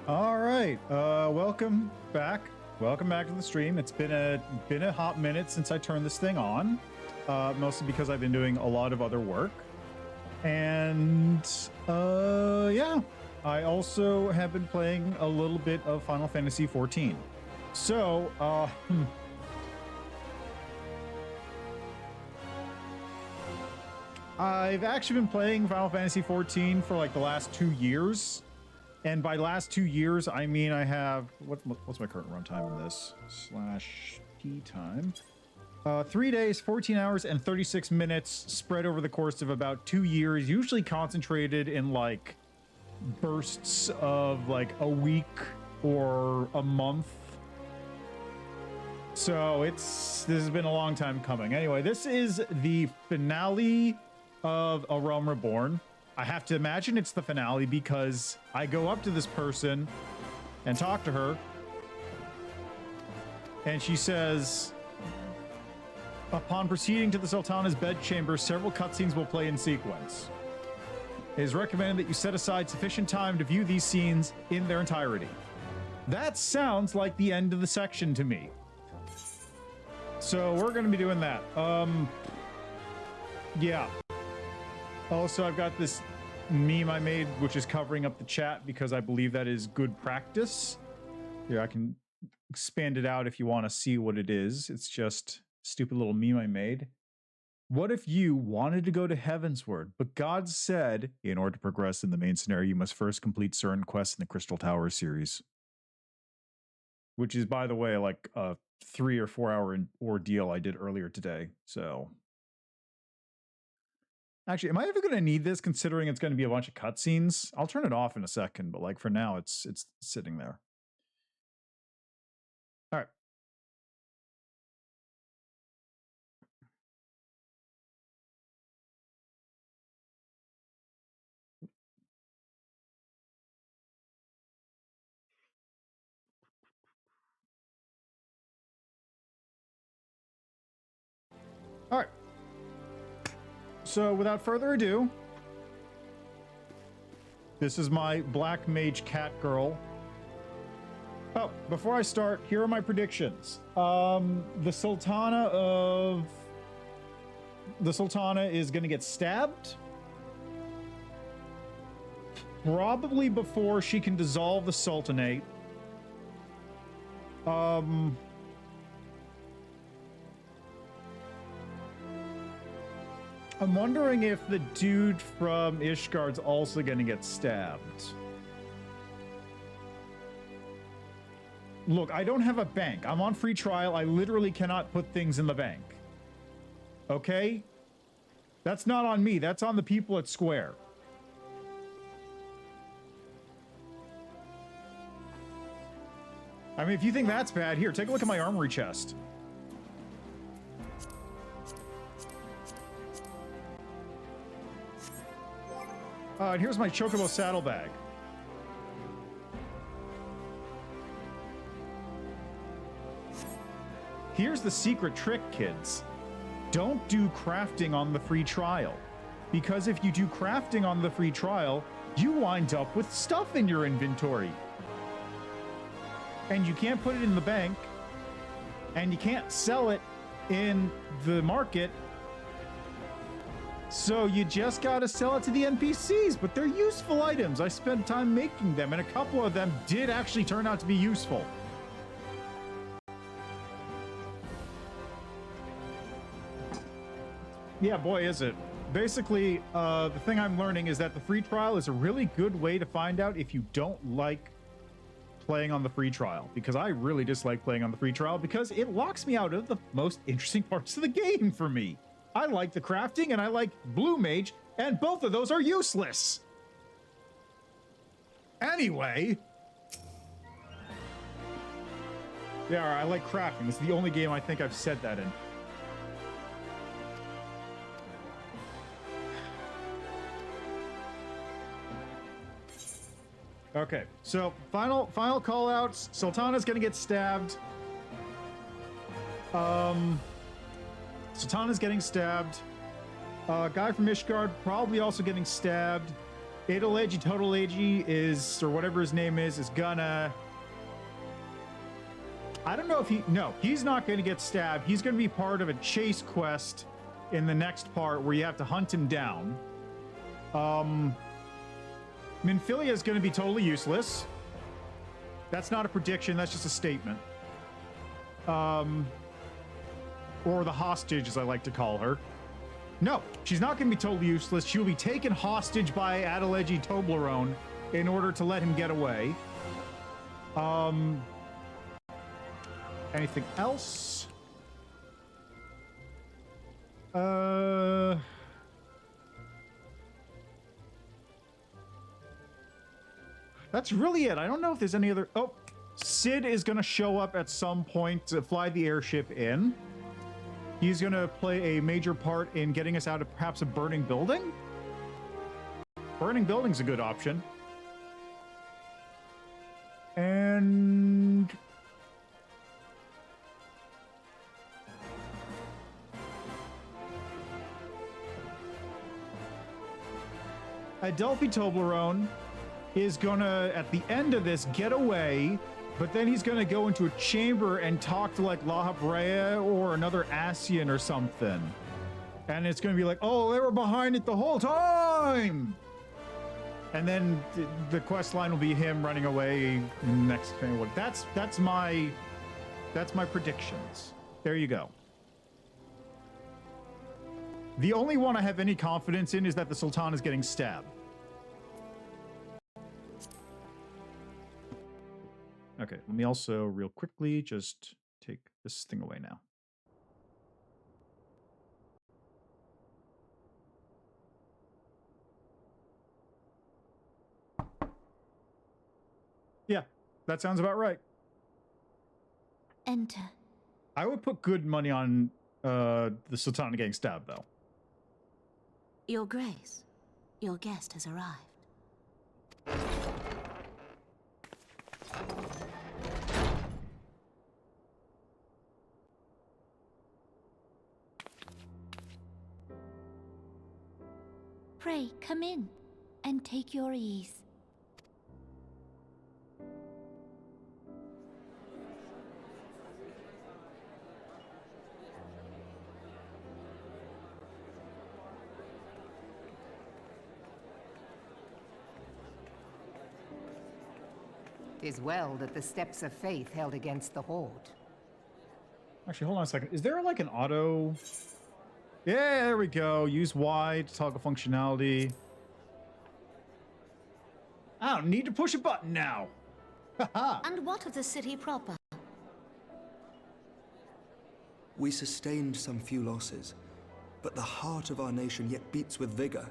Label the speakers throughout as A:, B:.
A: All right, welcome back. Welcome back to the stream. It's been a hot minute since I turned this thing on, mostly because I've been doing a lot of other work. And yeah, I also have been playing a little bit of Final Fantasy XIV. So, I've actually been playing Final Fantasy XIV for like the last 2 years. And by last 2 years, I mean I have... What's my current runtime in this? /T time. 3 days, 14 hours, and 36 minutes spread over the course of about 2 years, usually concentrated in like bursts of like a week or a month. So this has been a long time coming. Anyway, this is the finale of A Realm Reborn. I have to imagine it's the finale because I go up to this person and talk to her, and she says, upon proceeding to the Sultana's bedchamber, several cutscenes will play in sequence. It is recommended that you set aside sufficient time to view these scenes in their entirety. That sounds like the end of the section to me. So we're going to be doing that. Yeah. Also, I've got this meme I made, which is covering up the chat because I believe that is good practice. Here, I can expand it out if you want to see what it is. It's just a stupid little meme I made. What if you wanted to go to Heavensward, but God said, in order to progress in the main scenario, you must first complete certain quests in the Crystal Tower series? Which is, by the way, like a 3 or 4 hour ordeal I did earlier today. So... Actually, am I ever going to need this considering it's going to be a bunch of cutscenes? I'll turn it off in a second, but like for now, it's sitting there. All right. All right. So without further ado, this is my Black Mage Cat Girl. Oh, before I start, here are my predictions. The Sultana is going to get stabbed. Probably before she can dissolve the Sultanate. I'm wondering if the dude from Ishgard's also going to get stabbed. Look, I don't have a bank. I'm on free trial. I literally cannot put things in the bank. Okay? That's not on me. That's on the people at Square. I mean, if you think that's bad, here, take a look at my armory chest. And here's my Chocobo saddlebag. Here's the secret trick, kids. Don't do crafting on the free trial. Because if you do crafting on the free trial, you wind up with stuff in your inventory. And you can't put it in the bank. And you can't sell it in the market. So you just gotta sell it to the NPCs, but they're useful items. I spent time making them, and a couple of them did actually turn out to be useful. Yeah, boy, is it. Basically, the thing I'm learning is that the free trial is a really good way to find out if you don't like playing on the free trial, because I really dislike playing on the free trial because it locks me out of the most interesting parts of the game for me. I like the crafting and I like Blue Mage, and both of those are useless. Anyway. Yeah, I like crafting. This is the only game I think I've said that in. Okay, so final call outs. Sultana's gonna get stabbed. Sultana's getting stabbed. Guy from Ishgard probably also getting stabbed. Adeleji Totaleji is, or whatever his name is gonna... I don't know if he... No, he's not going to get stabbed. He's going to be part of a chase quest in the next part where you have to hunt him down. Minfilia is going to be totally useless. That's not a prediction. That's just a statement. Or the hostage, as I like to call her. No, she's not going to be totally useless. She'll be taken hostage by Adeleji Toblerone in order to let him get away. Anything else? That's really it. I don't know if there's any other... Oh, Sid is going to show up at some point to fly the airship in. He's going to play a major part in getting us out of perhaps a burning building. Burning building's a good option. And... Adelphi Toblerone is gonna, at the end of this, get away, but then he's gonna go into a chamber and talk to like La Habrea or another Asian or something. And it's gonna be like, oh, they were behind it the whole time! And then the quest line will be him running away next. That's my predictions. There you go. The only one I have any confidence in is that the Sultan is getting stabbed. Okay, let me also real quickly just take this thing away now. Yeah, that sounds about right.
B: Enter.
A: I would put good money on the Sultana getting stabbed, though.
B: Your Grace, your guest has arrived. Pray, come in and take your ease.
C: Tis well that the steps of faith held against the Horde.
A: Actually, hold on a second. Is there like an auto... Yeah, there we go. Use Y to toggle functionality. I don't need to push a button now. Haha.
B: And what of the city proper?
D: We sustained some few losses, but the heart of our nation yet beats with vigor.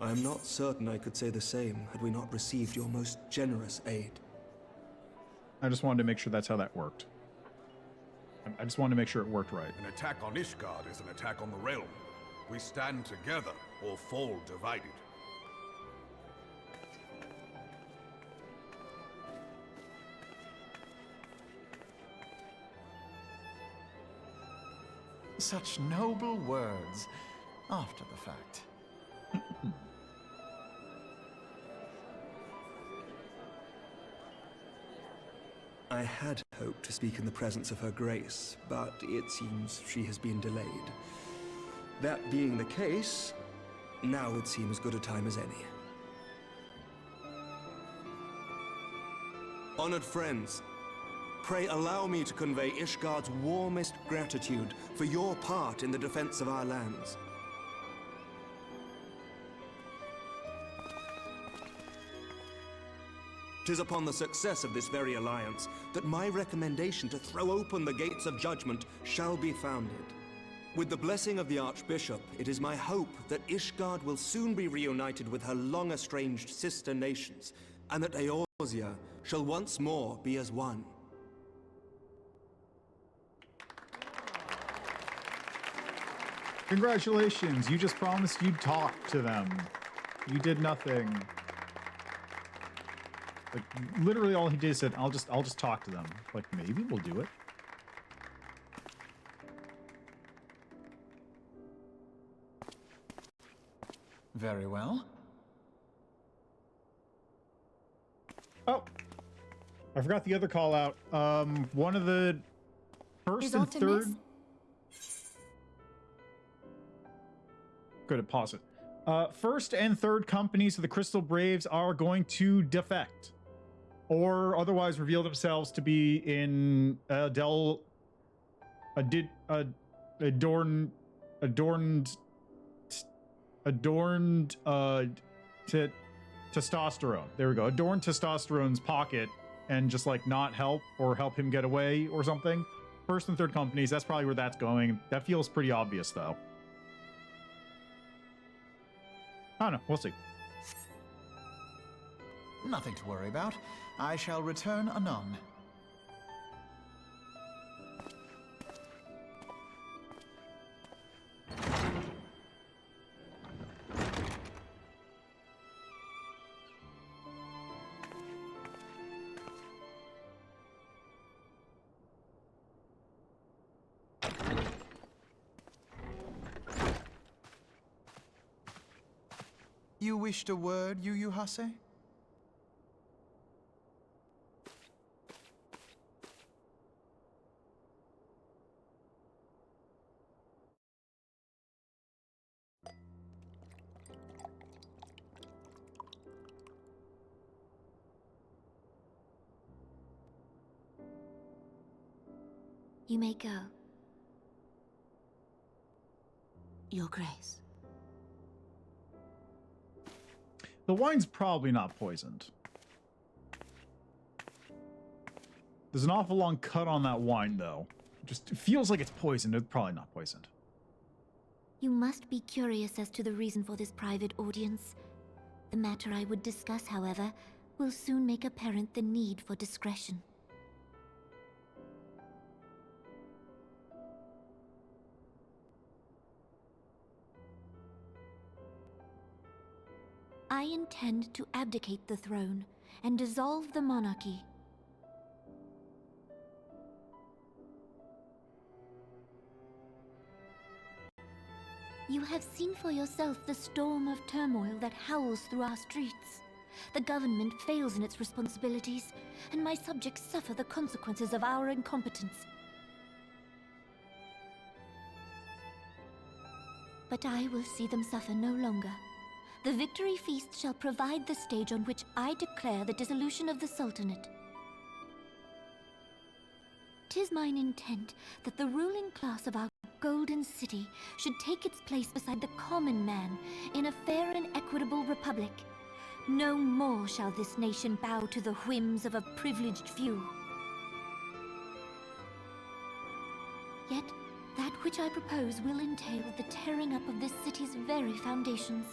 D: I am not certain I could say the same had we not received your most generous aid.
A: I just wanted to make sure that's how that worked. I just wanted to make sure it worked right.
E: An attack on Ishgard is an attack on the realm. We stand together or fall divided.
F: Such noble words after the fact.
D: I had hoped to speak in the presence of her grace, but it seems she has been delayed. That being the case, now would seem as good a time as any. Honored friends, pray allow me to convey Ishgard's warmest gratitude for your part in the defense of our lands. Tis upon the success of this very alliance that my recommendation to throw open the gates of judgment shall be founded. With the blessing of the Archbishop, it is my hope that Ishgard will soon be reunited with her long-estranged sister nations, and that Eorzea shall once more be as one.
A: Congratulations, you just promised you'd talk to them. You did nothing. Like, literally all he did is said, I'll just talk to them. Like, maybe we'll do it.
F: Very well.
A: I forgot the other call out. One of the first
B: Is
A: and
B: Artemis-
A: third. Good, pause it. First and third companies of the Crystal Braves are going to defect, or otherwise reveal themselves to be in adorned testosterone. There we go. Adorned testosterone's pocket, and just like not help or help him get away or something. First and third companies, that's probably where that's going. That feels pretty obvious though. I don't know. We'll see.
F: Nothing to worry about. I shall return anon. You wished a word, Yu Hase?
B: You may go. Your Grace.
A: The wine's probably not poisoned. There's an awful long cut on that wine, though. Just it feels like it's poisoned. It's probably not poisoned.
B: You must be curious as to the reason for this private audience. The matter I would discuss, however, will soon make apparent the need for discretion. I intend to abdicate the throne and dissolve the monarchy. You have seen for yourself the storm of turmoil that howls through our streets. The government fails in its responsibilities, and my subjects suffer the consequences of our incompetence. But I will see them suffer no longer. The victory feast shall provide the stage on which I declare the dissolution of the Sultanate. 'Tis mine intent that the ruling class of our Golden City should take its place beside the common man in a fair and equitable republic. No more shall this nation bow to the whims of a privileged few. Yet, that which I propose will entail the tearing up of this city's very foundations.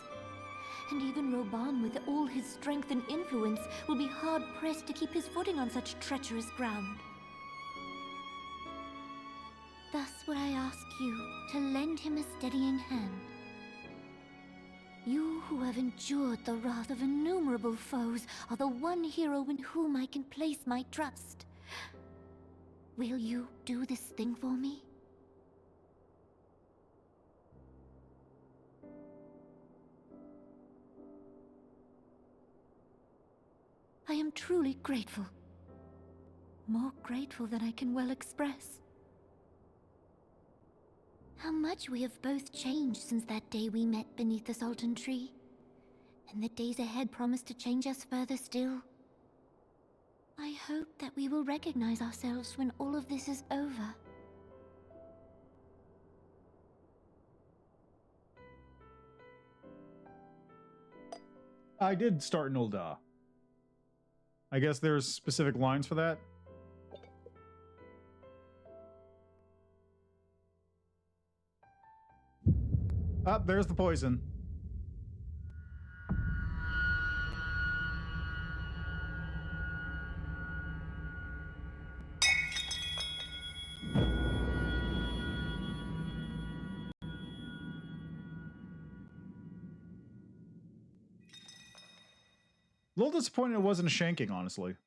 B: And even Roban, with all his strength and influence, will be hard-pressed to keep his footing on such treacherous ground. Thus would I ask you to lend him a steadying hand. You who have endured the wrath of innumerable foes are the one hero in whom I can place my trust. Will you do this thing for me? I am truly grateful. More grateful than I can well express. How much we have both changed since that day we met beneath the Sultan tree. And the days ahead promise to change us further still. I hope that we will recognize ourselves when all of this is over.
A: I did start Nulda. I guess there's specific lines for that. Ah, there's the poison. A little disappointed it wasn't a shanking, honestly.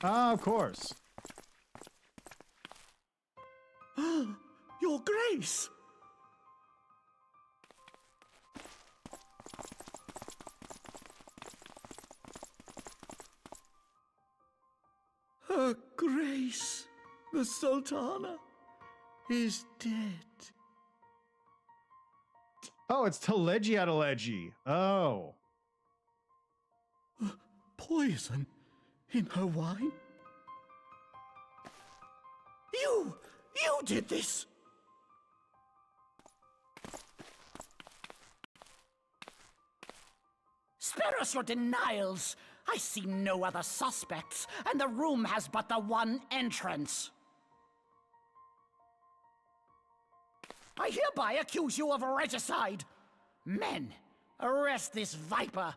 A: Ah, of course.
G: Your Grace! Her Grace, the Sultana, is dead.
A: Oh, it's Teleji Adeleji. Oh.
G: Poison in her wine? You did this!
H: Spare us your denials! I see no other suspects, and the room has but the one entrance. I hereby accuse you of regicide. Men, arrest this viper.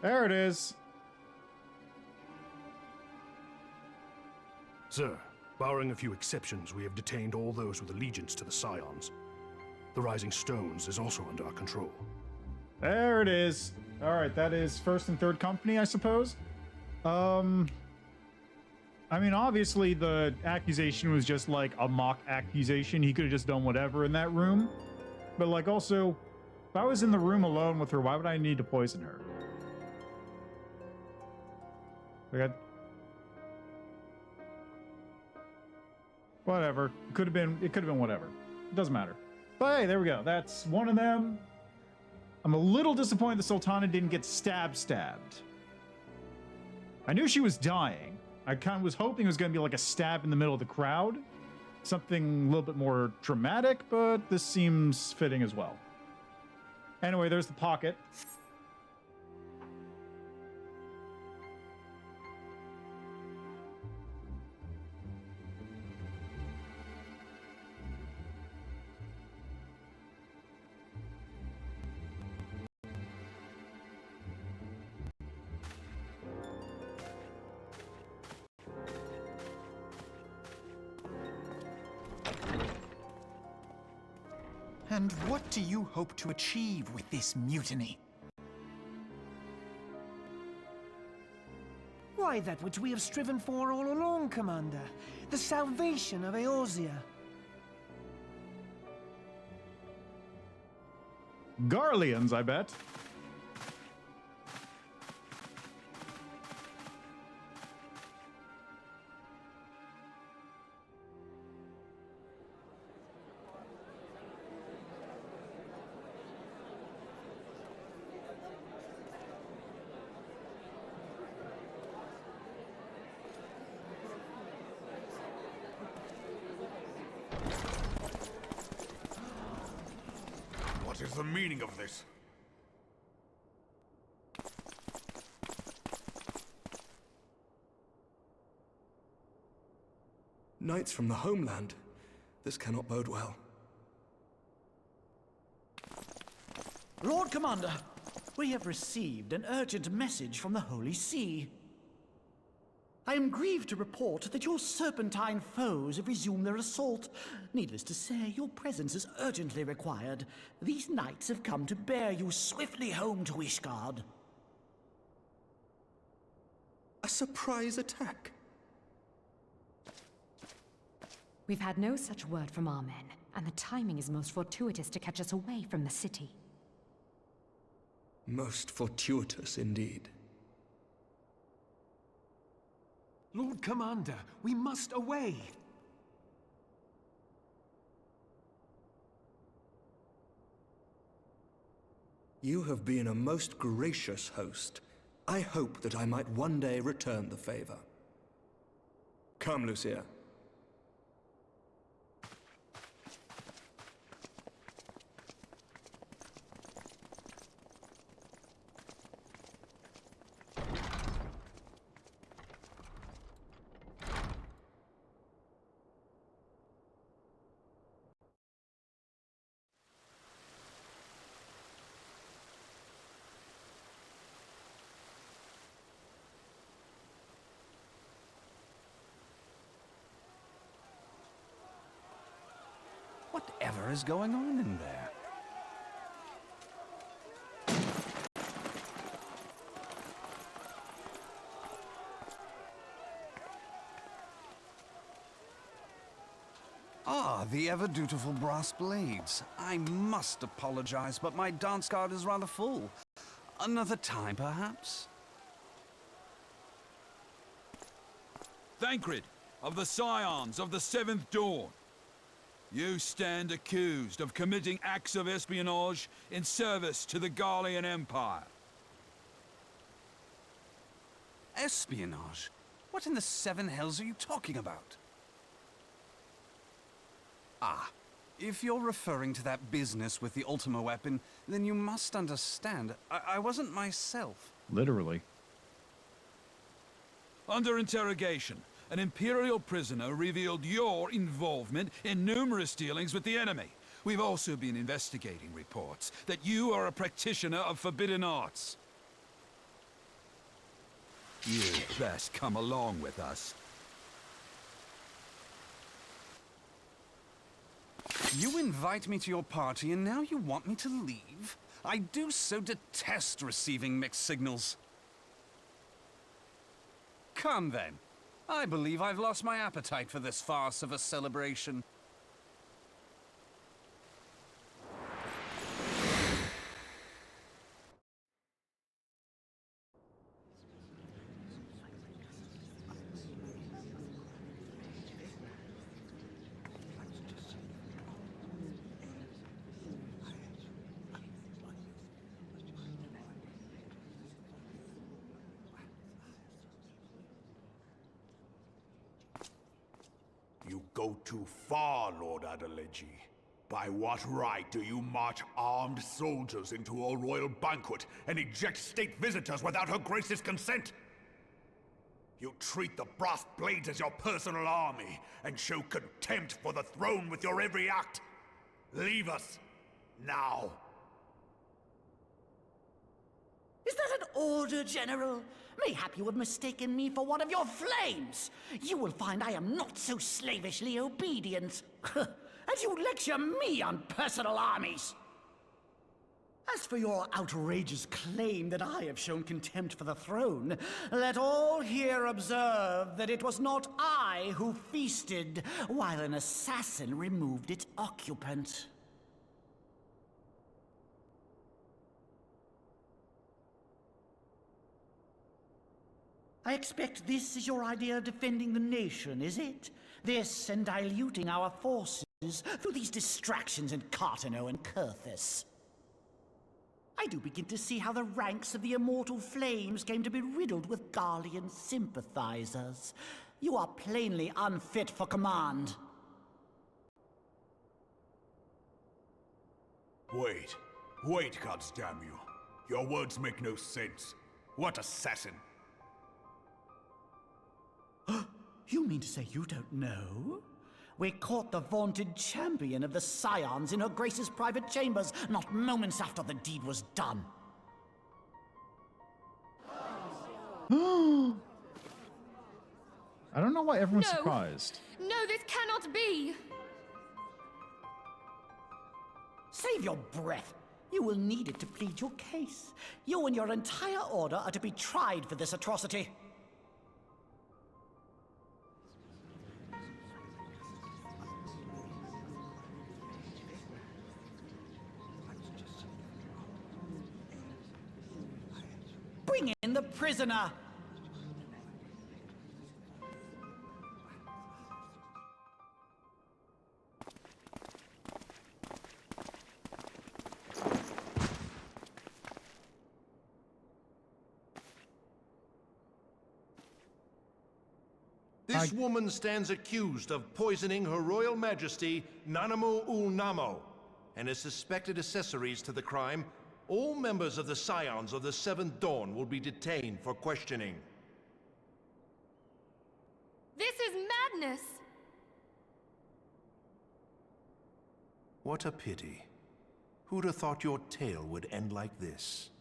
A: There it is.
I: Sir, barring a few exceptions, we have detained all those with allegiance to the Scions. The Rising Stones is also under our control.
A: There it is. All right, that is first and third company, I suppose. I mean, obviously the accusation was just like a mock accusation. He could have just done whatever in that room. But like also, if I was in the room alone with her, why would I need to poison her? Like whatever. It could have been whatever. It doesn't matter. But hey, there we go. That's one of them. I'm a little disappointed the Sultana didn't get stabbed. I knew she was dying. I kind of was hoping it was going to be like a stab in the middle of the crowd. Something a little bit more dramatic, but this seems fitting as well. Anyway, there's the pocket.
F: And what do you hope to achieve with this mutiny?
J: Why, that which we have striven for all along, Commander. The salvation of Eorzea.
A: Garleans, I bet.
E: What is the meaning of this?
D: Knights from the homeland. This cannot bode well.
H: Lord Commander, we have received an urgent message from the Holy See. I am grieved to report that your serpentine foes have resumed their assault. Needless to say, your presence is urgently required. These knights have come to bear you swiftly home to Ishgard.
D: A surprise attack?
K: We've had no such word from our men, and the timing is most fortuitous to catch us away from the city.
D: Most fortuitous indeed.
J: Lord Commander, we must away.
D: You have been a most gracious host. I hope that I might one day return the favor. Come, Lucia.
L: whatever is going on in there. Ah, the ever-dutiful brass blades. I must apologize, but my dance card is rather full. Another time, perhaps?
M: Thancred, of the Scions of the Seventh Dawn. You stand accused of committing acts of espionage in service to the Garlean Empire.
L: Espionage? What in the seven hells are you talking about? Ah, if you're referring to that business with the Ultima weapon, then you must understand, I wasn't myself.
A: Literally.
M: Under interrogation, an Imperial prisoner revealed your involvement in numerous dealings with the enemy. We've also been investigating reports that you are a practitioner of forbidden arts. You'd best come along with us.
L: You invite me to your party and now you want me to leave? I do so detest receiving mixed signals. Come then. I believe I've lost my appetite for this farce of a celebration.
E: You go too far, Lord Adeleji. By what right do you march armed soldiers into a royal banquet and eject state visitors without Her Grace's consent? You treat the brass blades as your personal army and show contempt for the throne with your every act. Leave us, now.
H: Is that an order, General? Mayhap you have mistaken me for one of your flames. You will find I am not so slavishly obedient. And you lecture me on personal armies. As for your outrageous claim that I have shown contempt for the throne, let all here observe that it was not I who feasted while an assassin removed its occupant. I expect this is your idea of defending the nation, is it? This and diluting our forces through these distractions in Cartano and Kurthus. I do begin to see how the ranks of the Immortal Flames came to be riddled with Garlean sympathizers. You are plainly unfit for command.
E: Wait, goddamn you. Your words make no sense. What assassin?
H: You mean to say you don't know? We caught the vaunted champion of the Scions in Her Grace's private chambers, not moments after the deed was done.
A: I don't know why everyone's surprised.
B: No, this cannot be!
H: Save your breath. You will need it to plead your case. You and your entire order are to be tried for this atrocity. Bring in the prisoner!
I: This woman stands accused of poisoning Her Royal Majesty Nanamu ul Namo and is suspected accessories to the crime. All members of the Scions of the Seventh Dawn will be detained for questioning.
B: This is madness!
I: What a pity. Who'd have thought your tale would end like this?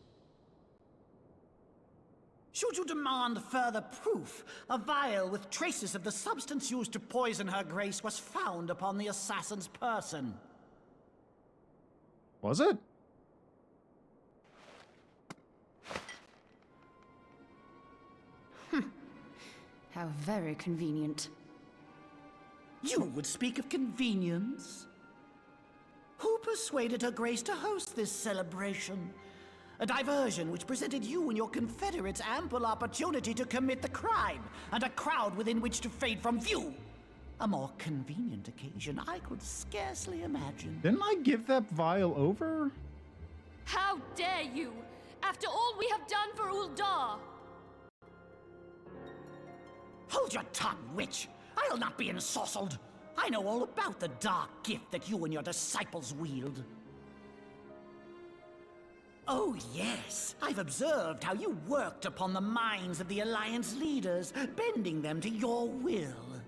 H: Should you demand further proof, a vial with traces of the substance used to poison Her Grace was found upon the assassin's person.
A: Was it?
N: How very convenient.
H: You would speak of convenience? Who persuaded Her Grace to host this celebration? A diversion which presented you and your confederates ample opportunity to commit the crime, and a crowd within which to fade from view. A more convenient occasion I could scarcely imagine.
A: Didn't I give that vial over?
O: How dare you! After all we have done for Uldar!
H: Hold your tongue, witch! I'll not be ensorcelled! I know all about the dark gift that you and your disciples wield. Oh yes, I've observed how you worked upon the minds of the Alliance leaders, bending them to your will.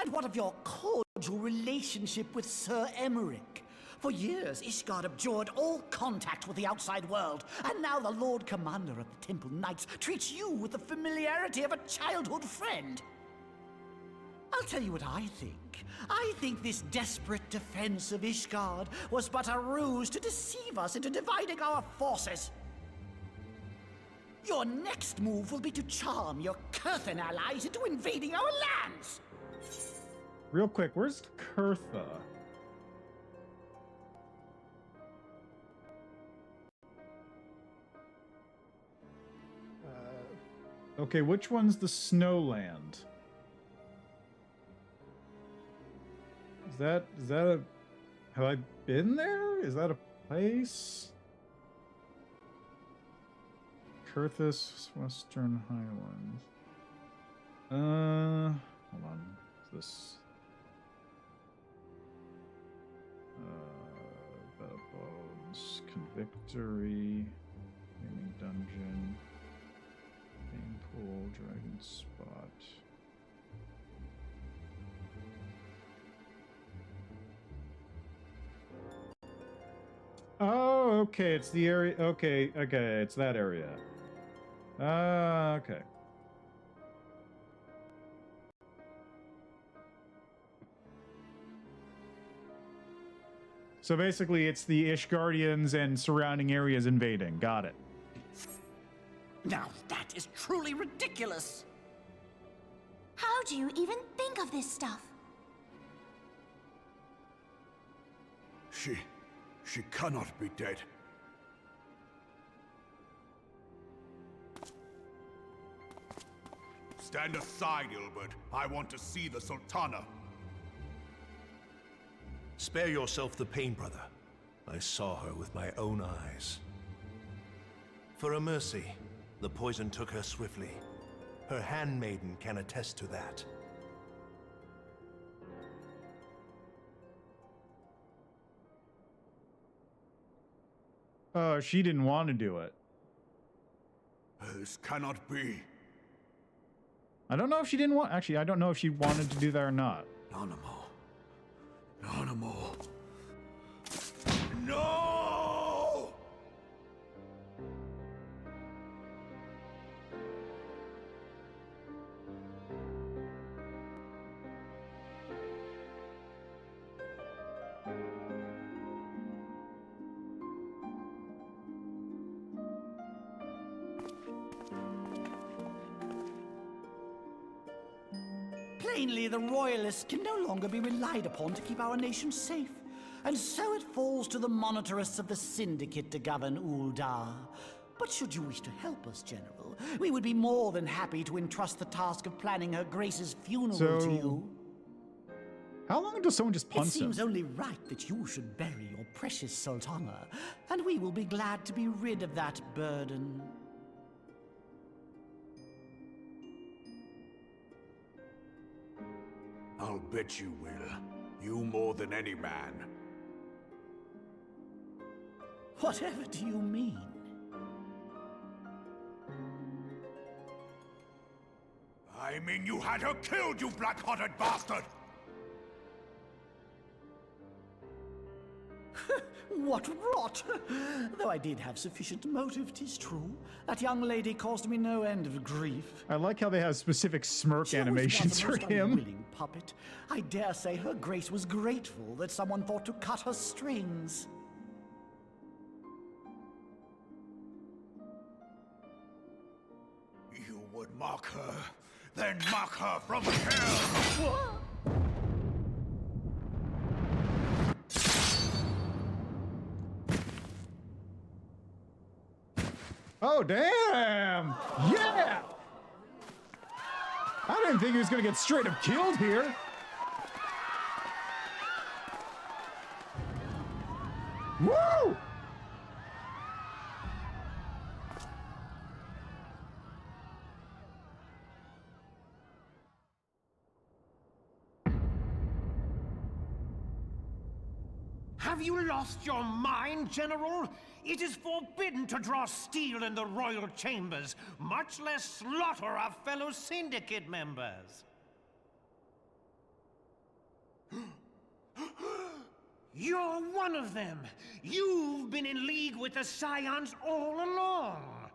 H: And what of your cordial relationship with Sir Emmerich? For years, Ishgard abjured all contact with the outside world, and now the Lord Commander of the Temple Knights treats you with the familiarity of a childhood friend. I'll tell you what I think. I think this desperate defense of Ishgard was but a ruse to deceive us into dividing our forces. Your next move will be to charm your Kurthan allies into invading our lands!
A: Real quick, where's Kurtha? Okay, which one's the Snowland? Is that a... Have I been there? Is that a place? Kurthus, Western Highlands. Hold on. Is this... Battle Bones, Convictory, Gaming Dungeon, Main Pool, Dragon Spot. Oh, okay, it's the area. Okay, it's that area. Okay. So basically, it's the Ishgardians and surrounding areas invading. Got it.
H: Now that is truly ridiculous!
B: How do you even think of this stuff?
E: She cannot be dead. Stand aside, Ilbert. I want to see the Sultana.
I: Spare yourself the pain, brother. I saw her with my own eyes. For a mercy, the poison took her swiftly. Her handmaiden can attest to that.
A: Oh, she didn't want to do it.
E: This cannot be.
A: I don't know if she didn't want... Actually, I don't know if she wanted to do that or not.
E: Nanamo. No!
H: Plainly, the Royalists can no longer be relied upon to keep our nation safe. And so it falls to the monitorists of the Syndicate to govern Uldar. But should you wish to help us, General, we would be more than happy to entrust the task of planning Her Grace's funeral to you.
A: How long until someone just punts him?
H: It seems only right that you should bury your precious Sultana, and we will be glad to be rid of that burden.
E: I'll bet you will. You more than any man.
H: Whatever do you mean?
E: I mean you had her killed, you black-hearted bastard!
H: What rot! Though I did have sufficient motive, 'tis true. That young lady caused me no end of grief.
A: I like how they have specific smirk animations
H: She
A: for
H: was a most
A: him.
H: unwilling puppet. I dare say her grace was grateful that someone thought to cut her strings.
E: You would mock her, then mock her from hell!
A: Oh, damn! Yeah! I didn't think he was gonna get straight up killed here. Woo!
P: Have you lost your mind, General? It is forbidden to draw steel in the royal chambers, much less slaughter our fellow syndicate members. You're one of them! You've been in league with the Scions all along!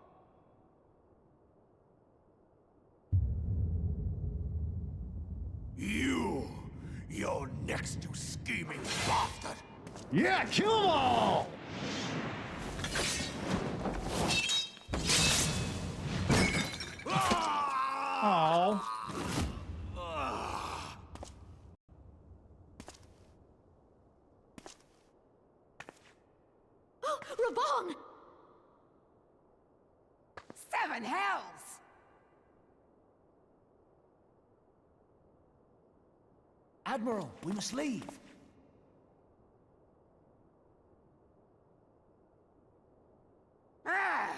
E: You're next, you scheming bastard!
A: Yeah, kill them all! Oh.
B: Oh, Raban!
C: Seven hells!
H: Admiral, we must leave.
C: Ah!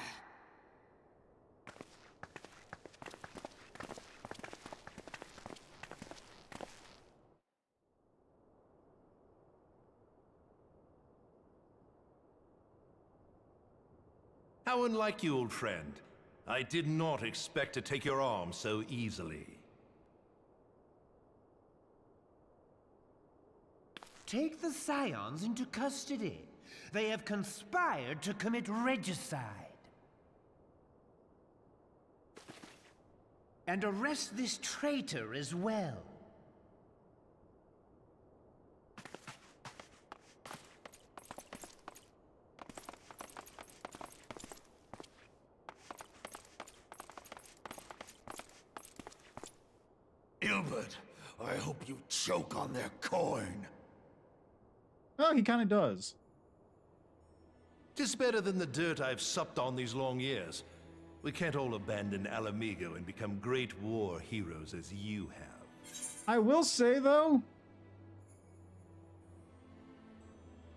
I: How unlike you, old friend. I did not expect to take your arm so easily.
P: Take the Scions into custody. They have conspired to commit regicide. And arrest this traitor as well.
E: Ilbert, I hope you choke on their coin.
A: Oh, he kind of does.
I: 'Tis better than the dirt I've supped on these long years. We can't all abandon Alamigo and become great war heroes as you have.
A: I will say, though,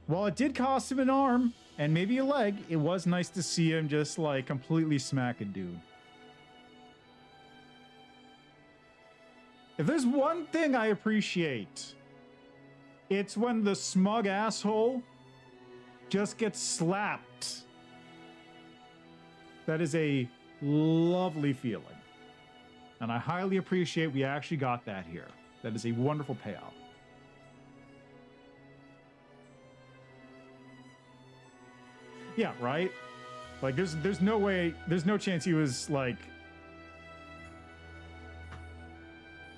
A: while it did cost him an arm and maybe a leg, it was nice to see him just, like, completely smack a dude. If there's one thing I appreciate, it's when the smug asshole just gets slapped. That is a lovely feeling. And I highly appreciate we actually got that here. That is a wonderful payout. Yeah, right? Like, there's no way, there's no chance he was, like...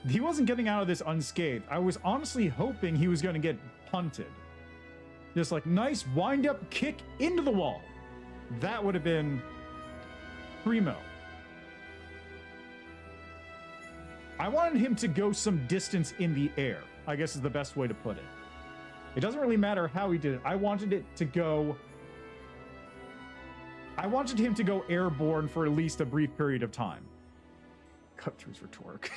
A: He wasn't getting out of this unscathed. I was honestly hoping he was going to get punted. Just like, nice wind-up kick into the wall. That would have been primo. I wanted him to go some distance in the air, I guess is the best way to put it. It doesn't really matter how he did it. I wanted him to go airborne for at least a brief period of time. Cut through his rhetoric.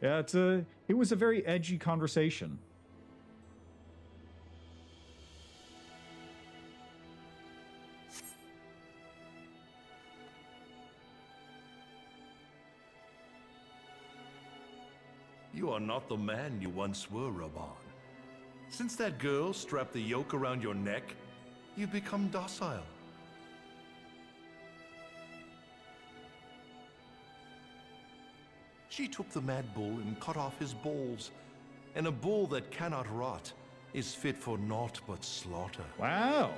A: Yeah, it was a very edgy conversation.
I: You are not the man you once were, Raban. Since that girl strapped the yoke around your neck, you've become docile. She took the mad bull and cut off his balls. And a bull that cannot rot is fit for naught but slaughter.
A: Wow.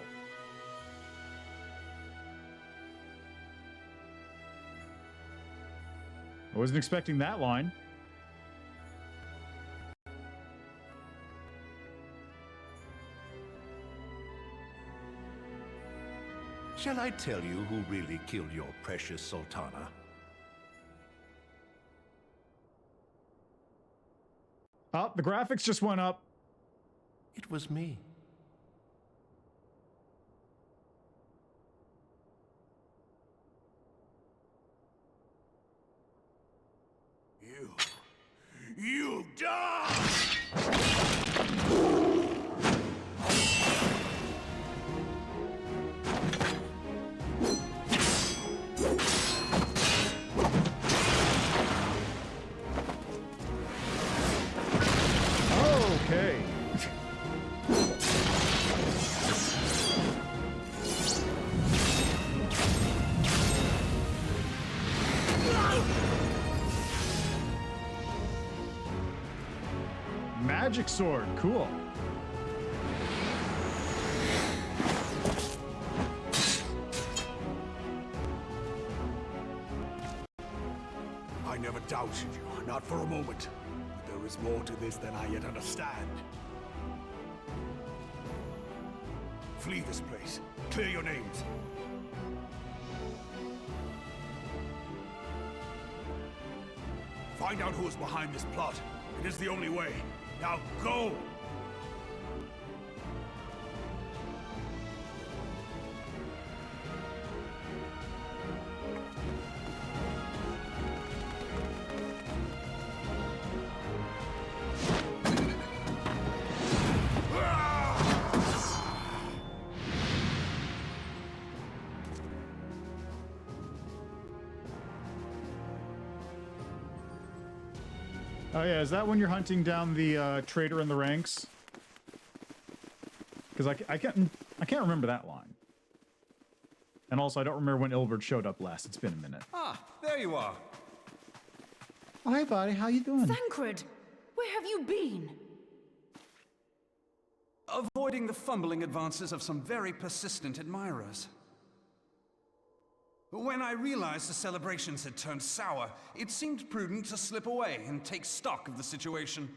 A: I wasn't expecting that line.
I: Shall I tell you who really killed your precious Sultana?
A: Oh, the graphics just went up.
I: It was me.
E: You die!
A: Okay. Magic sword, cool.
E: I never doubted you, not for a moment. But there is more to this than I yet understand. Flee this place. Clear your names. Find out who is behind this plot. It is the only way. Now go!
A: Oh yeah, is that when you're hunting down the traitor in the ranks? Because I can't remember that line. And also, I don't remember when Ilbert showed up last. It's been a minute.
L: Ah, there you are.
A: Oh, hey, buddy. How you doing?
N: Thancred, where have you been?
L: Avoiding the fumbling advances of some very persistent admirers. When I realized the celebrations had turned sour, it seemed prudent to slip away and take stock of the situation.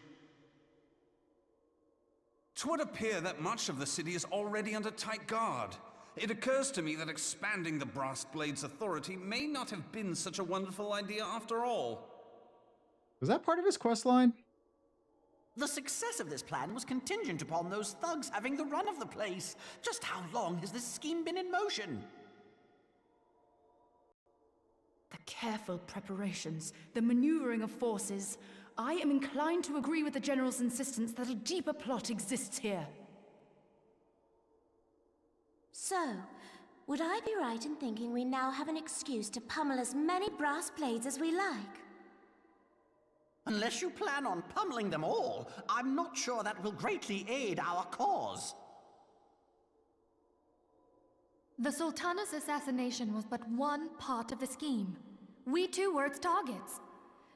L: 'Twould appear that much of the city is already under tight guard. It occurs to me that expanding the Brass Blade's authority may not have been such a wonderful idea after all.
A: Was that part of his quest line?
H: The success of this plan was contingent upon those thugs having the run of the place. Just how long has this scheme been in motion?
N: The careful preparations, the maneuvering of forces. I am inclined to agree with the General's insistence that a deeper plot exists here.
B: So, would I be right in thinking we now have an excuse to pummel as many brass blades as we like?
H: Unless you plan on pummeling them all, I'm not sure that will greatly aid our cause.
O: The Sultana's assassination was but one part of the scheme. We too were its targets.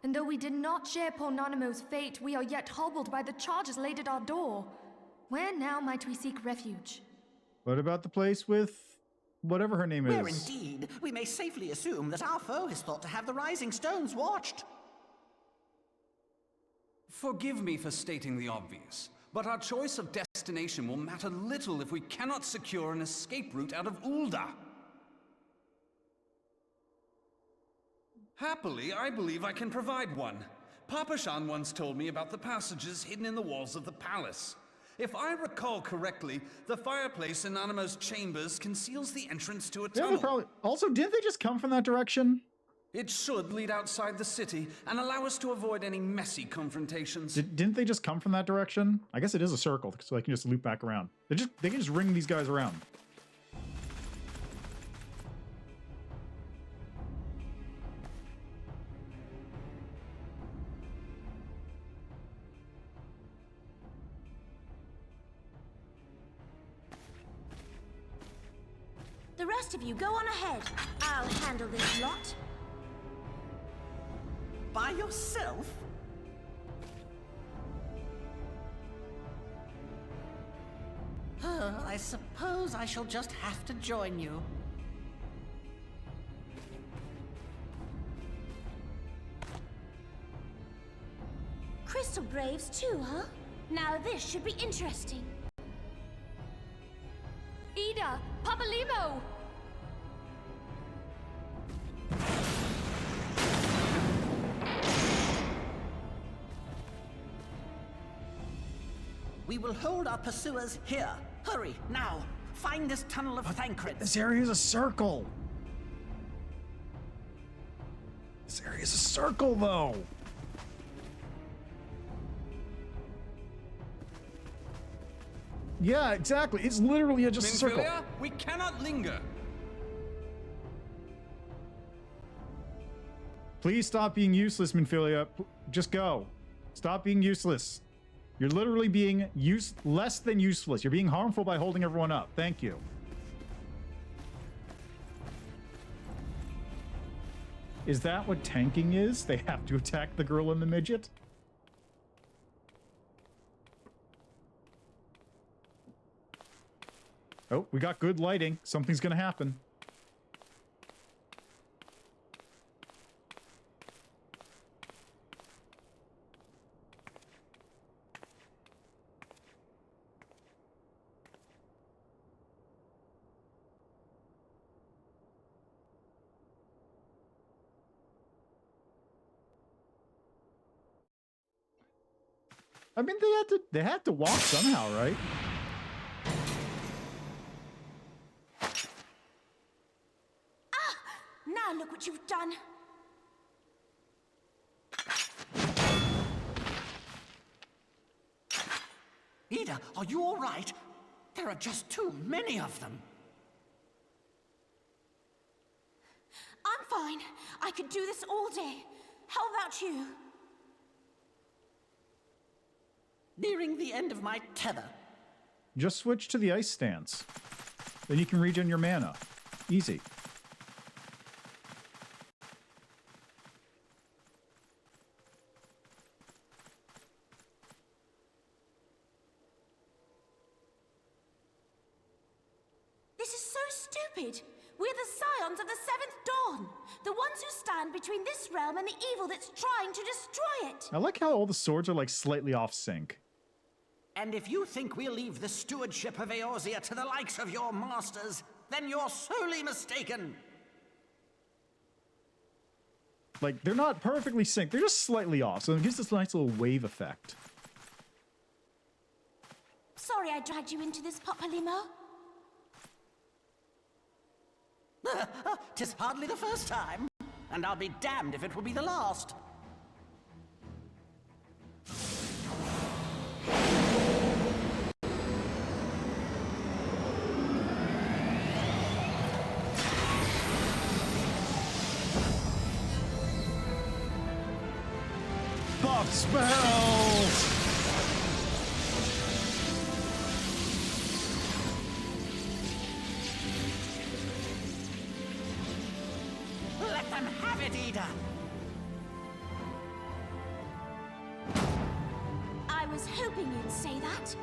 O: And though we did not share Ponanamo's fate, we are yet hobbled by the charges laid at our door. Where now might we seek refuge?
A: What about the place with whatever her name
H: Where
A: is?
H: indeed, we may safely assume that our foe is thought to have the Rising Stones watched.
L: Forgive me for stating the obvious, but our choice of destination will matter little if we cannot secure an escape route out of Ul'dah. Happily, I believe I can provide one. Papashan once told me about the passages hidden in the walls of the palace. If I recall correctly, the fireplace in Animo's chambers conceals the entrance to a tunnel.
A: Yeah, probably. Also, didn't they just come from that direction?
L: It should lead outside the city and allow us to avoid any messy confrontations.
A: Didn't they just come from that direction? I guess it is a circle, so I can just loop back around. They can just ring these guys around.
B: The rest of you go on ahead. I'll handle this lot.
Q: by yourself? I suppose I shall just have to join you.
B: Crystal Braves too, huh? Now this should be interesting.
O: Ida! Papalimo!
Q: We will hold our pursuers here. Hurry, now! Find this tunnel of Thancred.
A: This area is a circle. This area is a circle, though. Yeah, exactly. It's literally just a circle.
L: Minfilia, we cannot linger.
A: Please stop being useless, Minfilia. Just go. Stop being useless. You're literally being less than useless. You're being harmful by holding everyone up. Thank you. Is that what tanking is? They have to attack the girl and the midget? Oh, we got good lighting. Something's gonna happen. I mean, they had to walk somehow, right?
B: Now look what you've done.
Q: Ida, are you all right? There are just too many of them.
B: I'm fine. I could do this all day. How about you?
Q: Nearing the end of my tether.
A: Just switch to the ice stance. Then you can regen your mana. Easy.
B: This is so stupid. We're the scions of the Seventh Dawn. The ones who stand between this realm and the evil that's trying to destroy it.
A: I like how all the swords are like slightly off sync.
Q: And if you think we'll leave the stewardship of Eorzea to the likes of your masters, then you're sorely mistaken.
A: Like, they're not perfectly synced. They're just slightly off, so it gives this nice little wave effect.
B: Sorry I dragged you into this, Papalimo.
Q: 'Tis hardly the first time, and I'll be damned if it will be the last.
A: Buff spells!
Q: Let them have it, Ida!
B: I was hoping you'd say that.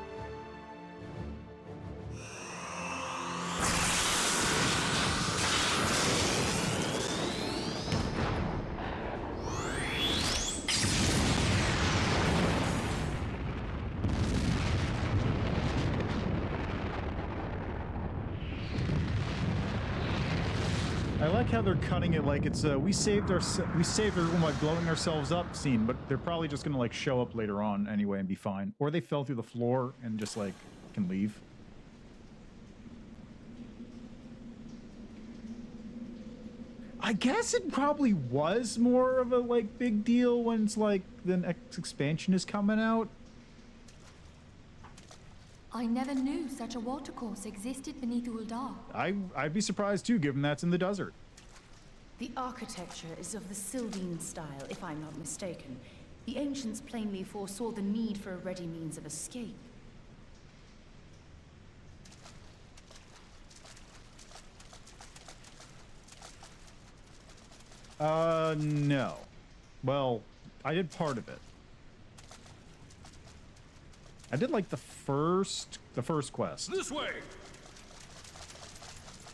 A: I like how they're cutting it like it's we saved everyone by blowing ourselves up scene, but they're probably just gonna like show up later on anyway and be fine. Or they fell through the floor and just like can leave. I guess it probably was more of a like big deal when it's like the next expansion is coming out.
O: I never knew such a watercourse existed beneath Uldar.
A: I'd be surprised too, given that's in the desert.
N: The architecture is of the Sylvine style, if I'm not mistaken. The ancients plainly foresaw the need for a ready means of escape.
A: No. Well, I did part of it. I did like the first quest.
L: This way!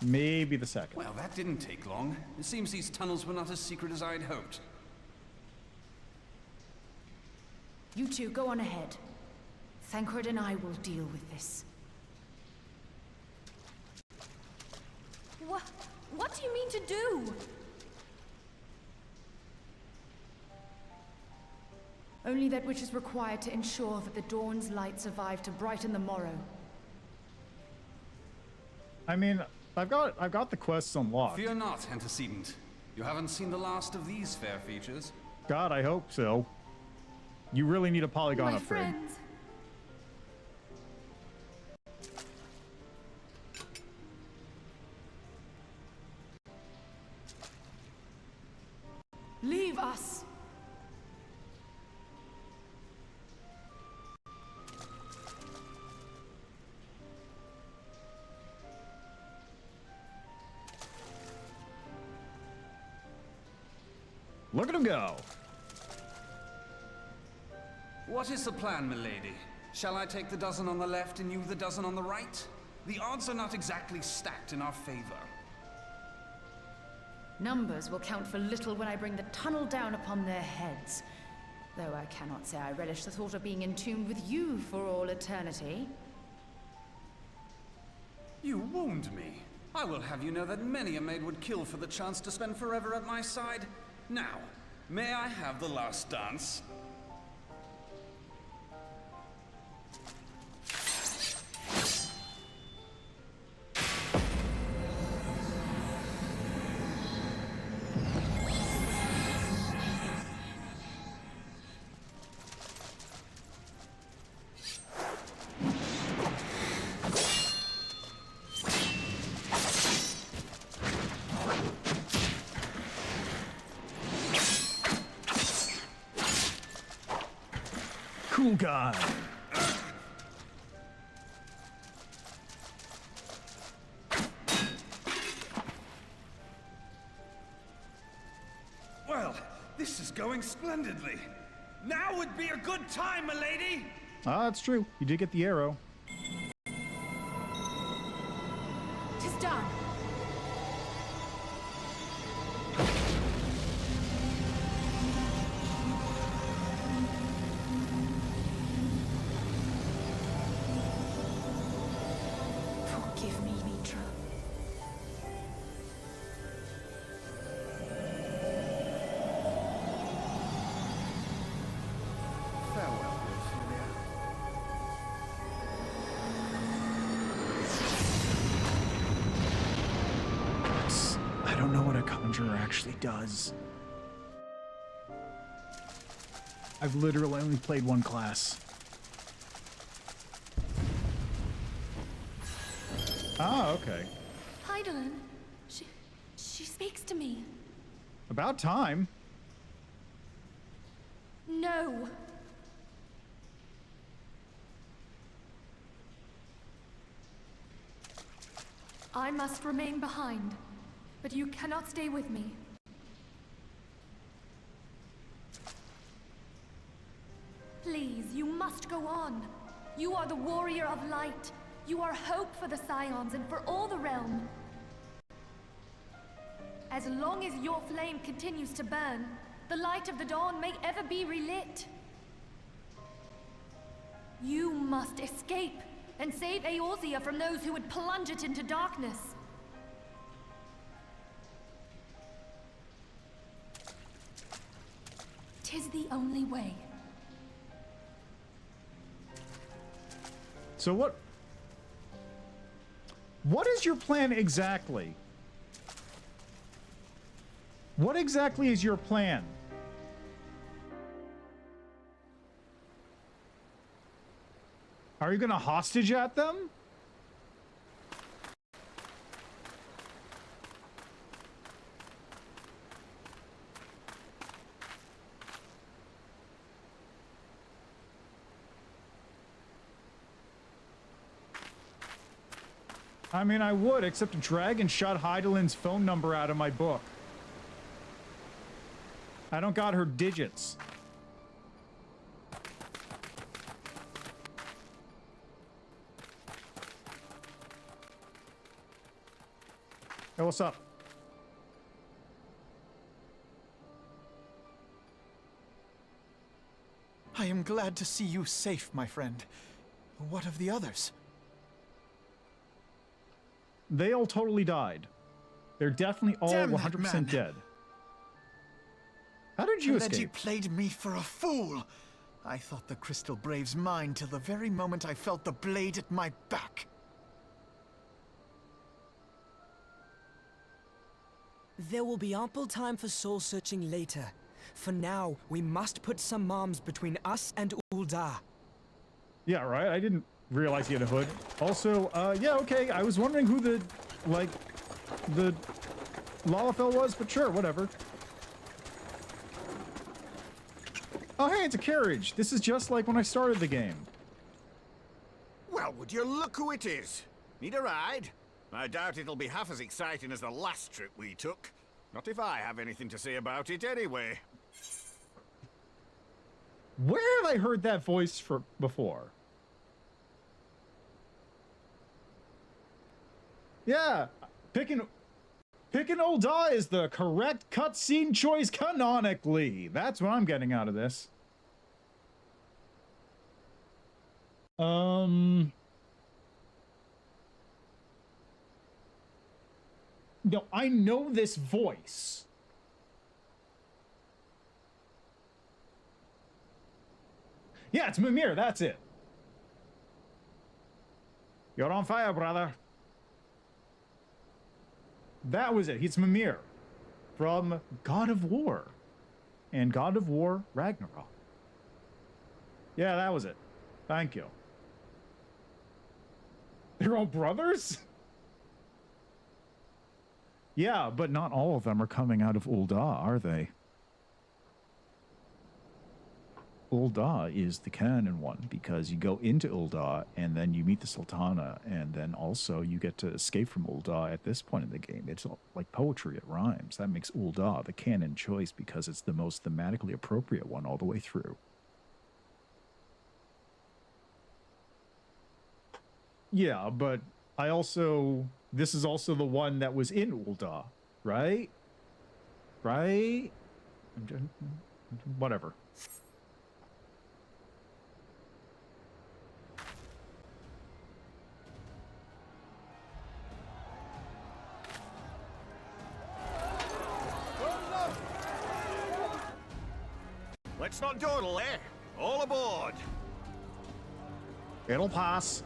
A: Maybe the second.
L: Well, that didn't take long. It seems these tunnels were not as secret as I'd hoped.
N: You two go on ahead. Thancred and I will deal with this.
O: What do you mean to do?
N: Only that which is required to ensure that the dawn's light survive to brighten the morrow.
A: I mean, I've got the quests unlocked.
L: Fear not, antecedent. You haven't seen the last of these fair features.
A: God, I hope so. You really need a polygon
O: My
A: upgrade.
O: friends.
N: Leave us!
A: Look at him go.
L: What is the plan, milady? Shall I take the dozen on the left and you the dozen on the right? The odds are not exactly stacked in our favor.
N: Numbers will count for little when I bring the tunnel down upon their heads. Though I cannot say I relish the thought of being entombed with you for all eternity.
L: You wound me. I will have you know that many a maid would kill for the chance to spend forever at my side. Now, may I have the last dance?
A: Cool guy.
L: Well, this is going splendidly. Now would be a good time, milady!
A: Ah, that's true. You did get the arrow.
N: 'Tis done. Forgive me, Mitra.
L: Farewell, Ophelia.
A: I don't know what a conjurer actually does. I've literally only played one class. Ah, okay.
O: Heidelin, she speaks to me.
A: About time.
O: No. I must remain behind, but you cannot stay with me. Please, you must go on. You are the warrior of light. You are hope for the Scions and for all the realm. As long as your flame continues to burn, the light of the dawn may ever be relit. You must escape and save Eorzea from those who would plunge it into darkness. Tis the only way.
A: So what is your plan exactly? What exactly is your plan? Are you gonna hostage at them? I mean, I would, except a dragon shot Heidelin's phone number out of my book. I don't got her digits. Hey, what's up?
F: I am glad to see you safe, my friend. What of the others?
A: They all totally died. They're definitely all 100% dead. How did you escape?
F: Played me for a fool. I thought the Crystal Braves mine till the very moment I felt the blade at my back.
R: There will be ample time for soul-searching later. For now, we must put some arms between us and Ul'dah.
A: Yeah, right? I didn't realize he had a hood. Also, yeah, okay, I was wondering who the Lalafell was, but sure, whatever. Oh, hey, it's a carriage. This is just like when I started the game.
E: Well, would you look who it is? Need a ride? I doubt it'll be half as exciting as the last trip we took. Not if I have anything to say about it anyway.
A: Where have I heard that voice before? Yeah, picking Ul'dah is the correct cutscene choice canonically. That's what I'm getting out of this. No, I know this voice. Yeah, it's Mimir, that's it. You're on fire, brother. That was it. He's Mimir from God of War and God of War Ragnarok. Yeah, that was it. Thank you. They're all brothers? Yeah, but not all of them are coming out of Ul'dah, are they? Ul'dah is the canon one because you go into Ul'dah and then you meet the Sultana and then also you get to escape from Ul'dah at this point in the game. It's like poetry, it rhymes. That makes Ul'dah the canon choice because it's the most thematically appropriate one all the way through. Yeah, but this is also the one that was in Ul'dah, right? Right? Whatever.
E: Let's not dawdle, eh? All aboard!
A: It'll pass.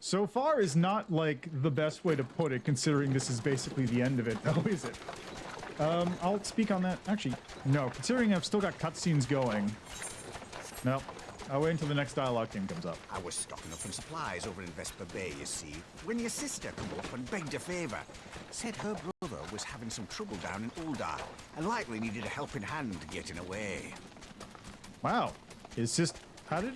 A: So far is not like the best way to put it, considering this is basically the end of it, though, is it? I'll speak on that. Actually, no, considering I've still got cutscenes going. Nope. I'll wait until the next dialogue theme comes up.
E: I was stocking up on supplies over in Vesper Bay, you see, when your sister come up and begged a favor. Said her brother was having some trouble down in Ul'dah and likely needed a helping hand getting away.
A: Wow. His sister... How did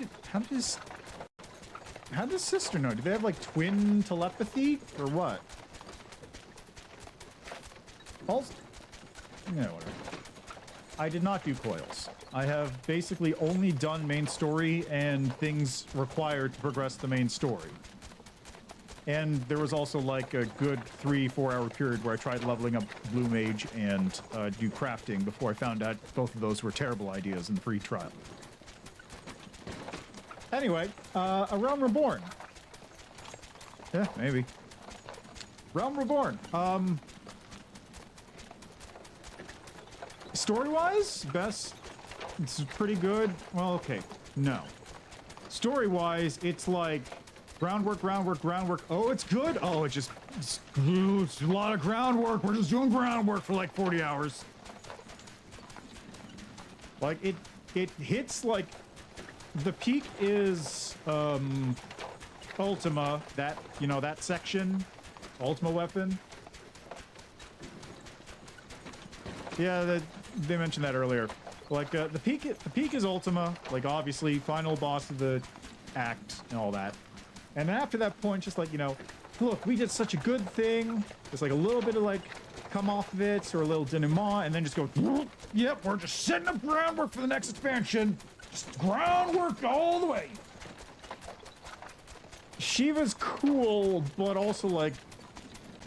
A: his sister know? Do they have, like, twin telepathy? Or what? Also... Yeah, whatever. I did not do coils. I have basically only done main story and things required to progress the main story. And there was also like a good 3-4 hour period where I tried leveling up Blue Mage and do crafting before I found out both of those were terrible ideas in the free trial. Anyway, A Realm Reborn. Yeah, maybe. Realm Reborn. Story-wise, best It's pretty good. Well, okay. No. Story-wise, it's like groundwork. Oh, it's good. Oh, it's a lot of groundwork. We're just doing groundwork for like 40 hours. Like it hits like the peak is Ultima, that, you know, that section, Ultima weapon. Yeah, they mentioned that earlier. Like the peak is Ultima, like obviously final boss of the act and all that. And after that point, just like, you know, look, we did such a good thing. There's like a little bit of like come off of it or a little denouement, and then just go, yep, we're just setting up groundwork for the next expansion. Just groundwork all the way. Shiva's cool, but also like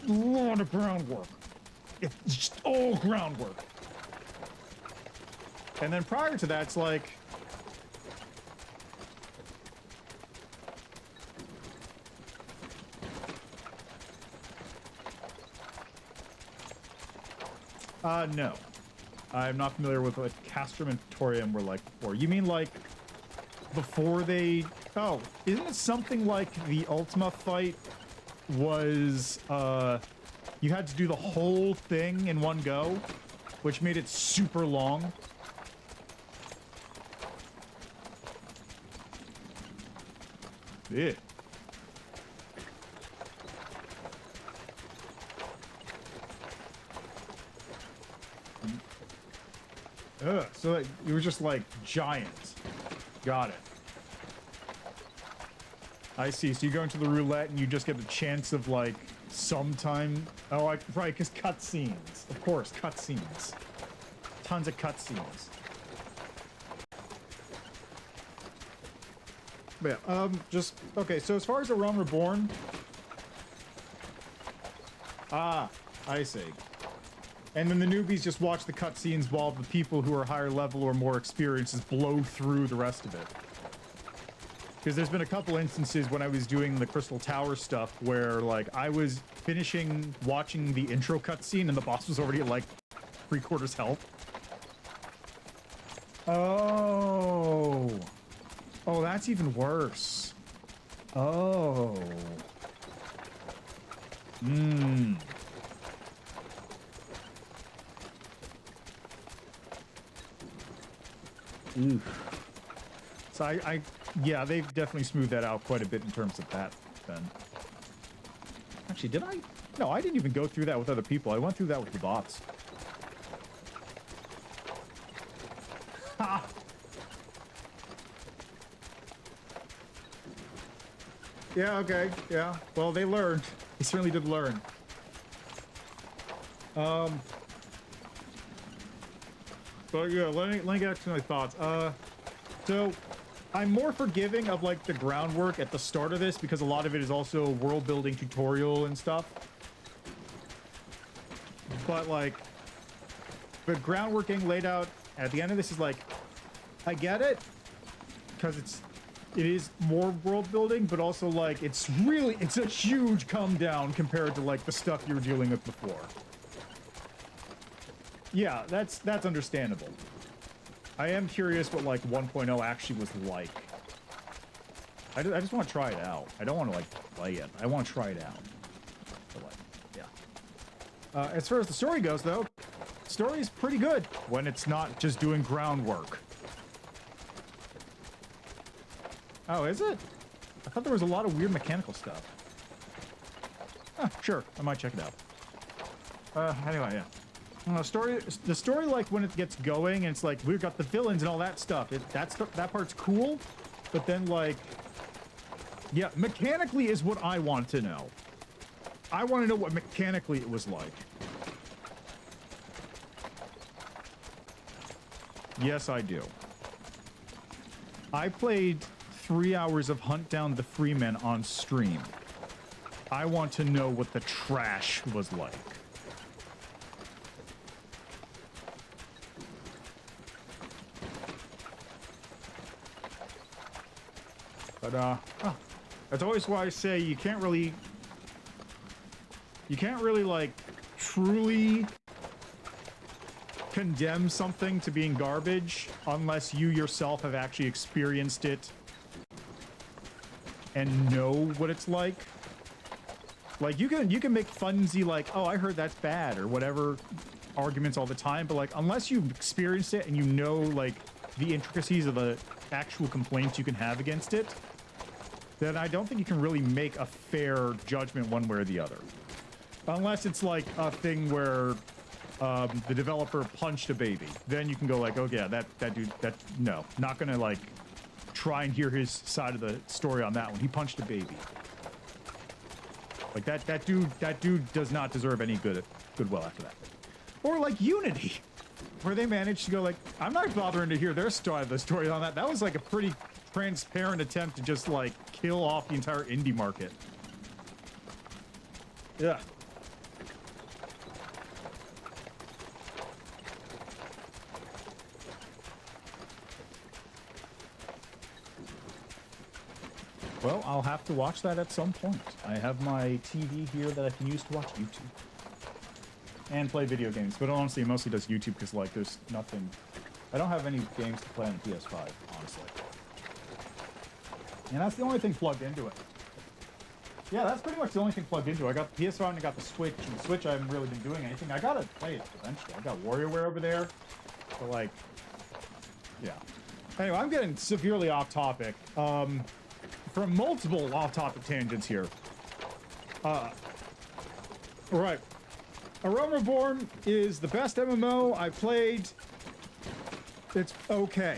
A: a lot of groundwork. It's just all groundwork. And then prior to that, it's like, no. I'm not familiar with what Castrum and Torium were like before. You mean like before they... Oh, isn't it something like the Ultima fight was, you had to do the whole thing in one go, which made it super long? Yeah. So it was just like giant. Got it. I see. So you go into the roulette and you just get a chance of like sometime. Oh, right, because cutscenes. Of course, cutscenes. Tons of cutscenes. But yeah, just okay. So as far as A Realm Reborn, I see. And then the newbies just watch the cutscenes while the people who are higher level or more experienced just blow through the rest of it. Because there's been a couple instances when I was doing the Crystal Tower stuff where, like, I was finishing watching the intro cutscene and the boss was already at, like, 3/4 health. Oh. Oh, that's even worse. Oh. Hmm. Oof. So yeah, they've definitely smoothed that out quite a bit in terms of that, then. Actually, did I? No, I didn't even go through that with other people. I went through that with the bots. Ha! Yeah, okay, yeah. Well, they learned. They certainly did learn. But yeah, let me get to my thoughts. So I'm more forgiving of like the groundwork at the start of this because a lot of it is also world building tutorial and stuff. But like the groundwork getting laid out at the end of this is like, I get it because it is more world building, but also like it's a huge come down compared to like the stuff you were dealing with before. Yeah, that's understandable. I am curious what, like, 1.0 actually was like. I just want to try it out. I don't want to, like, play it. I want to try it out. But, like, yeah. As far as the story goes, though, the story is pretty good when it's not just doing groundwork. Oh, is it? I thought there was a lot of weird mechanical stuff. Sure. I might check it out. Anyway, yeah. The story, like, when it gets going, and it's like, we've got the villains and all that stuff, that part's cool, but then, like, yeah, mechanically is what I want to know. I want to know what mechanically it was like. Yes, I do. I played 3 hours of Hunt Down the Freemen on stream. I want to know what the trash was like. But, that's always why I say you can't really, like, truly condemn something to being garbage unless you yourself have actually experienced it and know what it's like. Like you can make funsy like, oh, I heard that's bad or whatever arguments all the time, but like unless you've experienced it and you know like the intricacies of the actual complaints you can have against it, then I don't think you can really make a fair judgment one way or the other. Unless it's like a thing where the developer punched a baby, then you can go like, oh yeah, that dude, no, not gonna like try and hear his side of the story on that one. He punched a baby. Like that dude does not deserve any goodwill after that. Or like Unity, where they managed to go like, I'm not bothering to hear their side of the story on that. That was like a pretty transparent attempt to just like kill off the entire indie market. Yeah. Well, I'll have to watch that at some point. I have my TV here that I can use to watch YouTube. And play video games, but honestly, it mostly does YouTube because, like, there's nothing... I don't have any games to play on the PS5, honestly. And that's the only thing plugged into it. Yeah, that's pretty much the only thing plugged into it. I got the PS5 and I got the Switch, and the Switch I haven't really been doing anything. I gotta play it eventually. I got WarioWare over there, but, like... Yeah. Anyway, I'm getting severely off topic. From multiple off-topic tangents here. Right. A Realm Reborn is the best MMO I've played. It's okay.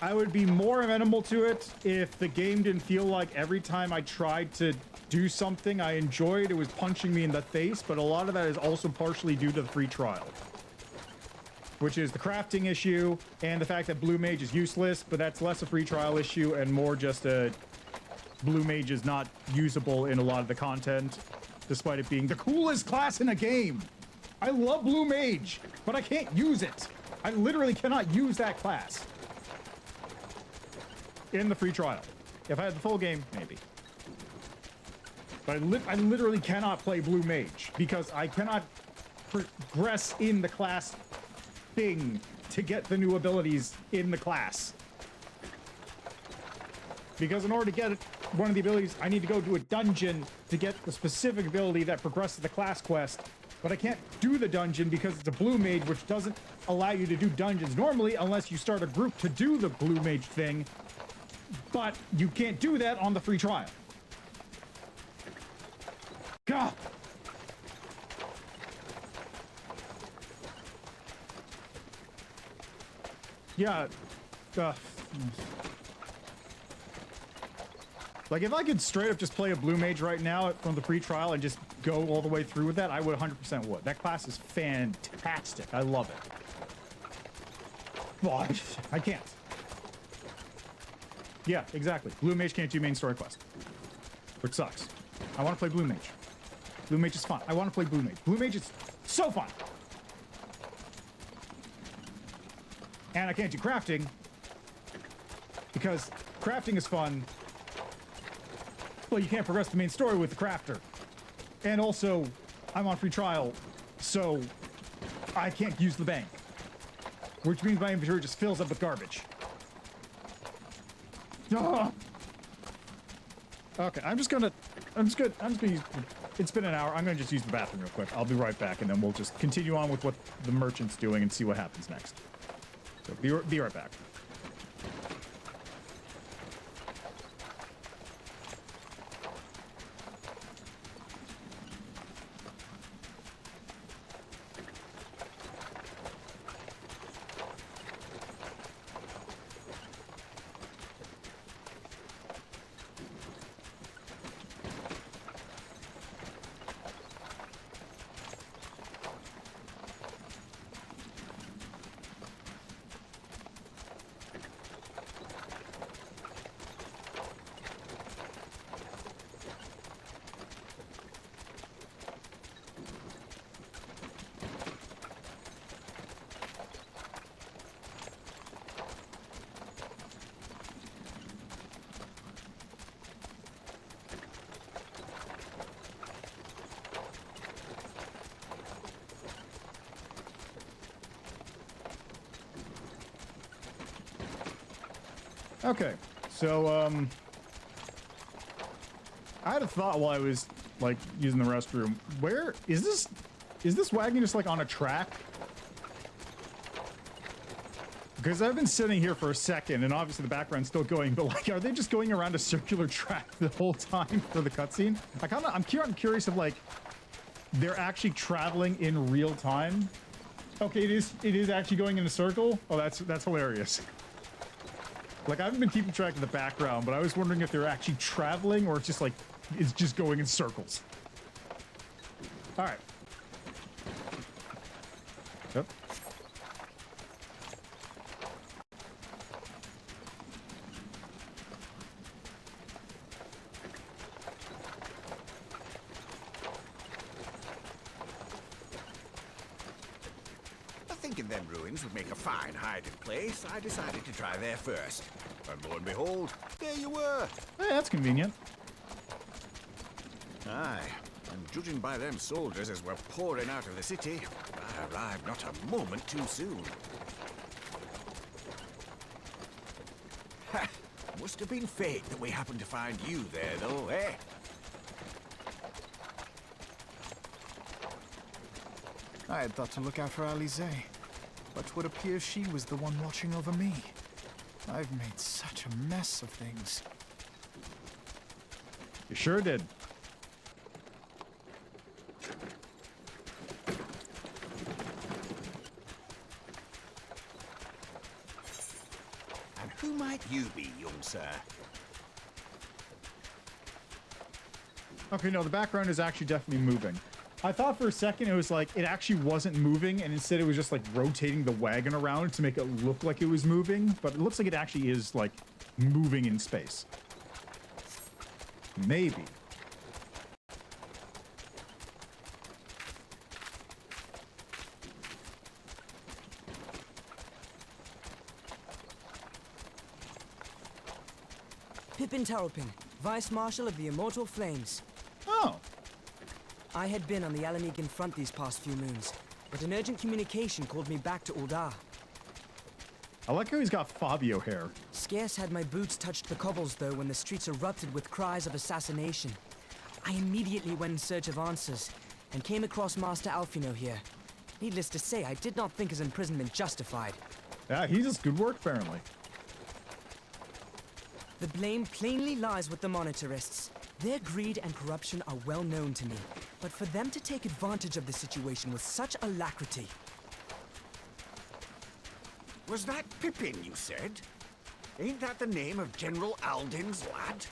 A: I would be more amenable to it if the game didn't feel like every time I tried to do something I enjoyed, it was punching me in the face, but a lot of that is also partially due to the free trial. Which is the crafting issue and the fact that Blue Mage is useless, but that's less a free trial issue and more just a Blue Mage is not usable in a lot of the content, despite it being the coolest class in a game. I love Blue Mage, but I can't use it. I literally cannot use that class in the free trial. If I had the full game, maybe. But I literally cannot play Blue Mage because I cannot progress in the class thing to get the new abilities in the class. Because in order to get one of the abilities, I need to go to a dungeon to get the specific ability that progresses the class quest. But I can't do the dungeon because it's a Blue Mage, which doesn't allow you to do dungeons normally unless you start a group to do the Blue Mage thing. But you can't do that on the free trial. God! Yeah, like if I could straight up just play a Blue Mage right now from the free trial and just go all the way through with that, I would 100% would. That class is fantastic. I love it. Well, I can't. Yeah, exactly. Blue Mage can't do main story quest, which sucks. I want to play Blue Mage. Blue Mage is fun. I want to play Blue Mage. Blue Mage is so fun. And I can't do crafting because crafting is fun, but you can't progress the main story with the crafter. And also, I'm on free trial, so I can't use the bank, which means my inventory just fills up with garbage. Ugh. Okay, I'm just gonna use, it's been an hour. I'm gonna just use the bathroom real quick. I'll be right back, and then we'll just continue on with what the merchant's doing and see what happens next. So be right back. Okay, so I had a thought while I was like using the restroom. Where is this? Is this wagon just like on a track? Because I've been sitting here for a second, and obviously the background's still going. But like, are they just going around a circular track the whole time for the cutscene? I'm curious if like they're actually traveling in real time. Okay, it is actually going in a circle. Oh, that's hilarious. Like, I haven't been keeping track of the background, but I was wondering if they're actually traveling or it's just like, it's just going in circles. All right. Yep.
E: Thinking them ruins would make a fine hiding place, I decided to try there first. And lo and behold, there you were.
A: Hey, that's convenient.
E: Aye, and judging by them soldiers as we're pouring out of the city, I arrived not a moment too soon. Ha! Must have been fate that we happened to find you there, though, eh?
F: I had thought to look out for Alize, but it would appear she was the one watching over me. I've made such a mess of things.
A: You sure did.
E: And who might you be, young sir?
A: Okay, no, the background is actually definitely moving. I thought for a second it was like it actually wasn't moving, and instead it was just like rotating the wagon around to make it look like it was moving, but it looks like it actually is like moving in space. Maybe.
R: Pippin Taropin, Vice Marshal of the Immortal Flames.
A: Oh.
R: I had been on the Alamegan front these past few moons, but an urgent communication called me back to Uldar.
A: I like how he's got Fabio hair.
R: Scarce had my boots touched the cobbles, though, when the streets erupted with cries of assassination. I immediately went in search of answers, and came across Master Alfino here. Needless to say, I did not think his imprisonment justified.
A: Yeah, he does good work, apparently.
R: The blame plainly lies with the Monetarists. Their greed and corruption are well known to me, but for them to take advantage of the situation with such alacrity...
E: Was that Pippin, you said? Ain't that the name of General Alden's lad?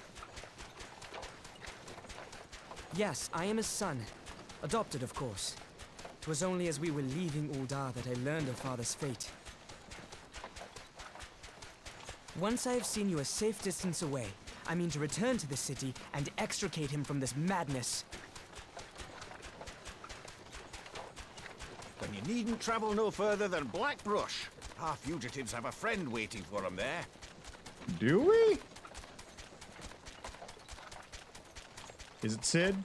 R: Yes, I am his son. Adopted, of course. 'Twas only as we were leaving Uldar that I learned of father's fate. Once I have seen you a safe distance away, I mean to return to the city and extricate him from this madness.
E: Then you needn't travel no further than Blackbrush. Our fugitives have a friend waiting for them there.
A: Do we? Is it Sid?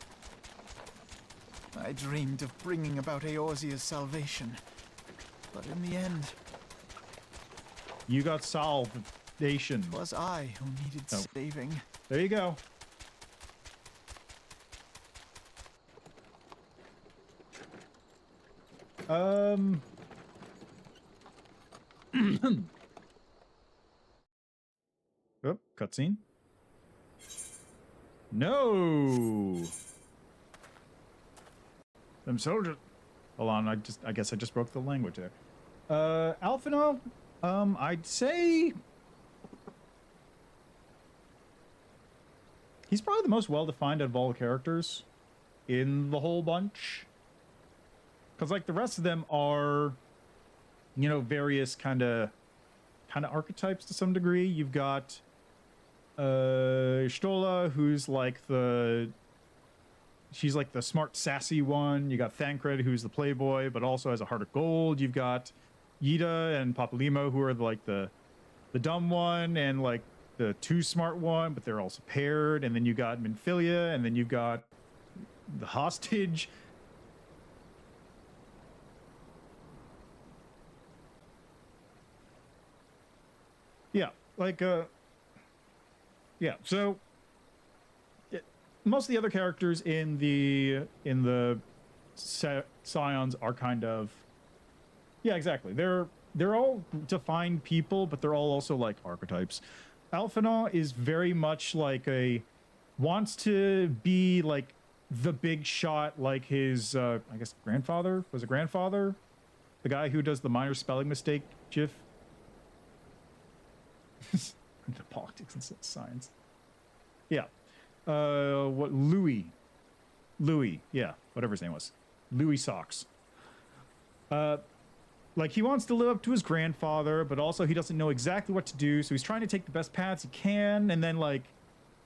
F: I dreamed of bringing about Eorzea's salvation, but in the end...
A: You got salvation.
F: It was I who needed saving.
A: There you go. Oh, cutscene. No. Them soldiers. Hold on, I guess I just broke the language there. Alfino, I'd say he's probably the most well-defined out of all the characters in the whole bunch. Because, like, the rest of them are, you know, various kind of archetypes to some degree. You've got Stola, who's like she's like the smart, sassy one. You got Thancred, who's the playboy, but also has a heart of gold. You've got Yida and Papalimo, who are like the dumb one and like the too smart one, but they're also paired. And then you got Minfilia, and then you've got the hostage. Yeah, like yeah, so most of the other characters in the Scions are kind of, yeah, exactly. They're all defined people, but they're all also like archetypes. Alphinaud is very much like wants to be like the big shot, like his I guess grandfather was a grandfather, the guy who does the minor spelling mistake gif. The politics and science. Yeah. What Louis, yeah, whatever his name was. Louis Socks. Like he wants to live up to his grandfather, but also he doesn't know exactly what to do, so he's trying to take the best paths he can, and then like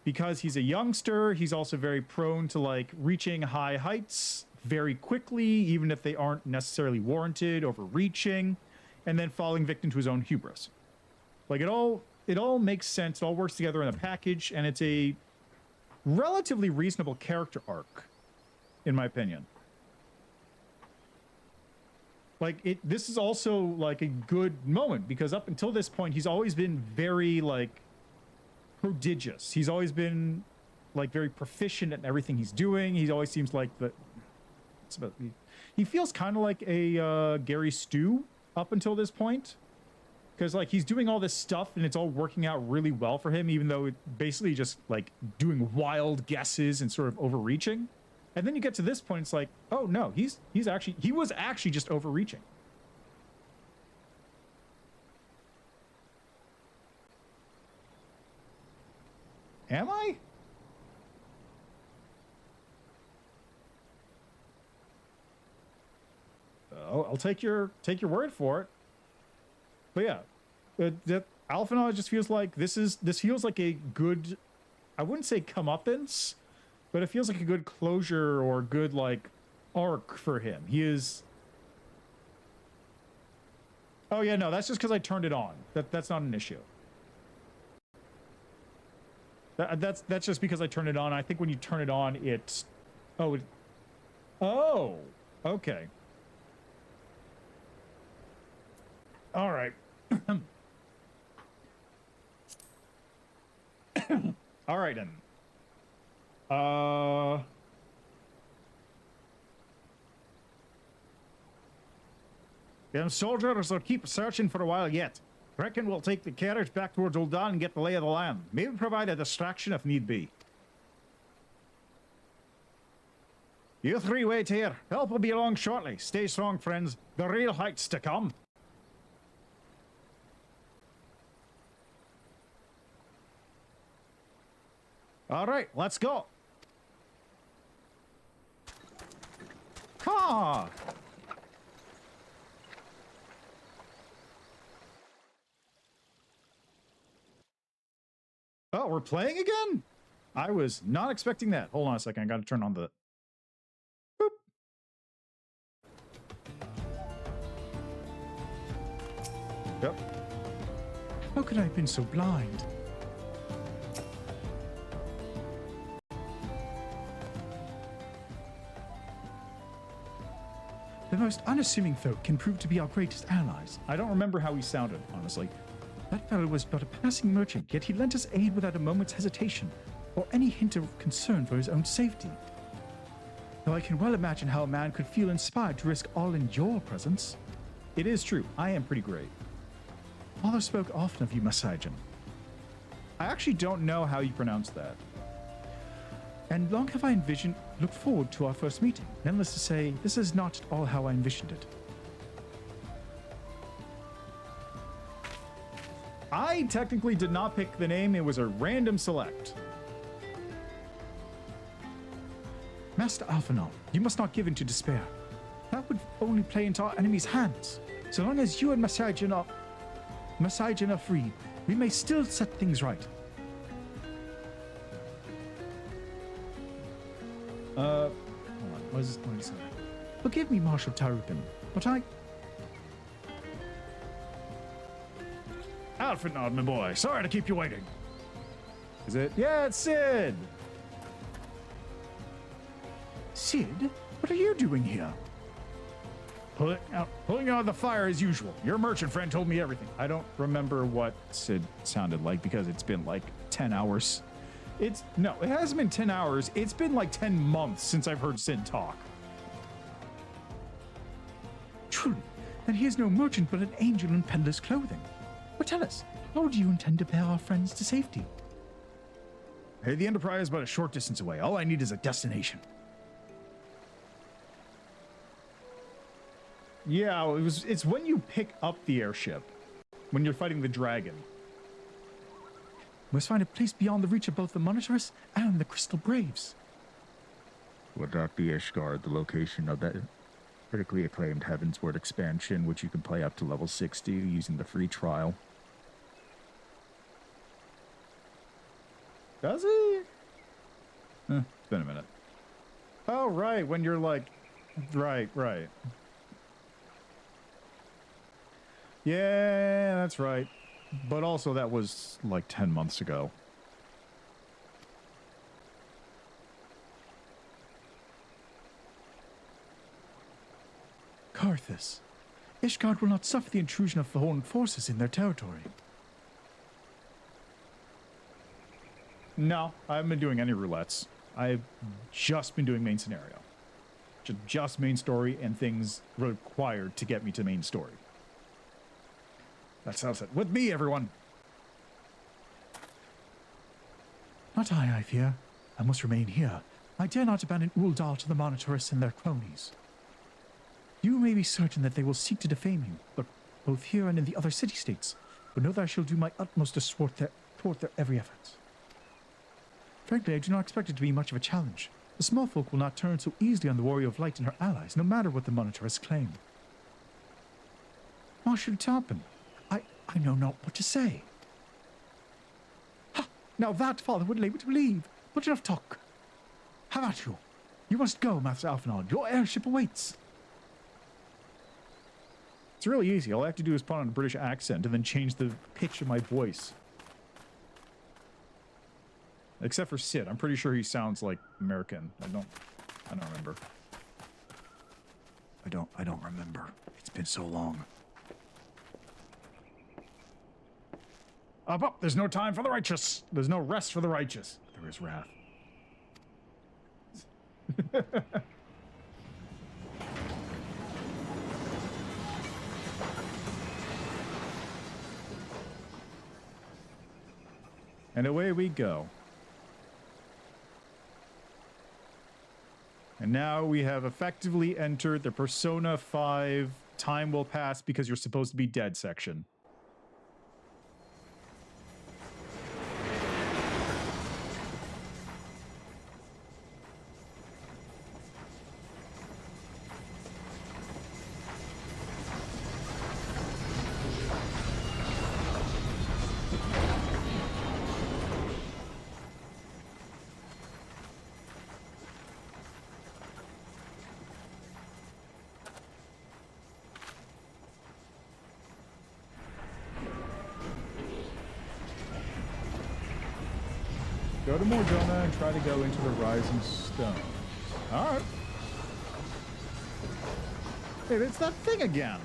A: because he's a youngster, he's also very prone to like reaching high heights very quickly, even if they aren't necessarily warranted, overreaching, and then falling victim to his own hubris. Like it all makes sense, it all works together in a package, and it's a relatively reasonable character arc, in my opinion. Like this is also like a good moment because up until this point, he's always been very like prodigious. He's always been like very proficient in everything he's doing. He always seems like he feels kind of like a Gary Stu up until this point. Because like he's doing all this stuff and it's all working out really well for him, even though it basically just like doing wild guesses and sort of overreaching. And then you get to this point, it's like, oh no, he was actually just overreaching. Am I? Oh, I'll take your word for it. But yeah, that Alphinaud just feels like this feels like a good, I wouldn't say comeuppance, but it feels like a good closure or good like arc for him. He is. Oh yeah, no, that's just because I turned it on. That's not an issue. That's just because I turned it on. I think when you turn it on, it's oh, okay. All right. All right then. Them soldiers will keep searching for a while yet. Reckon we'll take the carriage back towards Ul'Dan and get the lay of the land. Maybe provide a distraction if need be. You three wait here. Help will be along shortly. Stay strong, friends. The real height's to come. All right, let's go. Ha! Oh, we're playing again? I was not expecting that. Hold on a second. I got to turn on the... Boop. Yep. How could I have been so blind? The most unassuming folk can prove to be our greatest allies. I don't remember how he sounded, honestly. That fellow was but a passing merchant, yet he lent us aid without a moment's hesitation, or any hint of concern for his own safety. Though I can well imagine how a man could feel inspired to risk all in your presence. It is true, I am pretty great. Father spoke often of you, Masajan. I actually don't know how you pronounce that. And long have I looked forward to our first meeting. Needless to say, this is not at all how I envisioned it. I technically did not pick the name, it was a random select. Master Alphinaud, you must not give in to despair. That would only play into our enemy's hands. So long as you and Masajan are free, we may still set things right. Hold on, what is it? Forgive me, Marshal Tarukin, but Alphinaud, my boy, sorry to keep you waiting. Is it? Yeah, it's Sid! Sid? What are you doing here? Pulling out of the fire as usual. Your merchant friend told me everything. I don't remember what Sid sounded like because it's been like 10 hours. No, it hasn't been 10 hours. It's been like 10 months since I've heard Sid talk.
S: Truly, then he is no merchant but an angel in peddler's clothing. But tell us, how do you intend to bear our friends to safety?
A: Hey, the Enterprise is but a short distance away. All I need is a destination. Yeah, it's when you pick up the airship, when you're fighting the dragon.
S: We must find a place beyond the reach of both the Monitoress and the Crystal Braves.
T: Would that be Ishgard, the location of that critically acclaimed Heavensward expansion, which you can play up to level 60 using the free trial?
A: Does he? It's been a minute. Oh, right, when you're like... Right. Yeah, that's right. But also that was like 10 months ago.
S: Karthus. Ishgard will not suffer the intrusion of foreign forces in their territory.
A: No, I haven't been doing any roulettes. I've just been doing main scenario. Just main story and things required to get me to main story. That sounds it. With me, everyone!
S: Not I fear. I must remain here. I dare not abandon Uldal to the Monitoress and their cronies. You may be certain that they will seek to defame you, but both here and in the other city-states. But know that I shall do my utmost to thwart their every effort. Frankly, I do not expect it to be much of a challenge. The small folk will not turn so easily on the Warrior of Light and her allies, no matter what the Monitoress claim. How should it happen? I know not what to say. Ha! Now that, Father, would labor to believe. But enough talk. Have at you. You must go, Master Alphinaud. Your airship awaits.
A: It's really easy. All I have to do is put on a British accent and then change the pitch of my voice. Except for Sid. I'm pretty sure he sounds like American. I don't remember. I don't remember. It's been so long. Up! There's no time for the righteous. There's no rest for the righteous. There is wrath. And away we go. And now we have effectively entered the Persona 5 time will pass because you're supposed to be dead section. Go to Morgana and try to go into the Rising Stone. Alright. Hey, it's that thing again.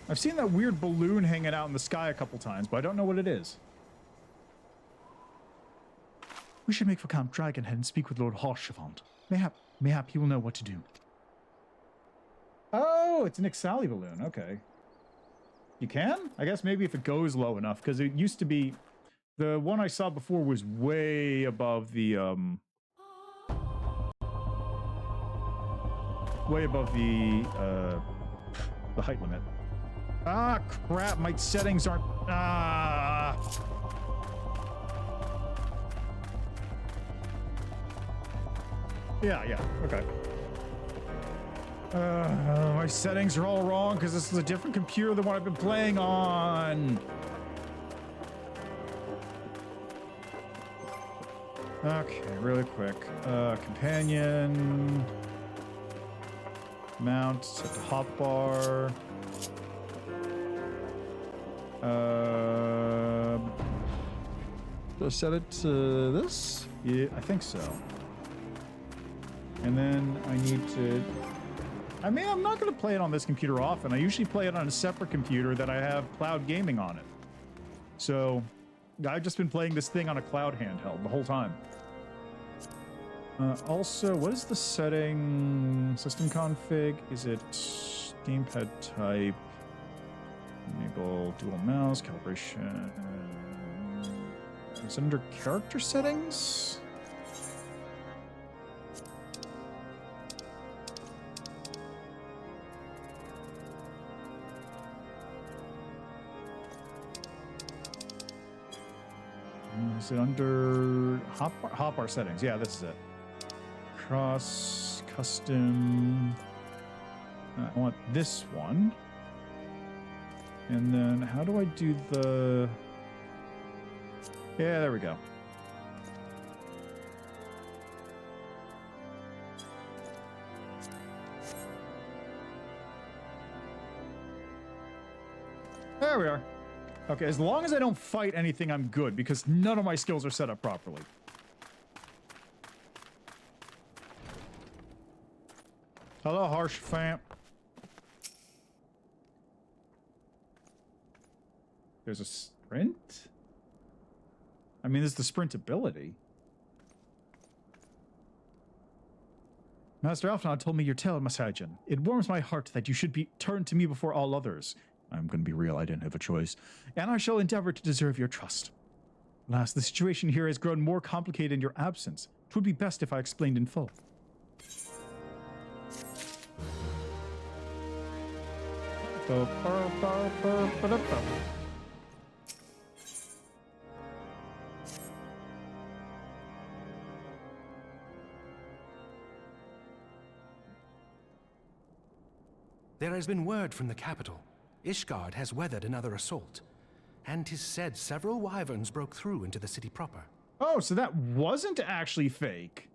A: I've seen that weird balloon hanging out in the sky a couple times, but I don't know what it is.
S: We should make for Camp Dragonhead and speak with Lord Harshevant. Mayhap he will know what to do.
A: Oh, it's an Ixali balloon. Okay. You can? I guess maybe if it goes low enough, because it used to be... The one I saw before was way above the, way above the height limit. Ah, crap, my settings aren't, Yeah, okay. My settings are all wrong because this is a different computer than what I've been playing on. Okay, really quick. Companion. Mount, set to hotbar. So set it to this? Yeah, I think so. And then I need to... I mean, I'm not going to play it on this computer often. I usually play it on a separate computer that I have cloud gaming on it. So... I've just been playing this thing on a cloud handheld the whole time. Also, what is the setting? System config? Is it gamepad type? Enable dual mouse, calibration. Is it under character settings? Is it under hotbar settings? Yeah, this is it. Cross, custom. I want this one. And then how do I do the... Yeah, there we go. There we are. Okay, as long as I don't fight anything, I'm good, because none of my skills are set up properly. Hello, harsh fam. There's a sprint? I mean, there's the sprint ability. Master Alphinaud told me your tale, Masajan. It warms my heart that you should be turned to me before all others. I'm going to be real, I didn't have a choice. And I shall endeavor to deserve your trust. Alas, the situation here has grown more complicated in your absence. It would be best if I explained in full.
U: There has been word from the capital. Ishgard has weathered another assault, and 'tis said several wyverns broke through into the city proper.
A: Oh, so that wasn't actually fake.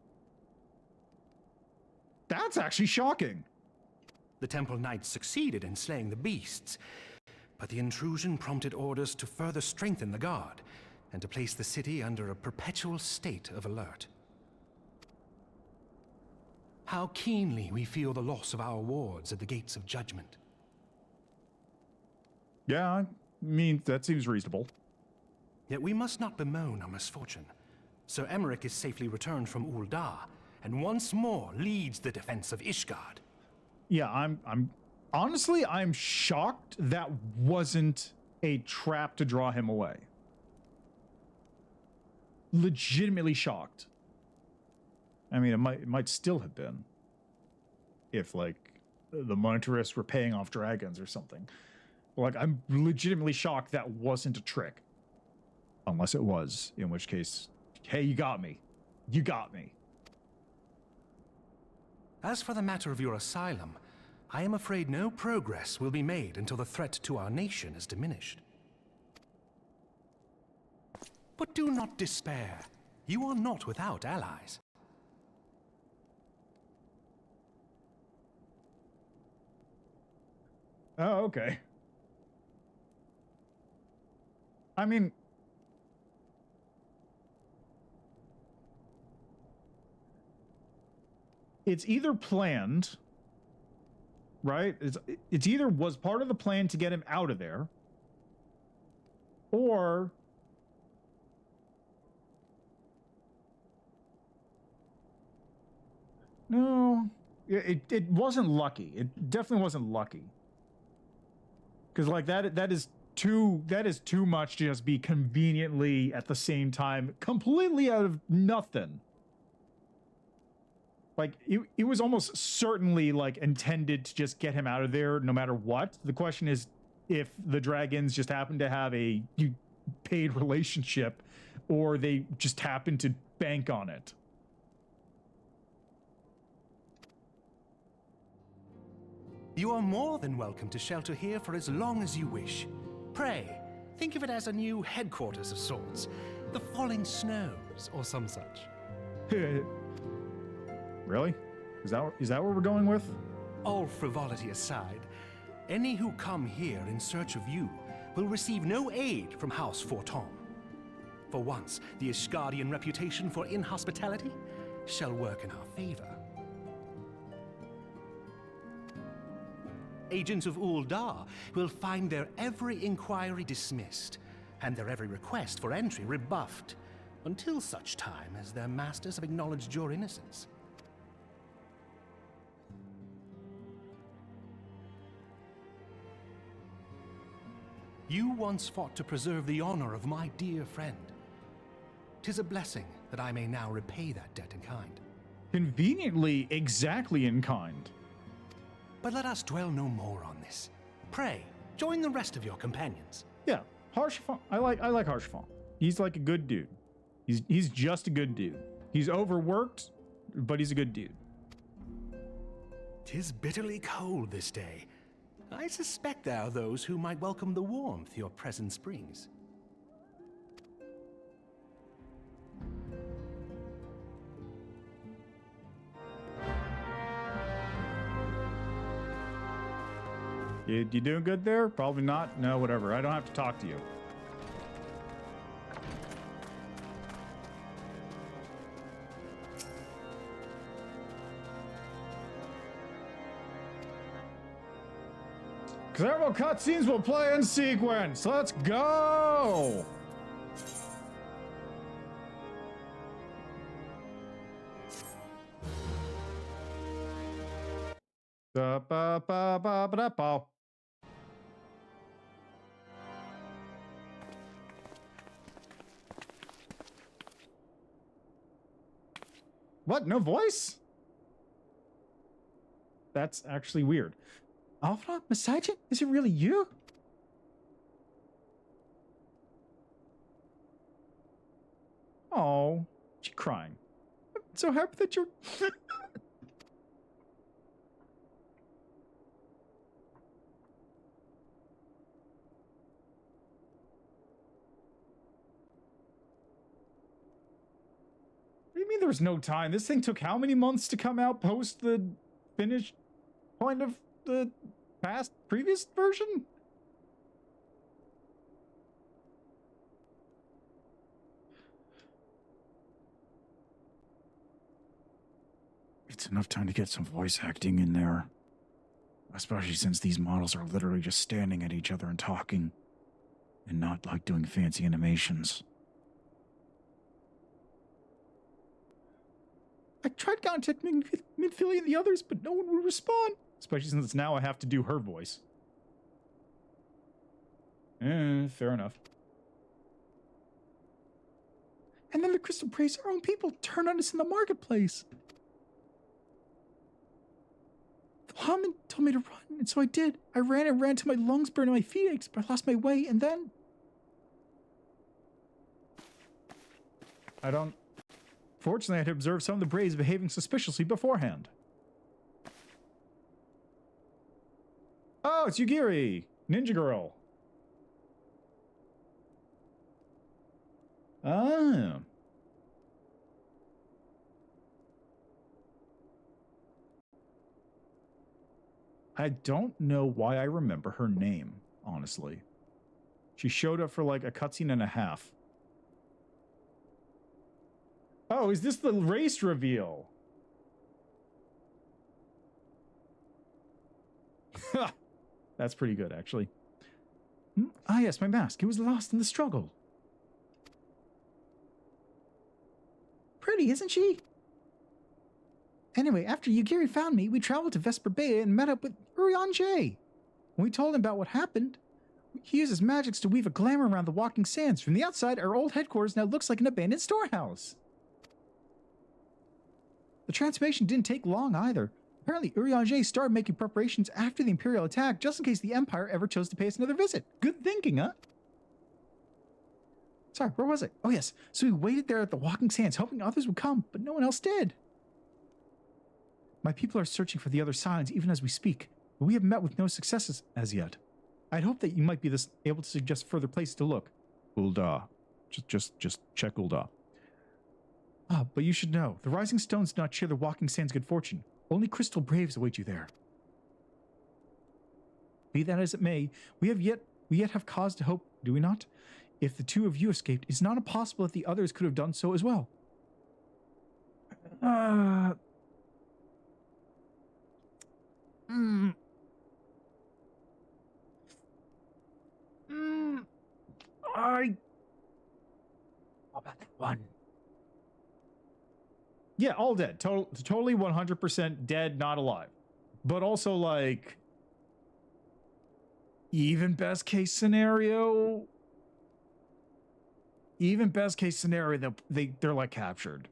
A: That's actually shocking.
U: The temple knights succeeded in slaying the beasts, but the intrusion prompted orders to further strengthen the guard and to place the city under a perpetual state of alert. How keenly we feel the loss of our wards at the gates of judgment.
A: Yeah, I mean, that seems reasonable.
U: Yet we must not bemoan our misfortune. Sir Emmerich is safely returned from Ul'dah, and once more leads the defense of Ishgard.
A: Yeah, I'm honestly, I'm shocked that wasn't a trap to draw him away. Legitimately shocked. I mean, it might still have been if, like, the monetarists were paying off dragons or something. Like, I'm legitimately shocked that wasn't a trick. Unless it was, in which case, hey, you got me. You got me.
U: As for the matter of your asylum, I am afraid no progress will be made until the threat to our nation is diminished. But do not despair. You are not without allies.
A: Oh, okay. I mean, it's either planned, right? It's either was part of the plan to get him out of there, or no, it wasn't lucky. It definitely wasn't lucky. Because like that is too much to just be conveniently at the same time completely out of nothing. Like it was almost certainly like intended to just get him out of there no matter what. The question is if the dragons just happen to have a paid relationship or they just happen to bank on it.
U: You are more than welcome to shelter here for as long as you wish. Pray, think of it as a new headquarters of sorts. The falling snows, or some such.
A: Really? Is that where we're going with?
U: All frivolity aside, any who come here in search of you will receive no aid from House Fortom. For once, the Ishgardian reputation for inhospitality shall work in our favor. Agents of Ul'dah will find their every inquiry dismissed, and their every request for entry rebuffed, until such time as their masters have acknowledged your innocence. You once fought to preserve the honor of my dear friend. 'Tis a blessing that I may now repay that debt in kind.
A: Conveniently, exactly in kind.
U: But let us dwell no more on this. Pray, join the rest of your companions.
A: Yeah, Harshafon. I like Harshafon. He's like a good dude. He's just a good dude. He's overworked, but he's a good dude.
U: 'Tis bitterly cold this day. I suspect there are those who might welcome the warmth your presence brings.
A: You doing good there? Probably not. No, whatever. I don't have to talk to you. Several cutscenes will play in sequence. Let's go! Ba ba ba ba ba ba. What? No voice? That's actually weird. Alpha, Masajin? Is it really you? Oh, she's crying. I'm so happy that you're... What do you mean there was no time? This thing took how many months to come out post the finished point of the previous version?
S: It's enough time to get some voice acting in there. Especially since these models are literally just standing at each other and talking. And not like doing fancy animations.
A: I tried contacting Midphilly and the others, but no one would respond. Especially since now I have to do her voice. Fair enough. And then the Crystal Praise, our own people, turned on us in the marketplace. The Haman told me to run, and so I did. I ran till my lungs burned and my feet ached, but I lost my way, and then... Fortunately, I had observed some of the Braves behaving suspiciously beforehand. Oh, it's Yugiri! Ninja Girl! Ah. I don't know why I remember her name, honestly. She showed up for like a cutscene and a half. Oh, is this the race reveal? That's pretty good, actually. Ah, yes, my mask. It was lost in the struggle. Pretty, isn't she? Anyway, after Yugiri found me, we traveled to Vesper Bay and met up with Urian J. When we told him about what happened, he uses magics to weave a glamour around the walking sands. From the outside, our old headquarters now looks like an abandoned storehouse. The transformation didn't take long either. Apparently, Urian J started making preparations after the Imperial attack just in case the Empire ever chose to pay us another visit. Good thinking, huh? Sorry, where was it? Oh yes, so we waited there at the walking sands hoping others would come, but no one else did. My people are searching for the other signs even as we speak, but we have met with no successes as yet. I'd hope that you might be able to suggest further places to look. Ul'dah. Just check Ul'dah. Ah, but you should know, the Rising Stones do not share the Walking Sands' good fortune. Only Crystal Braves await you there. Be that as it may, we yet have cause to hope, do we not? If the two of you escaped, it's not impossible that the others could have done so as well.
S: die. How about that one? Yeah, all dead. Totally 100% dead, not alive. But also, like, even best case scenario, they're like captured.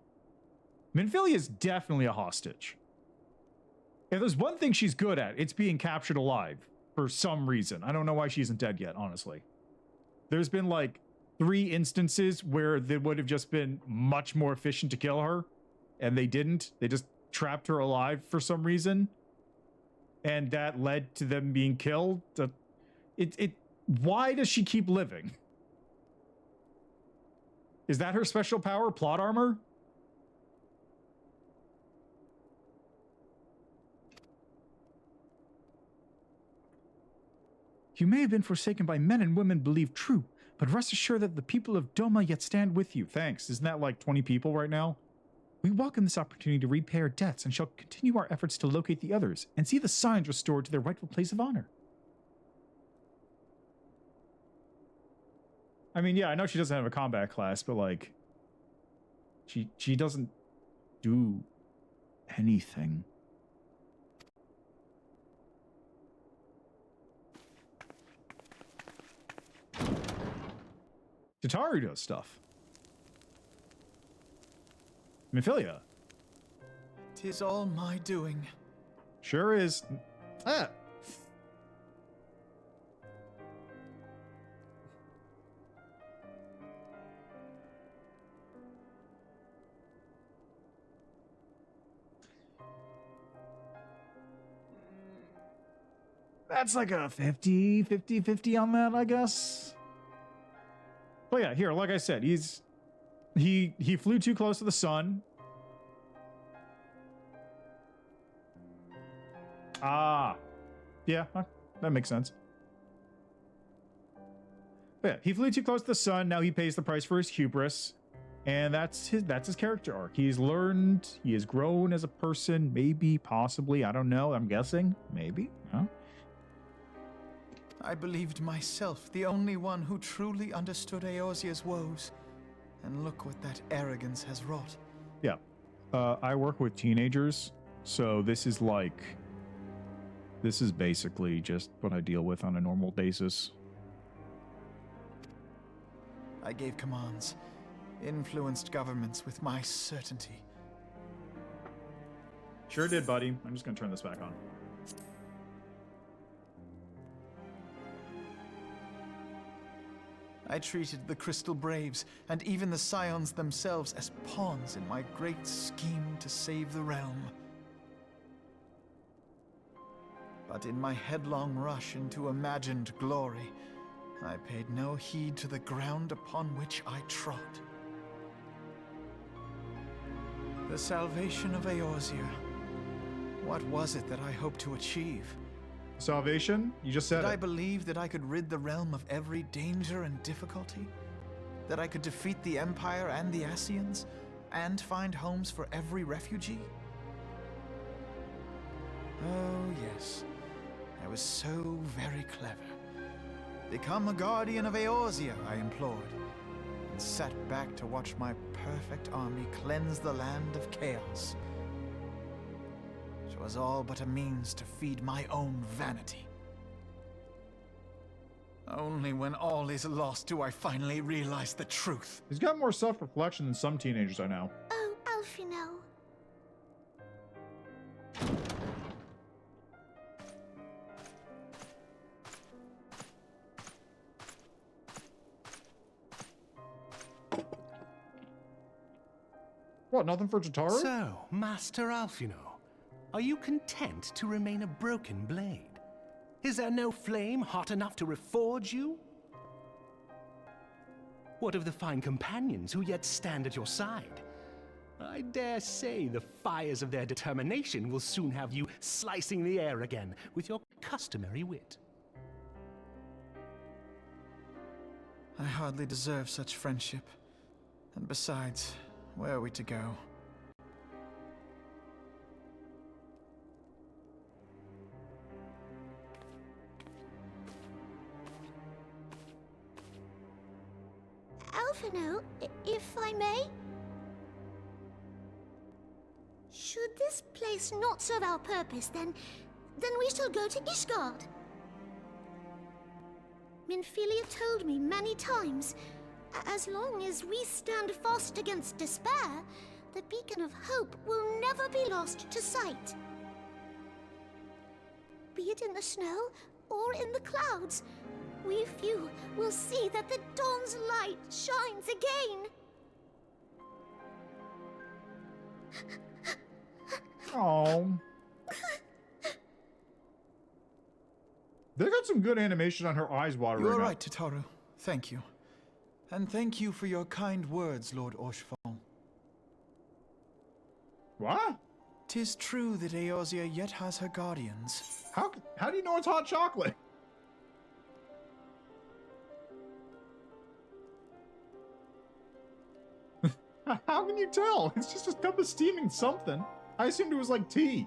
S: Minfilia is definitely a hostage. If there's one thing she's good at, it's being captured alive for some reason. I don't know why she isn't dead yet, honestly. There's been like 3 instances where it would have just been much more efficient to kill her, and they didn't. They just trapped her alive for some reason, and that led to them being killed. Why does she keep living? Is that her special power, plot armor? You may have been forsaken by men and women believed true, but rest assured that the people of Doma yet stand with you. Thanks. Isn't that like 20 people right now? We welcome this opportunity to repair debts and shall continue our efforts to locate the others and see the signs restored to their rightful place of honor. I mean, yeah, I know she doesn't have a combat class, but like, she doesn't do anything. Tataru does stuff. Minfilia.
F: 'Tis all my doing.
S: Sure is. Ah. That's like a 50 on that, I guess. But yeah, here, like I said, he flew too close to the sun. Ah. Yeah, that makes sense. But yeah, he flew too close to the sun. Now he pays the price for his hubris. And that's his character arc. He's learned, he has grown as a person, maybe, possibly, I don't know, I'm guessing, maybe, huh?
F: I believed myself the only one who truly understood Eorzea's woes. And look what that arrogance has wrought.
S: Yeah. I work with teenagers, so this is basically just what I deal with on a normal basis.
F: I gave commands, influenced governments with my certainty.
S: Sure did, buddy. I'm just gonna turn this back on.
F: I treated the Crystal Braves and even the Scions themselves as pawns in my great scheme to save the realm. But in my headlong rush into imagined glory, I paid no heed to the ground upon which I trod. The salvation of Eorzea. What was it that I hoped to achieve?
S: Salvation? You just said
F: Did
S: it.
F: I believe that I could rid the realm of every danger and difficulty? That I could defeat the Empire and the Ascians, and find homes for every refugee? Oh, yes. I was so very clever. Become a guardian of Eorzea, I implored, and sat back to watch my perfect army cleanse the land of chaos. It was all but a means to feed my own vanity. Only when all is lost do I finally realize the truth.
S: He's got more self-reflection than some teenagers I know.
B: Oh, Alfino.
S: What, nothing for Tataru?
U: So, Master Alfino, are you content to remain a broken blade? Is there no flame hot enough to reforge you? What of the fine companions who yet stand at your side? I dare say the fires of their determination will soon have you slicing the air again with your customary wit.
F: I hardly deserve such friendship. And besides, where are we to go?
G: snow, if I may? Should this place not serve our purpose, then we shall go to Ishgard. Minfilia told me many times, as long as we stand fast against despair, the beacon of hope will never be lost to sight. Be it in the snow or in the clouds, we few will see that the dawn's light shines again.
A: Oh. They got some good animation on her eyes watering.
F: You are
A: up.
F: right, Tataru. Thank you. And thank you for your kind words, Lord Oshfall.
A: What?
F: 'Tis true that Eorzea yet has her guardians.
A: How do you know it's hot chocolate? How can you tell? It's just a cup of steaming something. I assumed it was like tea.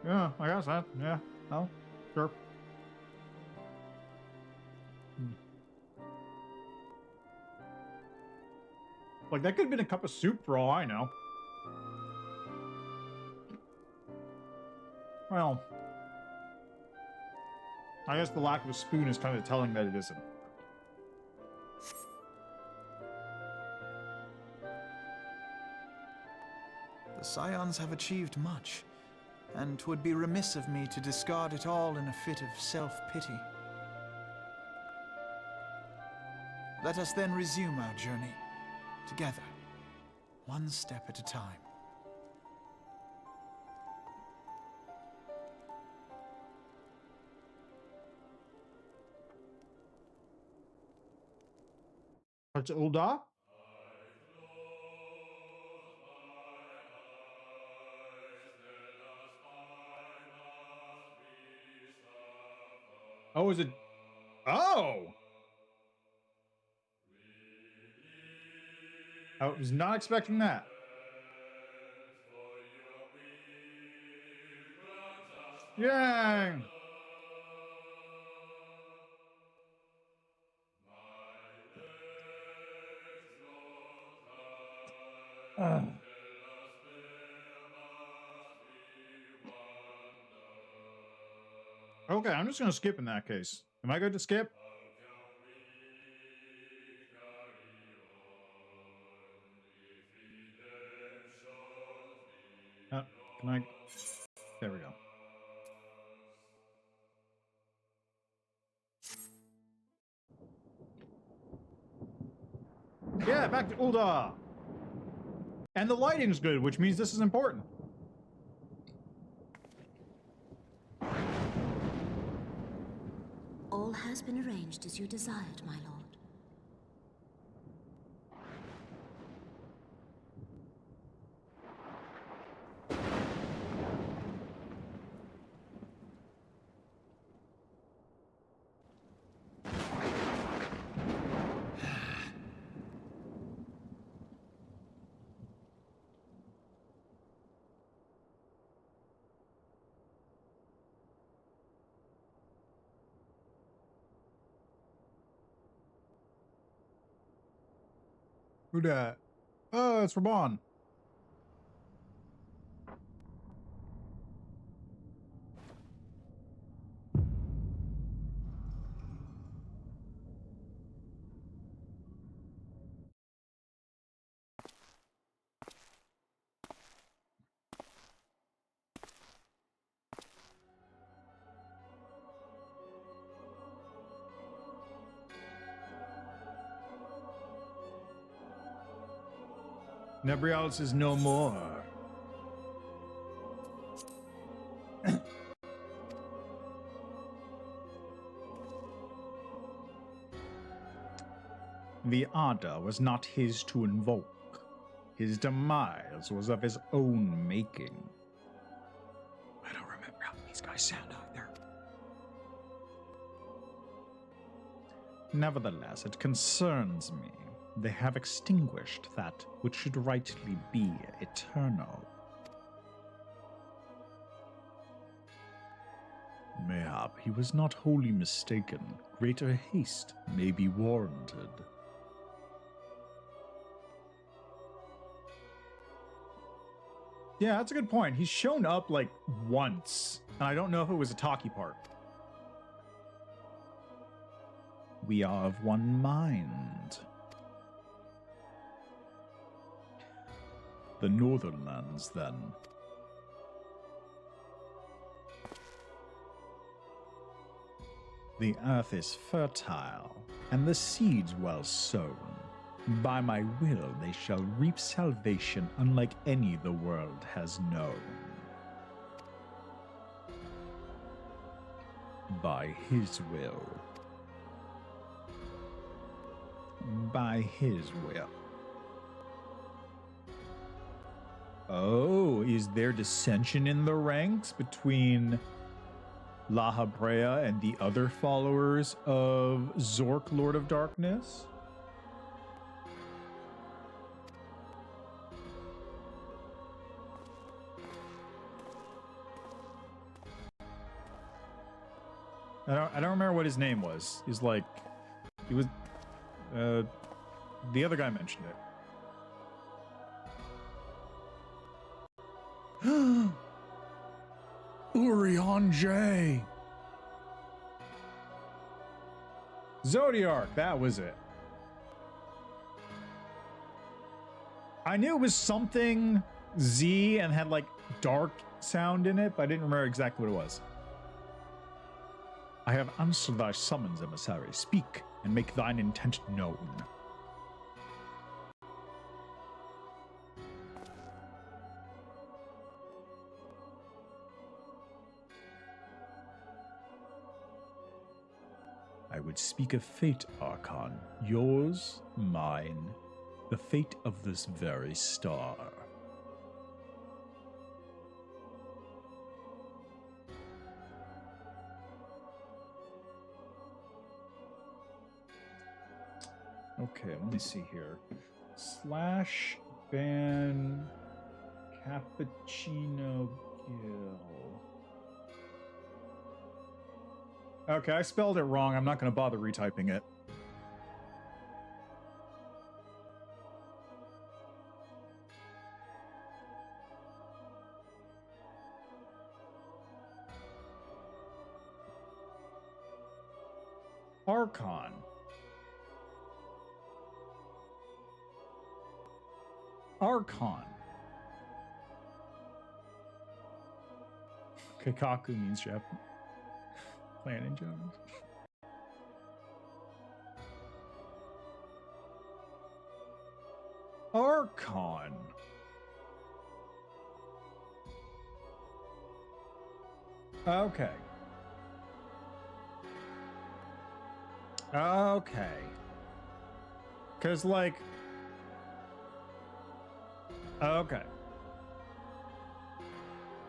A: Yeah, I guess that. Yeah. Oh, sure. Like, that could have been a cup of soup for all I know. Well, I guess the lack of a spoon is kind of telling that it isn't.
F: The Scions have achieved much, and 'twould be remiss of me to discard it all in a fit of self-pity. Let us then resume our journey, together, one step at a time.
A: What's Ulda? Oh, is it? Oh! I was not expecting that. Yay! Okay, I'm just gonna skip in that case. Am I good to skip? Can I? There we go. Yeah, back to Ulda. And the lighting's good, which means this is important.
B: All has been arranged as you desired, my lord.
A: Who dat? Oh, it's Raban. Nebrialis is no more. The Ada was not his to invoke. His demise was of his own making.
V: I don't remember how these guys sound either.
A: Nevertheless, it concerns me. They have extinguished that which should rightly be eternal.
S: Mayhap he was not wholly mistaken. Greater haste may be warranted.
A: Yeah, that's a good point. He's shown up like once, and I don't know if it was a talkie part. We are of one mind.
S: The northern lands, then. The earth is fertile, and the seeds well sown. By my will they shall reap salvation unlike any the world has known. By his will. By his will.
A: Oh, is there dissension in the ranks between La Habrea and the other followers of Zork, Lord of Darkness? I don't remember what his name was. He's like, he was, the other guy mentioned it.
S: Urion J.
A: Zodiark, that was it. I knew it was something Z and had like dark sound in it, but I didn't remember exactly what it was.
S: I have answered thy summons, emissary. Speak, and make thine intent known. I would speak of fate, Archon. Yours, mine, the fate of this very star.
A: Okay, let me see here. Slash ban Cappuccino Gill. Okay, I spelled it wrong. I'm not going to bother retyping it. Archon. Archon. Kakaku means chef. Planning Jones. Archon. Okay. Okay. Because, like... Okay.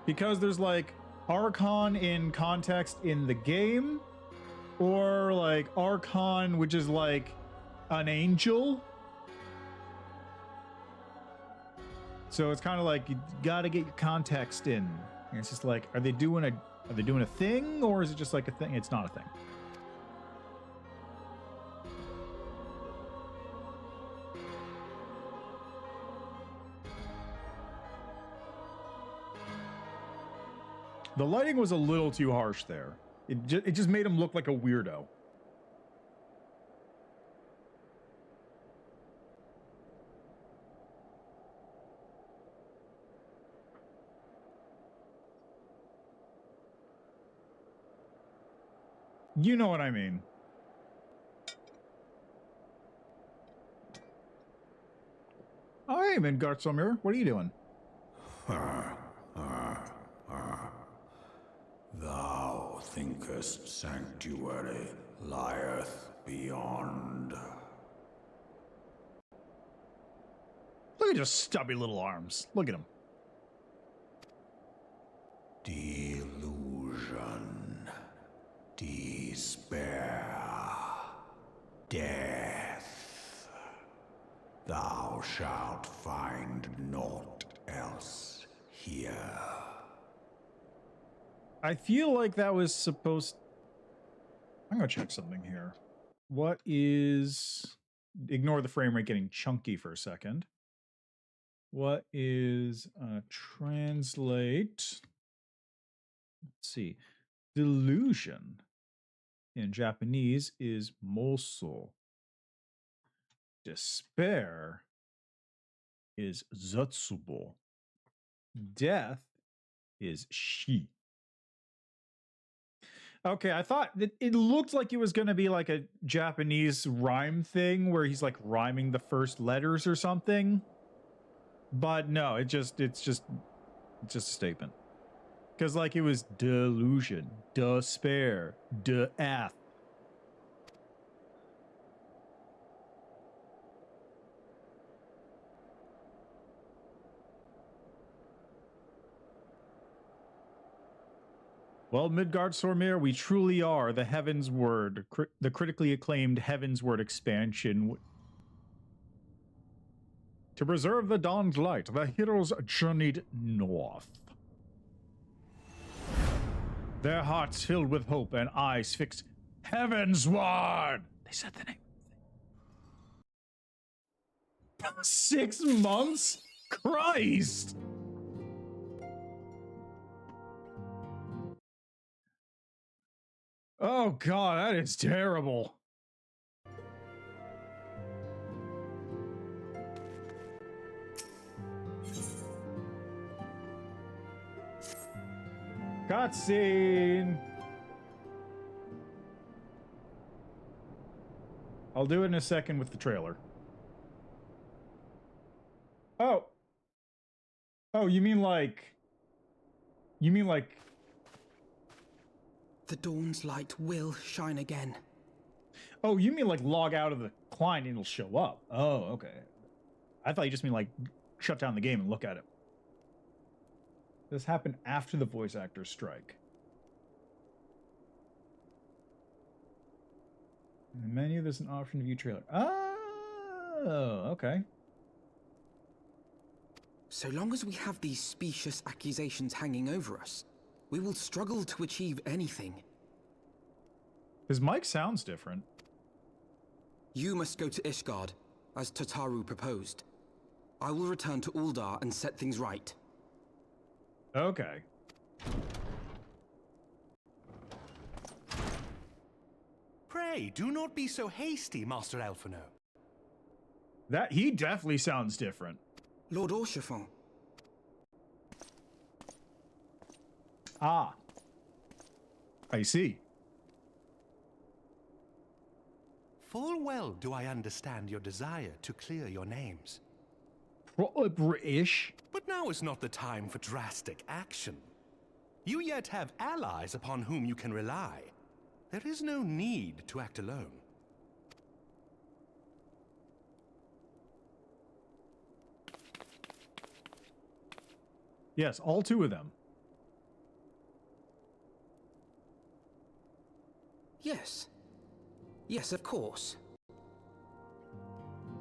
A: Because there's, like, Archon in context in the game, or, like, Archon, which is, like, an angel. So it's kind of like, you gotta get your context in. And it's just like, are they doing a thing, or is it just like a thing? It's not a thing. The lighting was a little too harsh there. It just made him look like a weirdo. You know what I mean. Oh, hey, Midgardsormir. What are you doing?
E: Thou thinkest sanctuary lieth beyond.
A: Look at his stubby little arms. Look at him.
E: Delusion, despair, death. Thou shalt find naught else here.
A: I feel like that was supposed... I'm gonna check something here. What is... Ignore the frame rate getting chunky for a second. What is translate? Let's see. Delusion in Japanese is moso. Despair is zatsubo. Death is shi. Okay, I thought that it looked like it was going to be like a Japanese rhyme thing where he's like rhyming the first letters or something. But no, it's just a statement. Because like it was delusion, despair, death. Well, Midgard Sormir, we truly are the Heaven's Word, the critically acclaimed Heaven's Word expansion. To preserve the dawn's light, the heroes journeyed north. Their hearts filled with hope and eyes fixed heavenward. They said the name. 6 months? Christ! Oh god, that is terrible. Cutscene. I'll do it in a second with the trailer. Oh. Oh, you mean like...
R: The dawn's light will shine again.
A: Oh, you mean like log out of the client and it'll show up. Oh, okay. I thought you just mean like shut down the game and look at it. This happened after the voice actor strike. In the menu, there's an option to view trailer. Oh, okay.
R: So long as we have these specious accusations hanging over us, we will struggle to achieve anything.
A: His mic sounds different.
R: You must go to Ishgard, as Tataru proposed. I will return to Uldar and set things right.
A: Okay.
U: Pray, do not be so hasty, Master Alphino.
A: That he definitely sounds different.
R: Lord Orchefon.
A: Ah. I see.
U: Full well do I understand your desire to clear your names.
A: British.
U: But now is not the time for drastic action. You yet have allies upon whom you can rely. There is no need to act alone.
A: Yes, all 2 of them.
R: Yes. Yes, of course.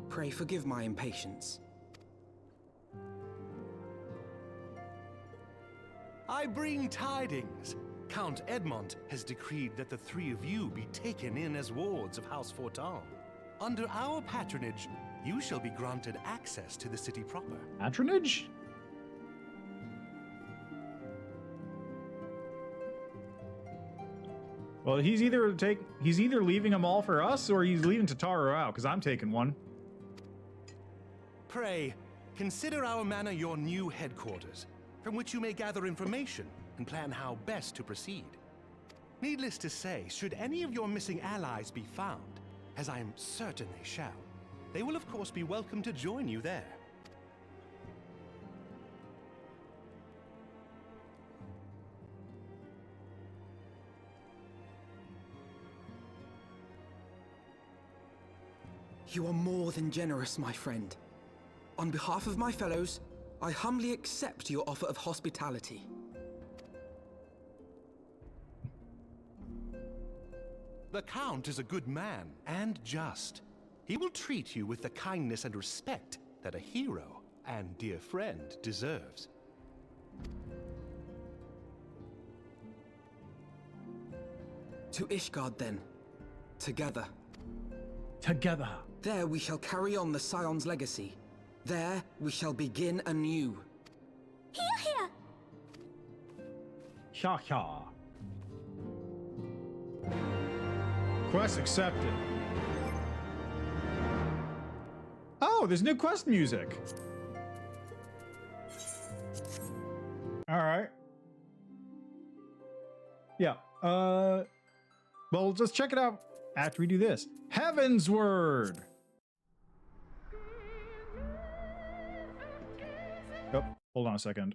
R: Pray forgive my impatience.
U: I bring tidings. Count Edmond has decreed that the 3 of you be taken in as wards of House Fortan. Under our patronage, you shall be granted access to the city proper.
A: Patronage? Well, he's either leaving them all for us or he's leaving Tataru out, because I'm taking one.
U: Pray, consider our manor your new headquarters, from which you may gather information and plan how best to proceed. Needless to say, should any of your missing allies be found, as I am certain they shall, they will of course be welcome to join you there.
R: You are more than generous, my friend. On behalf of my fellows, I humbly accept your offer of hospitality.
U: The Count is a good man and just. He will treat you with the kindness and respect that a hero and dear friend deserves.
R: To Ishgard, then. Together.
S: Together.
R: There we shall carry on the Scion's legacy. There we shall begin anew.
G: Here, here!
A: Sha sha. Quest accepted. Oh, there's new quest music. All right. Yeah. Well, just check it out after we do this. Heaven's Word. Oh, hold on a second.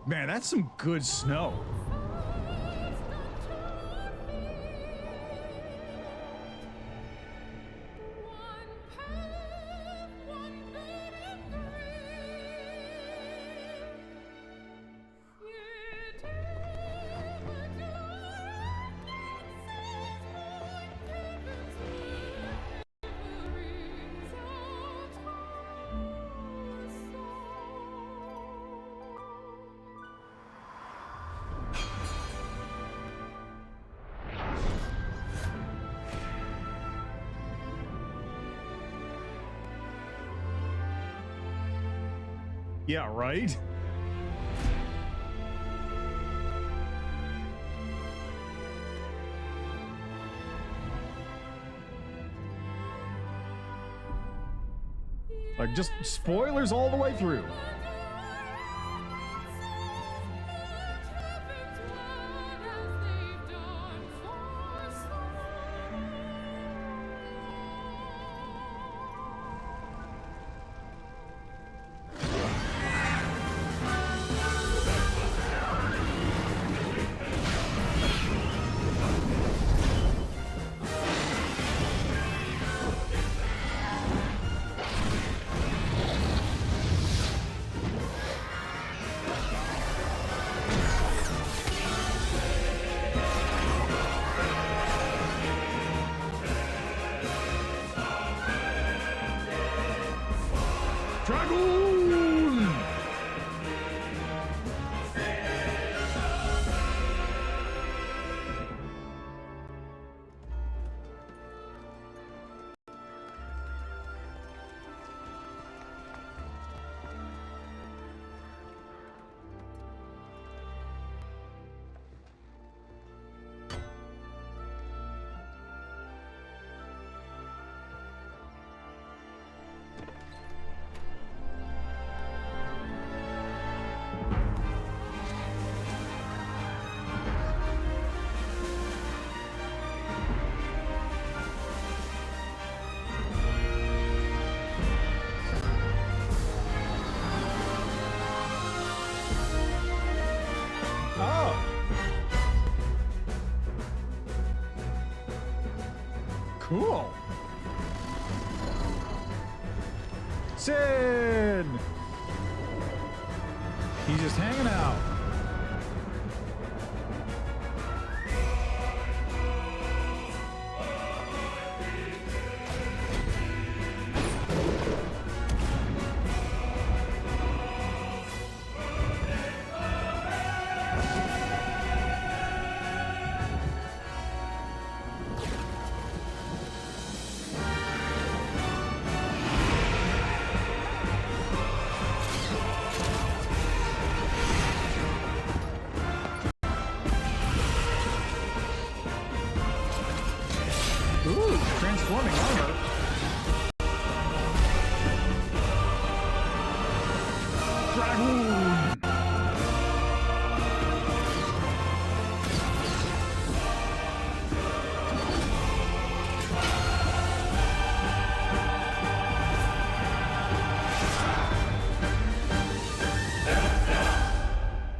A: Man, that's some good snow. Yeah, right? Like, just spoilers all the way through. Dragoon! Cool. Sin! He's just hanging out. Ooh, transforming armor. Dragoon!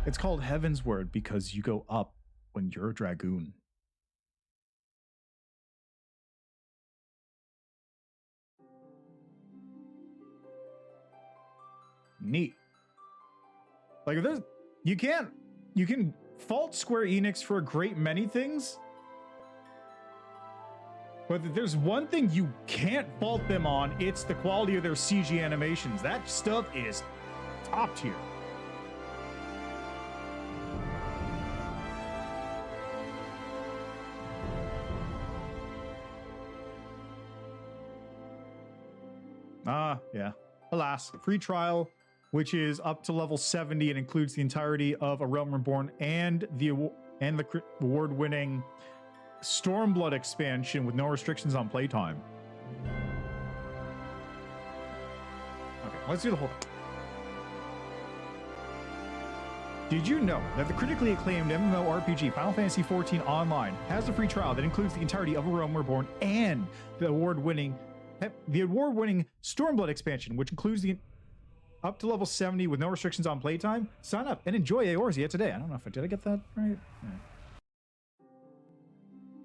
A: It's called Heaven's Word because you go up when you're a dragoon. Neat. Like, there's, you can fault Square Enix for a great many things, but there's one thing you can't fault them on, it's the quality of their CG animations. That stuff is top tier. Yeah. Alas, free trial, which is up to level 70 and includes the entirety of A Realm Reborn and the award-winning Stormblood expansion with no restrictions on playtime. Okay, let's do the whole thing. Did you know that the critically acclaimed MMORPG Final Fantasy XIV Online has a free trial that includes the entirety of A Realm Reborn and the award-winning Stormblood expansion, which includes the up to level 70 with no restrictions on playtime? Sign up and enjoy Eorzea today. I don't know if did I get that right?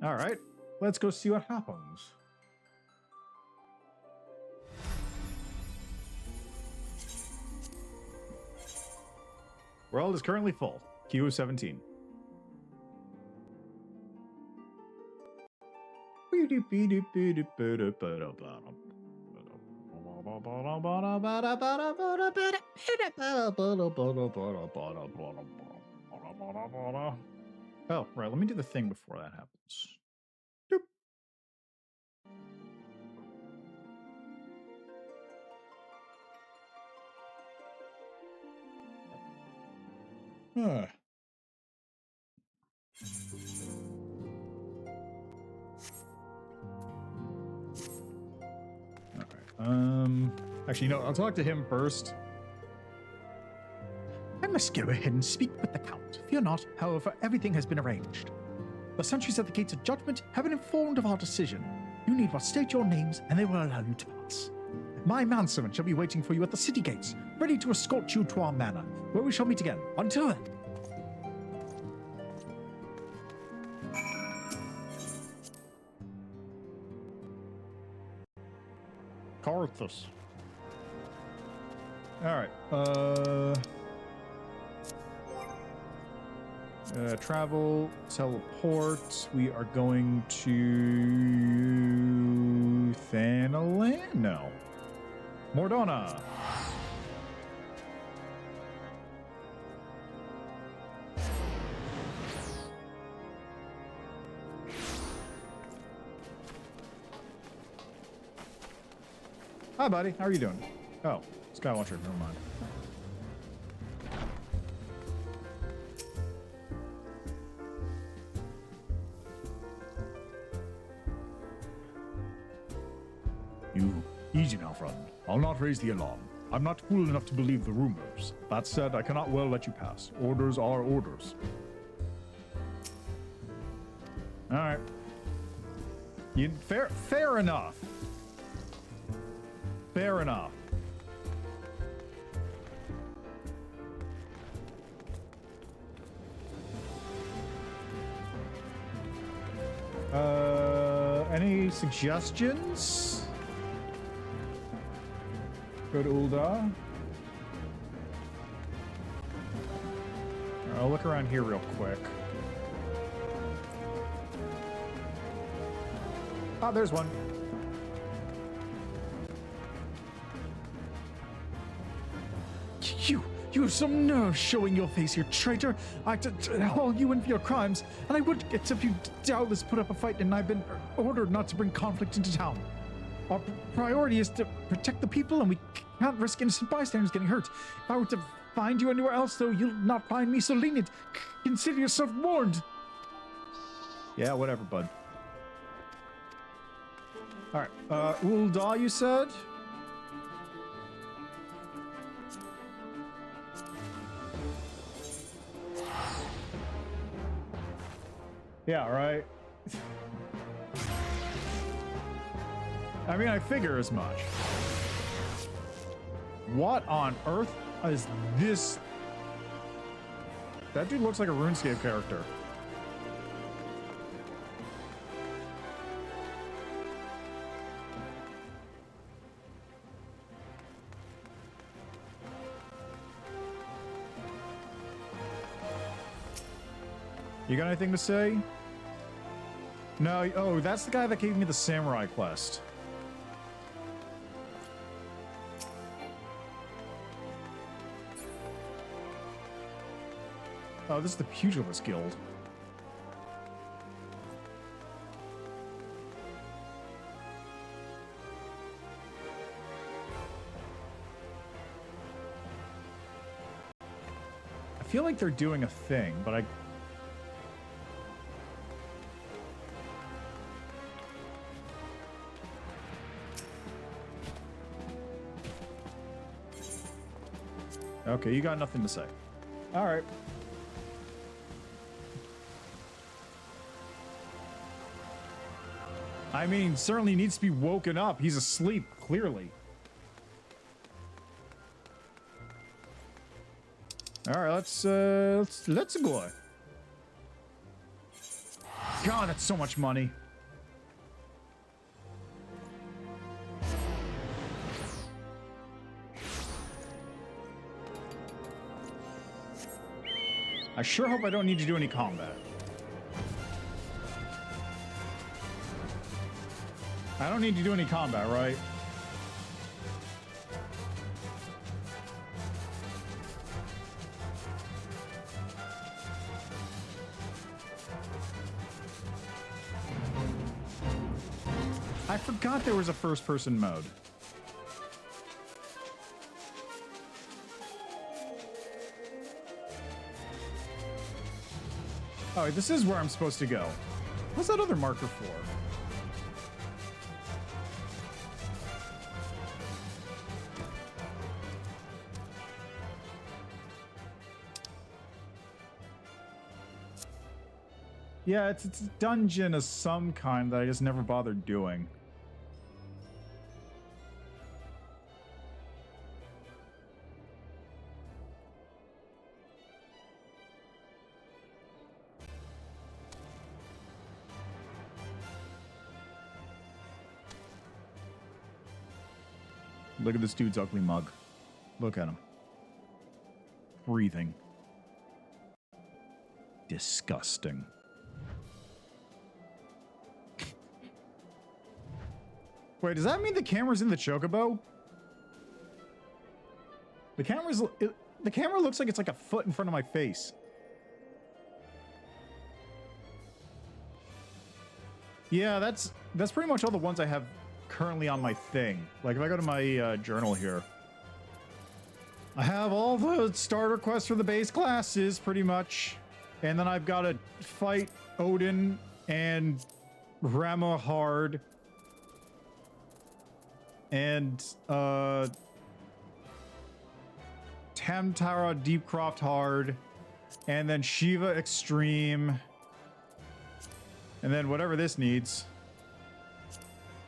A: Yeah. All right, let's go see what happens. World is currently full. Queue of 17. Oh, right. Let me do the thing before that happens. Doop. Actually, no, I'll talk to him first.
S: I must go ahead and speak with the Count. Fear not, however, everything has been arranged. The sentries at the gates of judgment have been informed of our decision. You need but state your names, and they will allow you to pass. My manservant shall be waiting for you at the city gates, ready to escort you to our manor, where we shall meet again. Until then.
A: Carthus. All right. Travel, teleport. We are going to Thanalan? No. Mordona. Hi, buddy. How are you doing? Oh, Skywatcher. Never mind.
S: You, easy now, friend. I'll not raise the alarm. I'm not fool enough to believe the rumors.
A: That said, I cannot well let you pass. Orders are orders. All right. Fair enough. Fair enough. Any suggestions? Go to Ul'dah. I'll look around here real quick. Oh, there's one.
S: You have some nerve showing your face here, traitor. I haul you in for your crimes, and I would, except you doubtless put up a fight, and I've been ordered not to bring conflict into town. Our priority is to protect the people, and we can't risk innocent bystanders getting hurt. If I were to find you anywhere else, though, you'll not find me so lenient. Consider yourself warned.
A: Yeah, whatever, bud. All right, Ul'dah, you said? Yeah, right. I mean, I figure as much. What on earth is this? That dude looks like a RuneScape character. You got anything to say? No. Oh, that's the guy that gave me the samurai quest. Oh, this is the Pugilist Guild. I feel like they're doing a thing, but I... Okay, you got nothing to say. All right. I mean, certainly needs to be woken up. He's asleep, clearly. All right, let's go. God, that's so much money. I sure hope I don't need to do any combat. I don't need to do any combat, right? I forgot there was a first-person mode. Oh, this is where I'm supposed to go. What's that other marker for? Yeah, it's a dungeon of some kind that I just never bothered doing. Look at this dude's ugly mug. Look at him. Breathing. Disgusting. Wait, does that mean the camera's in the chocobo? The camera looks like it's like a foot in front of my face. Yeah, that's pretty much all the ones I have currently on my thing. Like if I go to my journal here, I have all the starter quests for the base classes pretty much, and then I've got to fight Odin and Rama hard and Tamtara Deepcroft hard, and then Shiva extreme, and then whatever this needs.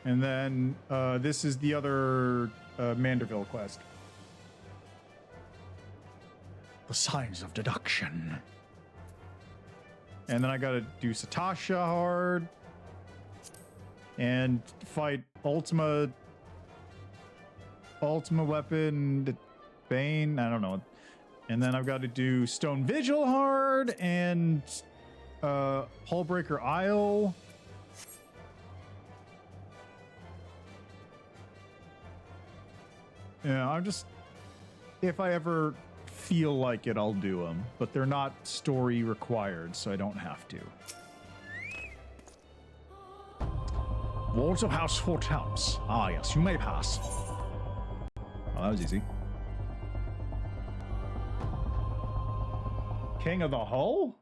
A: And then this is the other Manderville quest.
S: The signs of deduction.
A: And then I gotta do Satasha hard. And fight Ultima weapon, Bane, I don't know. And then I've got to do Stone Vigil hard and Hullbreaker Isle. Yeah, I'm just, if I ever feel like it, I'll do them, but they're not story required, so I don't have to.
S: Walls of House Fort Helms. Ah, yes, you may pass.
A: Oh, that was easy. King of the Hull?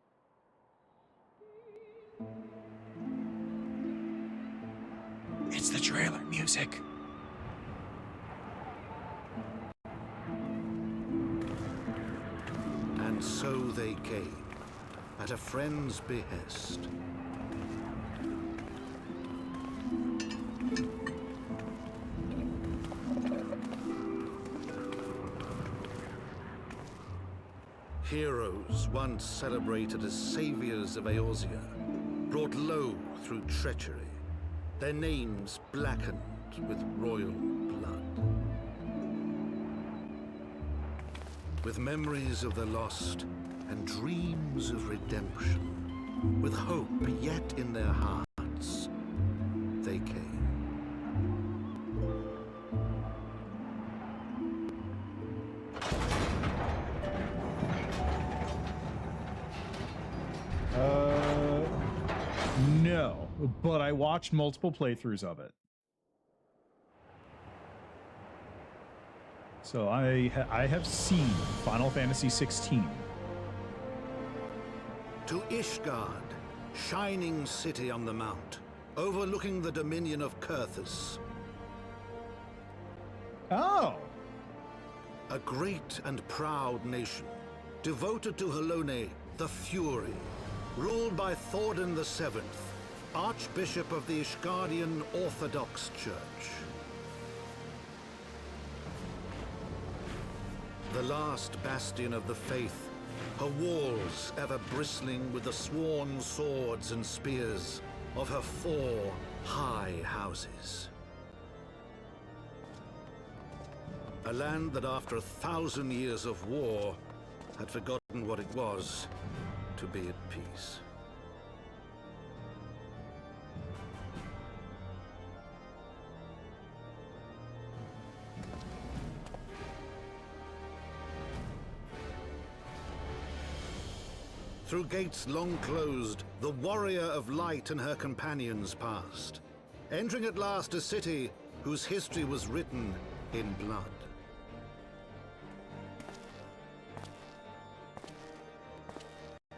S: It's the trailer music.
J: And so they came, at a friend's behest. Heroes once celebrated as saviors of Eorzea, brought low through treachery, their names blackened with royal blood. With memories of the lost and dreams of redemption, with hope yet in their hearts, they came.
A: No, but I watched multiple playthroughs of it. So I have seen Final Fantasy XVI.
J: To Ishgard, shining city on the mount, overlooking the dominion of Kurthus.
A: Oh!
J: A great and proud nation, devoted to Halone, the Fury, ruled by Thordan VII, Archbishop of the Ishgardian Orthodox Church. The last bastion of the faith, her walls ever bristling with the sworn swords and spears of her 4 high houses. A land that after 1,000 years of war had forgotten what it was to be at peace. Through gates long closed, the warrior of light and her companions passed, entering at last a city whose history was written in blood.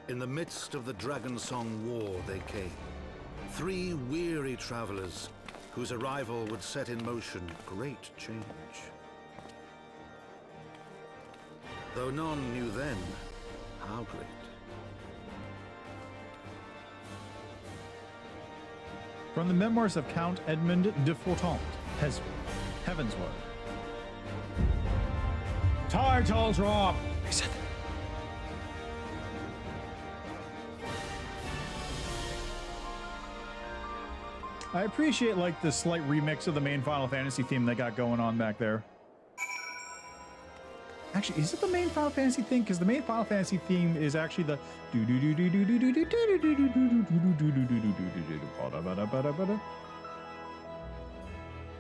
J: In the midst of the Dragonsong War they came, 3 weary travelers whose arrival would set in motion great change. Though none knew then how great.
A: From the memoirs of Count Edmund de Fortant, Heavensward. Title drop! I appreciate like the slight remix of the main Final Fantasy theme they got going on back there. Actually, is it the main Final Fantasy theme? Because the main Final Fantasy theme is actually the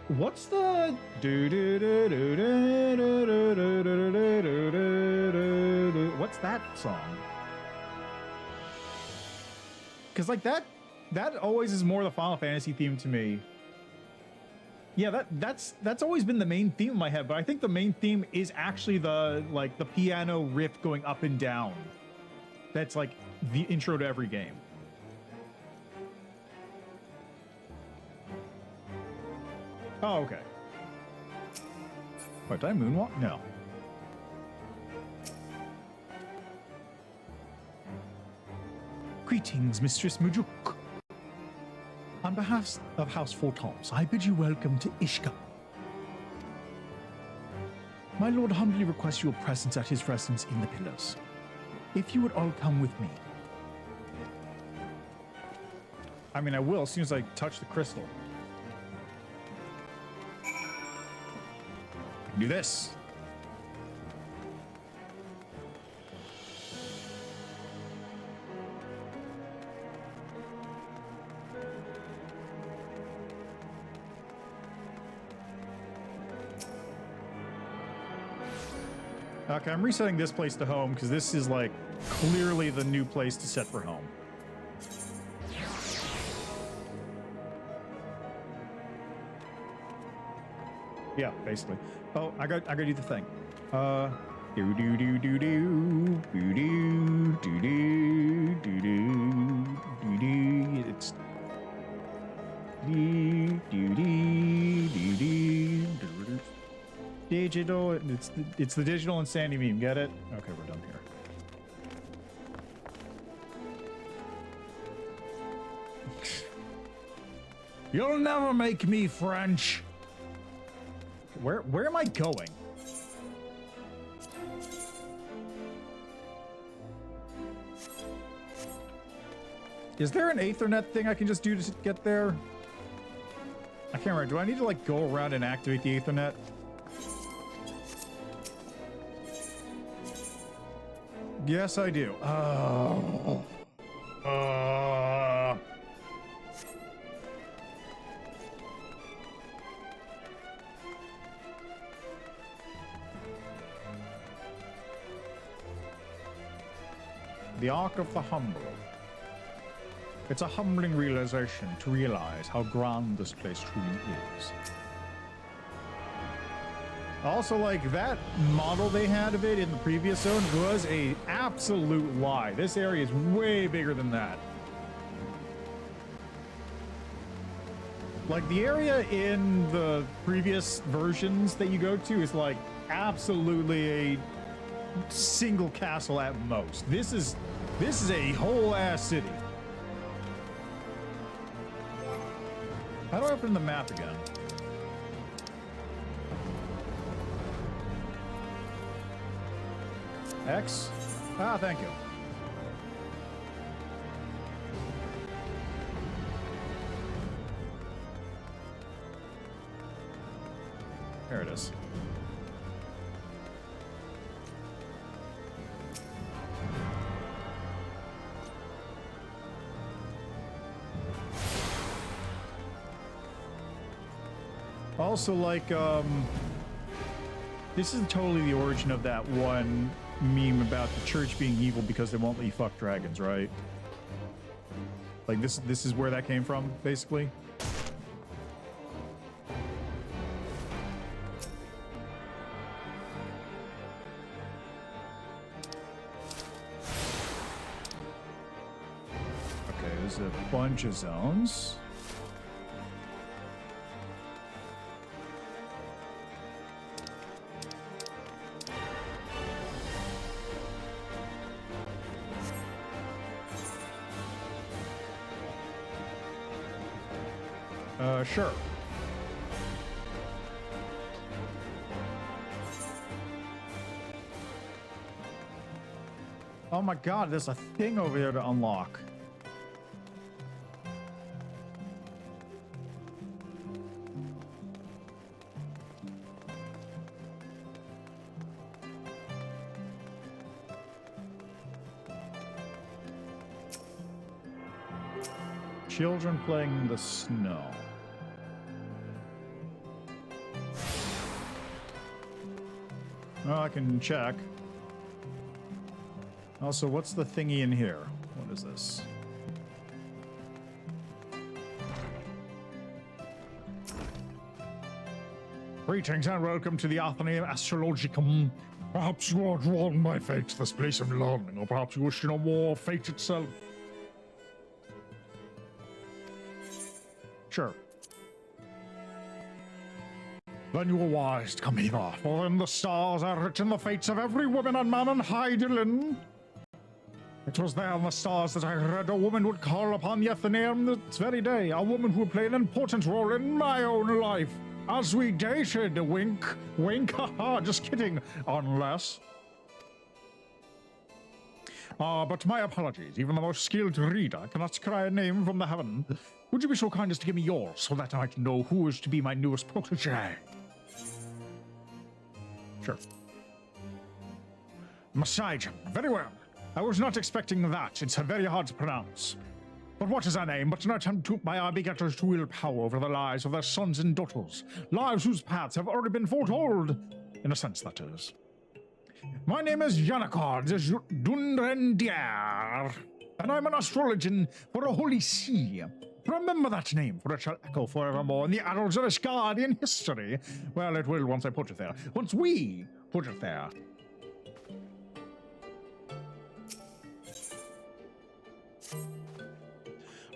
A: what's the what's that song? Because like that always is more the Final Fantasy theme to me. Yeah, that's always been the main theme in my head, but I think the main theme is actually the piano riff going up and down. That's like the intro to every game. Oh, okay. What, did I moonwalk? No. Greetings, Mistress Mujuk. On behalf of House Fortons, I bid you welcome to Ishgard. My lord humbly requests your presence at his residence in the Pillars. If you would all come with me. I mean, I will as soon as I touch the crystal. I can do this. Okay, I'm resetting this place to home because this is like clearly the new place to set for home. Yeah, basically. Oh, I got to do the thing. Do do do do do do do do do do do do. It's do do do do do. Digital. It's the digital insanity meme. Get it? Okay, we're done here. You'll never make me French. Where am I going? Is there an Aethernet thing I can just do to get there? I can't remember. Do I need to like go around and activate the Aethernet? Yes, I do. Oh. The Ark of the Humble. It's a humbling realization to realize how grand this place truly is. Also, like, that model they had of it in the previous zone was an absolute lie. This area is way bigger than that. Like, the area in the previous versions that you go to is, like, absolutely a single castle at most. This is a whole ass city. How do I open the map again? X? Ah, thank you. There it is. Also, like, this is totally the origin of that one meme about the church being evil because they won't let you fuck dragons, right? Like, this is where that came from, basically. Okay, there's a bunch of zones. Sure. Oh my god, there's a thing over there to unlock. Children playing in the snow. Well, I can check. Also, what's the thingy in here? What is this? Greetings and welcome to the Athenaeum Astrologicum. Perhaps you are drawn by fate to this place of learning, or perhaps you wish to know more of fate itself. Sure. Then you were wise to come hither, for in the stars are written the fates of every woman and man in Hydelin. It was there in the stars that I read a woman would call upon the Athenaeum this very day, a woman who would play an important role in my own life. As we dated, wink, wink, haha, just kidding, unless... but my apologies, even the most skilled reader cannot scry a name from the heaven. Would you be so kind as to give me yours, so that I might know who is to be my newest protege? Sure. Massagen, very well. I was not expecting that. It's very hard to pronounce. But what is our name but an attempt by our begetters to wield power over the lives of their sons and daughters, lives whose paths have already been foretold, in a sense, that is. My name is Yanakard Dunrendier, and I'm an astrologian for a holy see. Remember that name, for it shall echo forevermore in the annals of Asgardian history. Well, it will once I put it there. Once we put it there.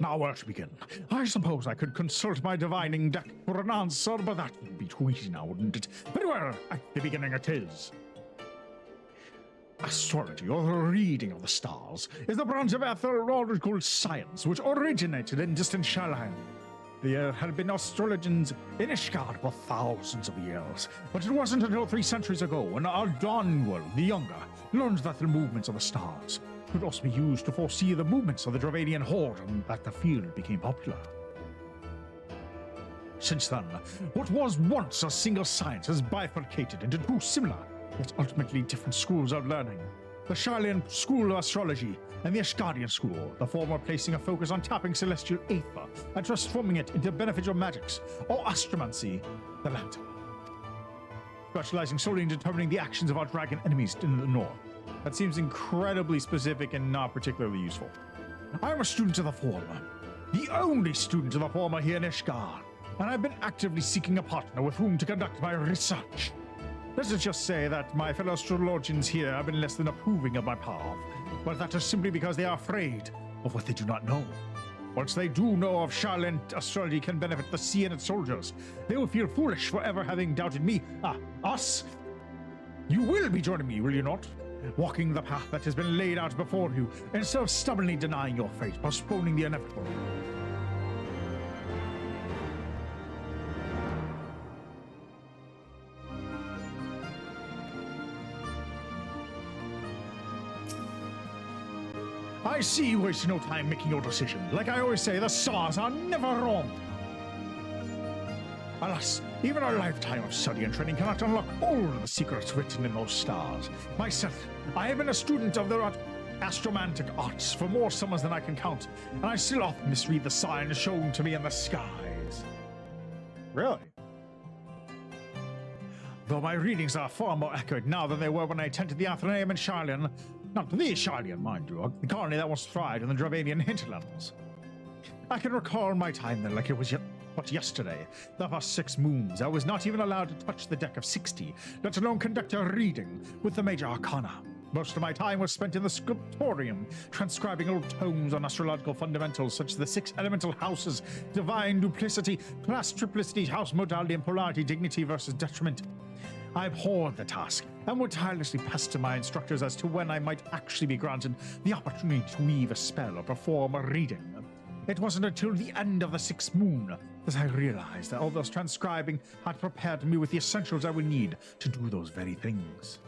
A: Now, where to begin? I suppose I could consult my divining deck for an answer, but that would be too easy now, wouldn't it? Very well, at the beginning it is. Astrology, or the reading of the stars, is the branch of astrological science which originated in distant Shalheim. There had been astrologers in Ishgard for thousands of years, but it wasn't until 3 centuries ago when Ardonwell the Younger learned that the movements of the stars could also be used to foresee the movements of the Dravanian horde, and that the field became popular. Since then, what was once a single science has bifurcated into 2 similar, yet ultimately different schools of learning.
S: the Shylian School of Astrology and the Ishgardian School, the former placing a focus on tapping celestial aether and transforming it into beneficial magics, or astromancy, the latter, specializing solely in determining the actions of our dragon enemies in the north. That seems incredibly specific and not particularly useful. I'm a student of the former, the only student of the former here in Ishgard, and I've been actively seeking a partner with whom to conduct my research. Let's just say that my fellow astrologians here have been less than approving of my path, but that is simply because they are afraid of what they do not know. Once they do know of Shylian astrology can benefit the sea and its soldiers, they will feel foolish for ever having doubted me. Us. You will be joining me, will you not? Walking the path that has been laid out before you, instead of stubbornly denying your fate, postponing the inevitable. I see you waste no time making your decision. Like I always say, the stars are never wrong. Alas, even a lifetime of study and training cannot unlock all of the secrets written in those stars. Myself, I have been a student of the astromantic arts for more summers than I can count, and I still often misread the signs shown to me in the skies. Really? Though my readings are far more accurate now than they were when I attended the Athenaeum in Shylian. Not the Shylian, mind you, the colony that once thrived in the Dravanian hinterlands. I can recall my time there like it was but yesterday. The past 6 moons, I was not even allowed to touch the deck of 60, let alone conduct a reading with the major arcana. Most of my time was spent in the scriptorium, transcribing old tomes on astrological fundamentals such as the 6 elemental houses, divine duplicity, class triplicity, house modality, and polarity, dignity versus detriment. I abhorred the task and would tirelessly pester my instructors as to when I might actually be granted the opportunity to weave a spell or perform a reading. It wasn't until the end of the 6th moon that I realized that all those transcribing had prepared me with the essentials I would need to do those very things.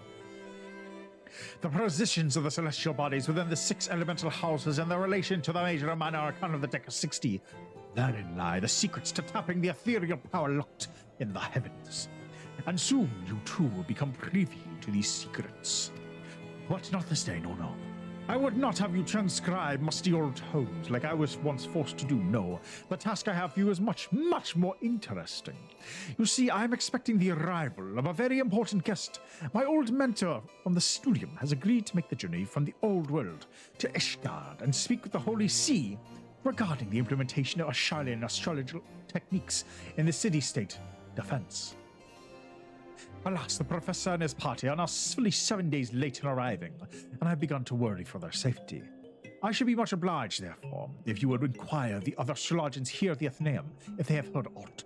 S: The positions of the celestial bodies within the 6 elemental houses and their relation to the major and minor arcana of the deck of 60. Therein lie the secrets to tapping the ethereal power locked in the heavens. And soon you too will become privy to these secrets. But not this day, no. I would not have you transcribe musty old tomes like I was once forced to do, no. The task I have for you is much, much more interesting. You see, I am expecting the arrival of a very important guest. My old mentor from the studium has agreed to make the journey from the old world to Ishgard and speak with the Holy See regarding the implementation of Shylian astrological techniques in the city-state defense. Alas, the professor and his party are now fully 7 days late in arriving, and I've begun to worry for their safety. I should be much obliged, therefore, if you would inquire of the other astrologians here at the Athenaeum if they have heard aught.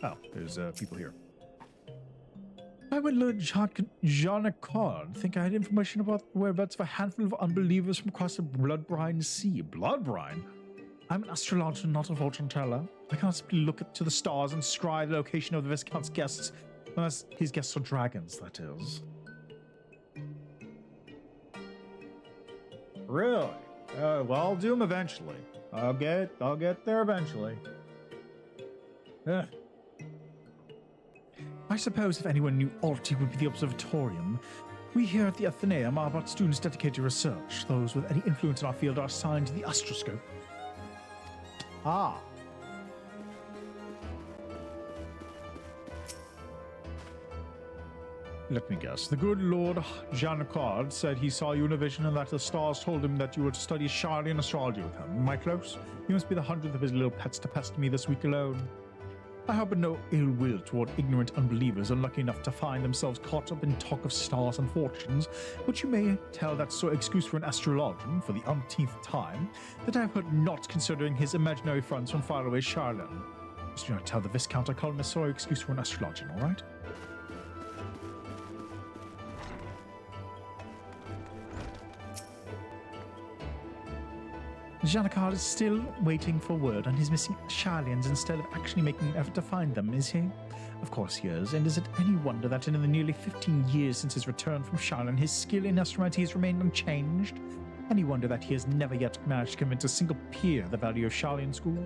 S: Oh, there's people here. I would Lord Jean Accord think I had information about the whereabouts of a handful of unbelievers from across the blood-brine sea. Blood-brine? I'm an astrologer, not a fortune teller. I can't simply look to the stars and scry the location of the Viscount's guests, unless his guests are dragons, that is. Really? Well, I'll do them eventually. I'll get there eventually. Ugh. I suppose if anyone knew aught, it would be the observatorium. We here at the Athenaeum are but students dedicated to research. Those with any influence in our field are assigned to the astroscope. Ah. Let me guess. The good Lord Jean-Claude said he saw you in a vision and that the stars told him that you were to study Shylian astrology with him. Am I close? You must be the 100th of his little pets to pester me this week alone. I harbor no ill will toward ignorant unbelievers unlucky enough to find themselves caught up in talk of stars and fortunes, but you may tell that so excuse for an astrologian for the umpteenth time that I have heard not considering his imaginary friends from faraway Shylian. Just do not tell the Viscount I call him a sorry excuse for an astrologian, all right? Janakar is still waiting for word on his missing Shylians instead of actually making an effort to find them, is he? Of course he is, and is it any wonder that in the nearly 15 years since his return from Shylian, his skill in astromancy has remained unchanged? Any wonder that he has never yet managed to convince a single peer the value of Shylian school?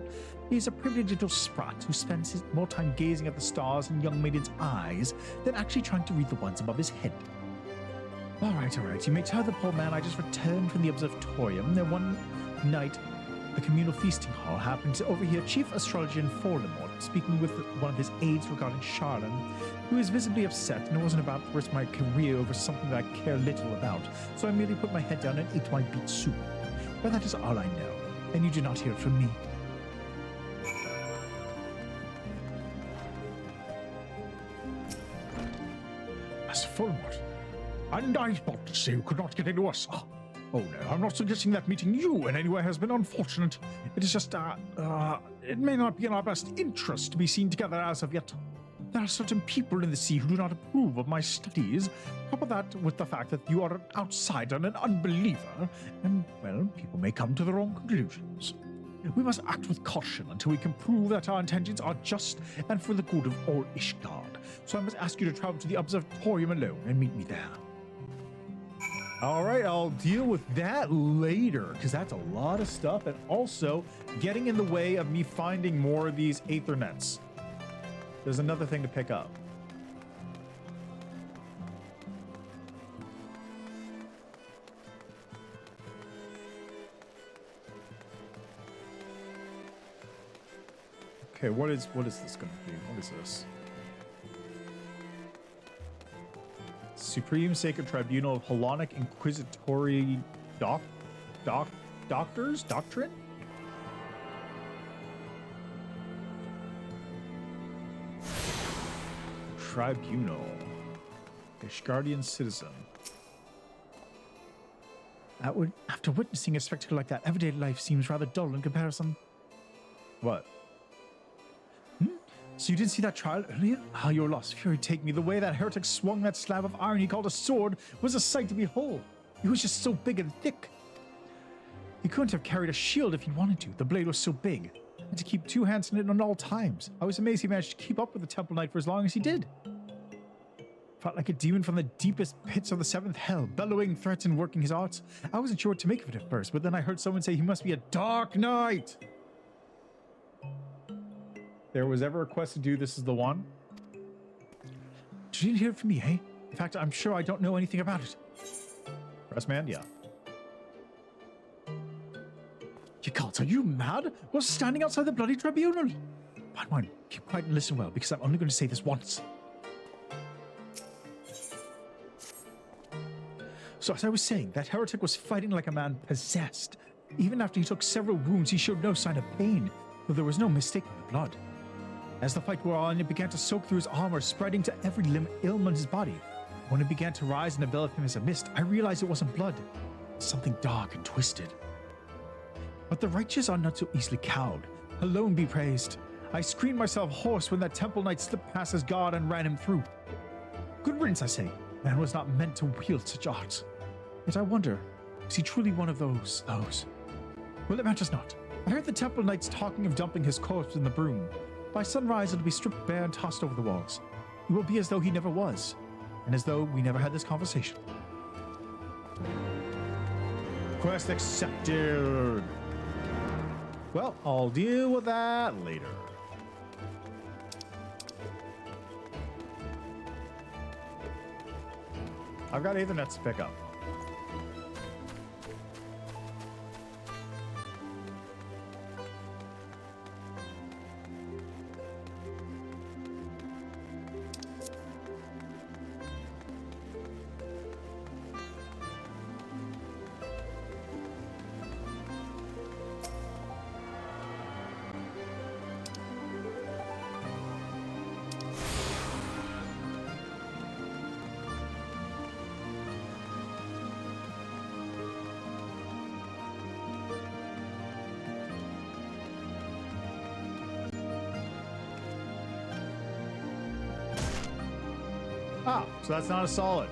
S: He is a privileged little sprat who spends more time gazing at the stars in young maidens' eyes than actually trying to read the ones above his head. All right. You may tell the poor man I just returned from the observatorium. There one night, the communal feasting hall happened to overhear Chief Astrologian Voldemort speaking with one of his aides regarding Charlene, who was visibly upset, and it wasn't about to risk my career over something that I care little about, so I merely put my head down and ate my beet soup. But that is all I know, and you do not hear it from me. Master Voldemort, and I thought to say you could not get into us. Oh no, I'm not suggesting that meeting you in any way has been unfortunate. It is just, it may not be in our best interest to be seen together as of yet. There are certain people in the sea who do not approve of my studies. Couple that with the fact that you are an outsider and an unbeliever, and, well, people may come to the wrong conclusions. We must act with caution until we can prove that our intentions are just and for the good of all Ishgard. So I must ask you to travel to the observatorium alone and meet me there. All right, I'll deal with that later, because that's a lot of stuff, and also getting in the way of me finding more of these Aethernets. There's another thing to pick up. Okay, what is this going to be? What is this? Supreme Sacred Tribunal of Hellenic Inquisitory Doctrine? Tribunal. Ishgardian citizen. After witnessing a spectacle like that, everyday life seems rather dull in comparison. What? So you didn't see that trial earlier? How your lost fury take me. The way that heretic swung that slab of iron he called a sword was a sight to behold. He was just so big and thick. He couldn't have carried a shield if he wanted to. The blade was so big. And to keep two hands in it at all times. I was amazed he managed to keep up with the Temple Knight for as long as he did. Felt like a demon from the deepest pits of the seventh hell, bellowing threats and working his arts. I wasn't sure what to make of it at first, but then I heard someone say he must be a dark knight. There was ever a quest to do, this is the one. Did you hear it from me, eh? In fact, I'm sure I don't know anything about it. Pressman, yeah. You can't, are you mad? We're standing outside the bloody tribunal. Fine, keep quiet and listen well, because I'm only going to say this once. So as I was saying, that heretic was fighting like a man possessed. Even after he took several wounds, he showed no sign of pain, though there was no mistaking the blood. As the fight wore on, it began to soak through his armor, spreading to every limb in his body. When it began to rise and envelop him as a mist, I realized it wasn't blood. It was something dark and twisted. But the righteous are not so easily cowed. Alone be praised. I screamed myself hoarse when that Temple Knight slipped past his guard and ran him through. Good riddance, I say. Man was not meant to wield such art. Yet I wonder, is he truly one of those? Well, it matters not. I heard the Temple Knights talking of dumping his corpse in the broom. By sunrise, it'll be stripped bare and tossed over the walls. It will be as though he never was, and as though we never had this conversation. Quest accepted. Well, I'll deal with that later. I've got Aethernets to pick up. Ah, so that's not a solid.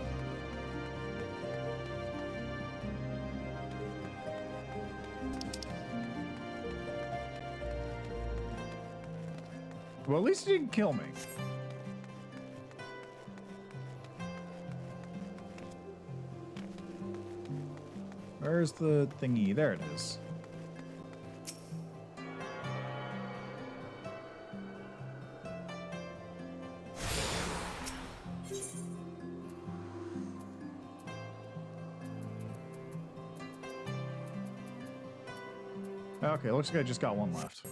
S: Well, at least it didn't kill me. Where's the thingy? There it is.
A: Okay, looks like I just got one left.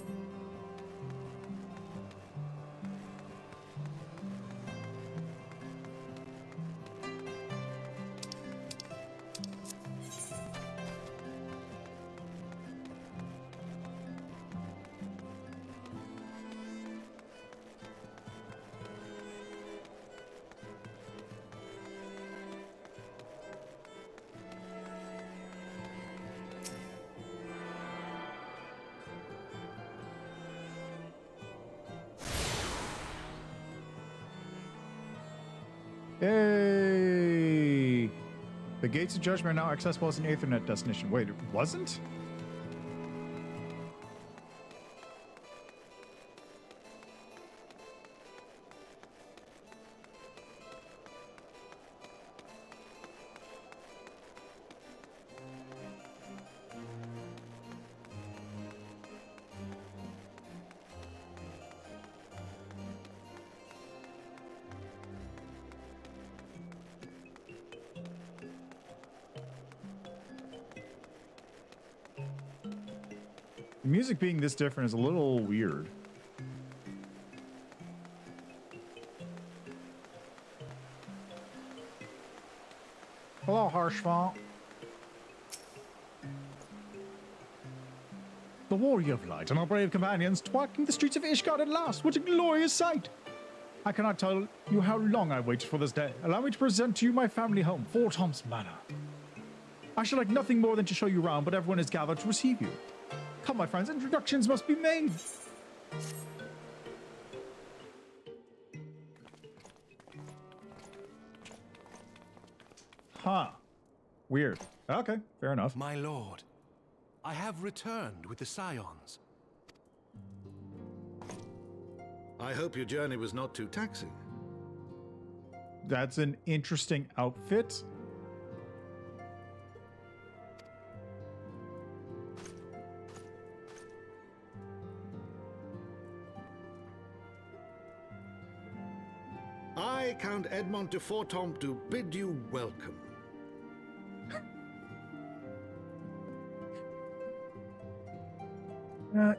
A: Hey! The gates of judgment are now accessible as an Aethernet destination. Wait, it wasn't? The music being this different is a little weird. Hello, Harshfont. The warrior of light and our brave companions walking the streets of Ishgard at last. What a glorious sight! I cannot tell you how long I waited for this day. Allow me to present to you my family home, Fort Tom's Manor. I should like nothing more than to show you around, but everyone is gathered to receive you. Come, my friends, introductions must be made. Huh. Weird. Okay, fair enough.
U: My lord, I have returned with the Scions.
J: I hope your journey was not too taxing.
A: That's an interesting outfit.
J: I, Count Edmond de Fortomp, do bid you welcome.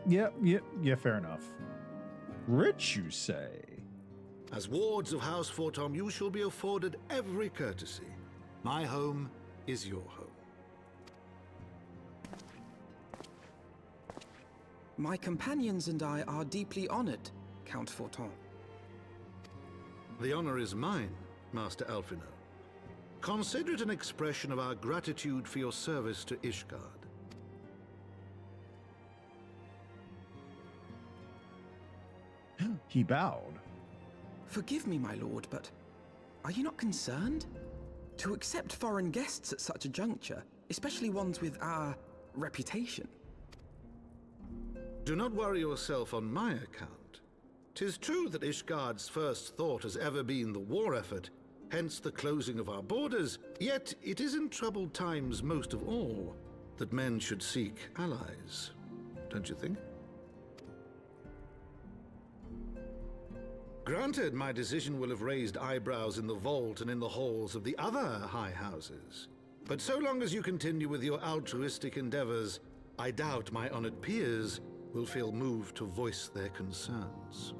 A: Yeah, fair enough. Rich, you say?
J: As wards of House Fortomp, you shall be afforded every courtesy. My home is your home.
R: My companions and I are deeply honored, Count Fortomp.
J: The honor is mine, Master Alphino. Consider it an expression of our gratitude for your service to Ishgard.
A: He bowed.
R: Forgive me, my lord, but are you not concerned? To accept foreign guests at such a juncture, especially ones with our reputation.
J: Do not worry yourself on my account. 'Tis true that Ishgard's first thought has ever been the war effort, hence the closing of our borders, yet it is in troubled times most of all that men should seek allies. Don't you think? Granted, my decision will have raised eyebrows in the vault and in the halls of the other high houses. But so long as you continue with your altruistic endeavors, I doubt my honored peers will feel moved to voice their concerns.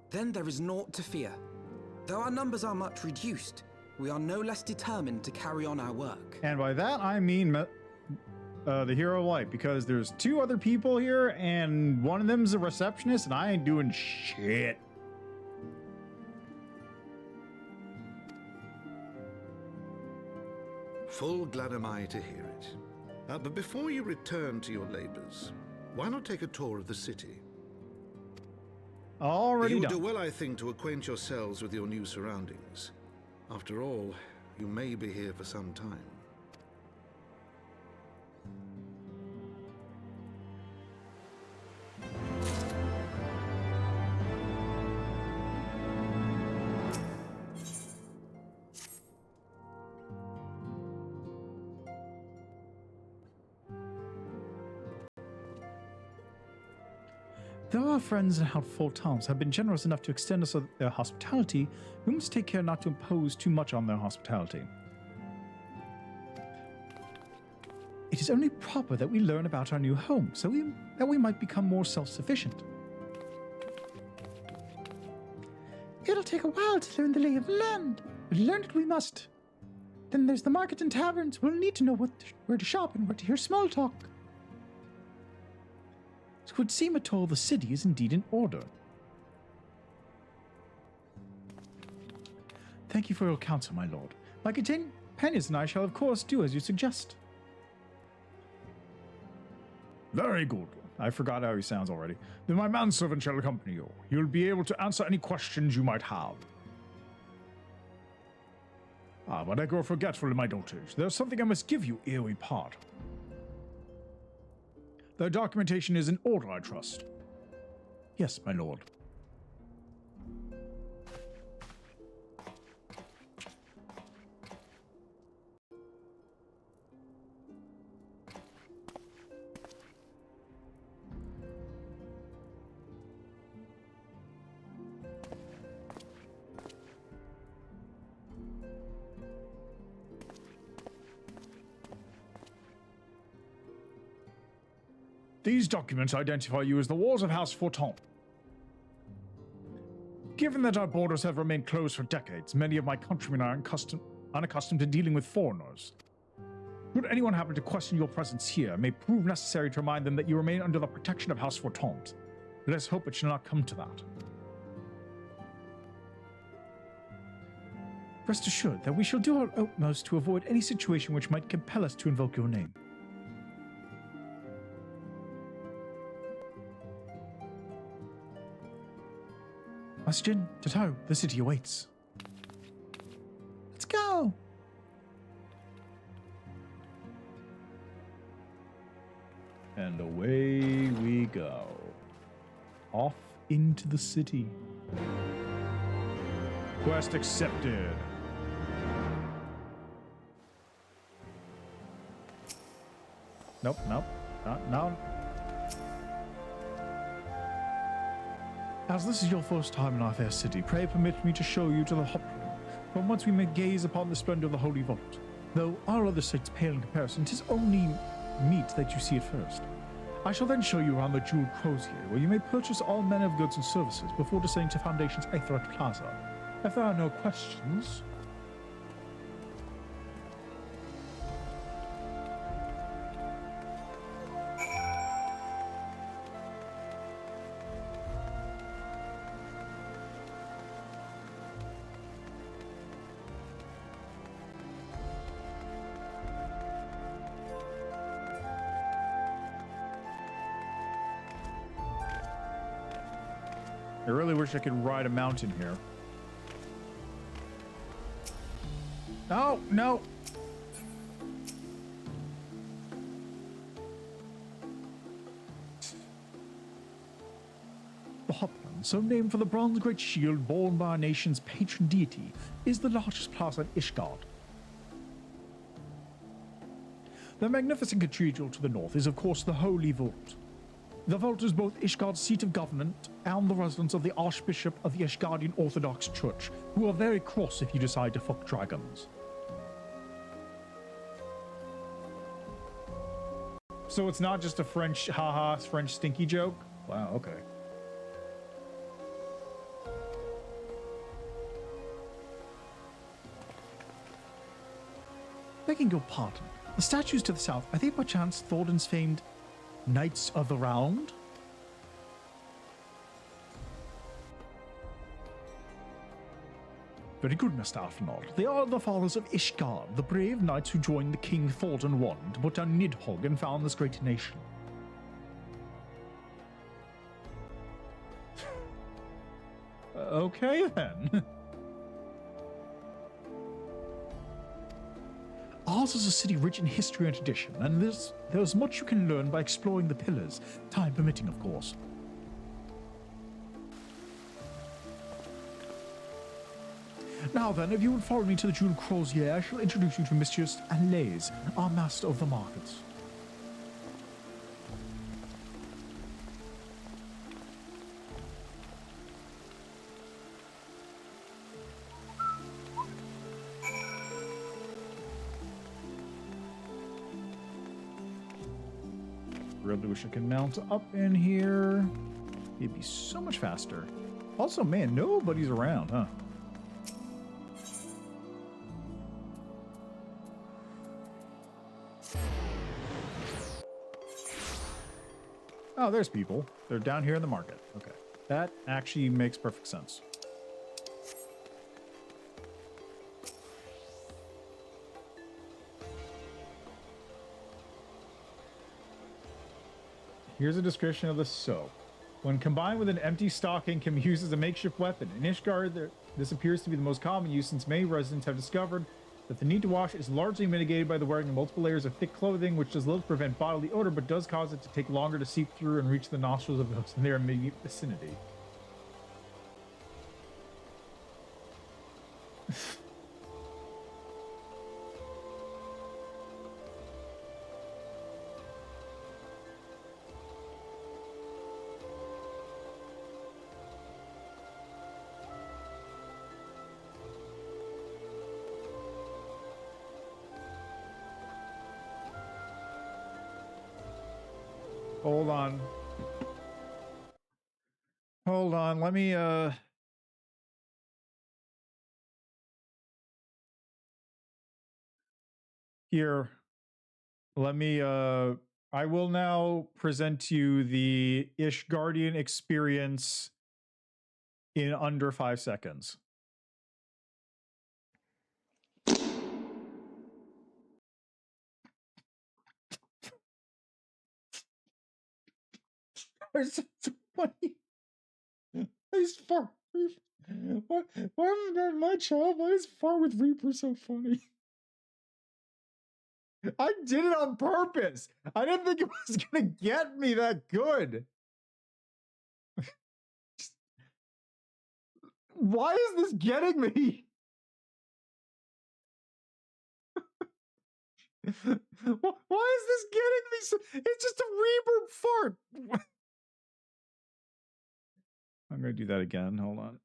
R: Then there is naught to fear. Though our numbers are much reduced, we are no less determined to carry on our work.
A: And by that, I mean the Hero of Light, because there's two other people here, and one of them's a receptionist, and I ain't doing shit.
J: Full glad am I to hear it. But before you return to your labors, why not take a tour of the city?
A: Already
J: you
A: done.
J: do well, I think, to acquaint yourselves with your new surroundings. After all, you may be here for some time.
S: Though our friends at Fort Tom's have been generous enough to extend us their hospitality, we must take care not to impose too much on their hospitality. it is only proper that we learn about our new home, so that we might become more self-sufficient. It'll take a while to learn the lay of the land, but learn it we must. Then there's the market and taverns. We'll need to know where to shop and where to hear small talk. It would seem at all the city is indeed in order. Thank you for your counsel, my lord. My companions and I shall of course do as you suggest.
A: Very good. I forgot how he sounds already. Then my manservant shall accompany you. You'll be able to answer any questions you might have. Ah, but I grow forgetful in my dotage. There's something I must give you ere we part. The documentation is in order, I trust.
S: Yes, my lord.
A: These documents identify you as the walls of House Forton. Given that our borders have remained closed for decades, many of my countrymen are unaccustomed to dealing with foreigners. Should anyone happen to question your presence here, it may prove necessary to remind them that you remain under the protection of House Forton. Let us hope it shall not come to that.
S: Rest assured that we shall do our utmost to avoid any situation which might compel us to invoke your name. Bastion, Tato, the city awaits. Let's go!
A: And away we go. Off into the city. Quest accepted. Nope, nope. No.
S: As this is your first time in our fair city, pray permit me to show you to the hop room, from whence we may gaze upon the splendor of the Holy Vault. Though our other sights pale in comparison, 'tis only meet that you see it first. I shall then show you around the Jeweled Crozier, where you may purchase all manner of goods and services before descending to Foundation's Aetherat Plaza. If there are no questions...
A: I really wish I could ride a mountain here. No, no.
S: The Hopland, so named for the bronze great shield borne by our nation's patron deity, is the largest plaza in Ishgard. The magnificent cathedral to the north is, of course, the Holy Vault. The vault is both Ishgard's seat of government and the residence of the Archbishop of the Ishgardian Orthodox Church, who are very cross if you decide to fuck dragons.
A: So it's not just a French, haha, French stinky joke? Wow, okay.
S: Begging your pardon, the statues to the south, are they by chance Thorden's famed Knights of the Round? Very good, Mr. Arfnord. They are the fathers of Ishgard, the brave knights who joined the King Thordan I to put down Nidhogg and found this great nation.
A: Okay, then.
S: Ours is a city rich in history and tradition, and there's much you can learn by exploring the pillars, time permitting, of course. Now then, if you would follow me to the Jeweled Crozier, I shall introduce you to Monsieur Allaise, our master of the markets.
A: really wish I could mount up in here. It'd be so much faster. Also, man, nobody's around, huh? Oh, there's people. They're down here in the market. Okay. That actually makes perfect sense. Here's a description of the soap. When combined with an empty stocking, can be used as a makeshift weapon. In Ishgard, this appears to be the most common use since many residents have discovered that the need to wash is largely mitigated by the wearing of multiple layers of thick clothing, which does little to prevent bodily odor, but does cause it to take longer to seep through and reach the nostrils of those in their immediate vicinity. Hold on. Hold on. Let me, here. Let me, I will now present to you the Ishgardian experience in under 5 seconds. It's so funny. He's far. Why is that my child? Why is Far with Reaper so funny? I did it on purpose. I didn't think it was gonna get me that good. Why is this getting me? Why is this getting me so? It's just a Reaper fart. I'm gonna do that again. Hold on.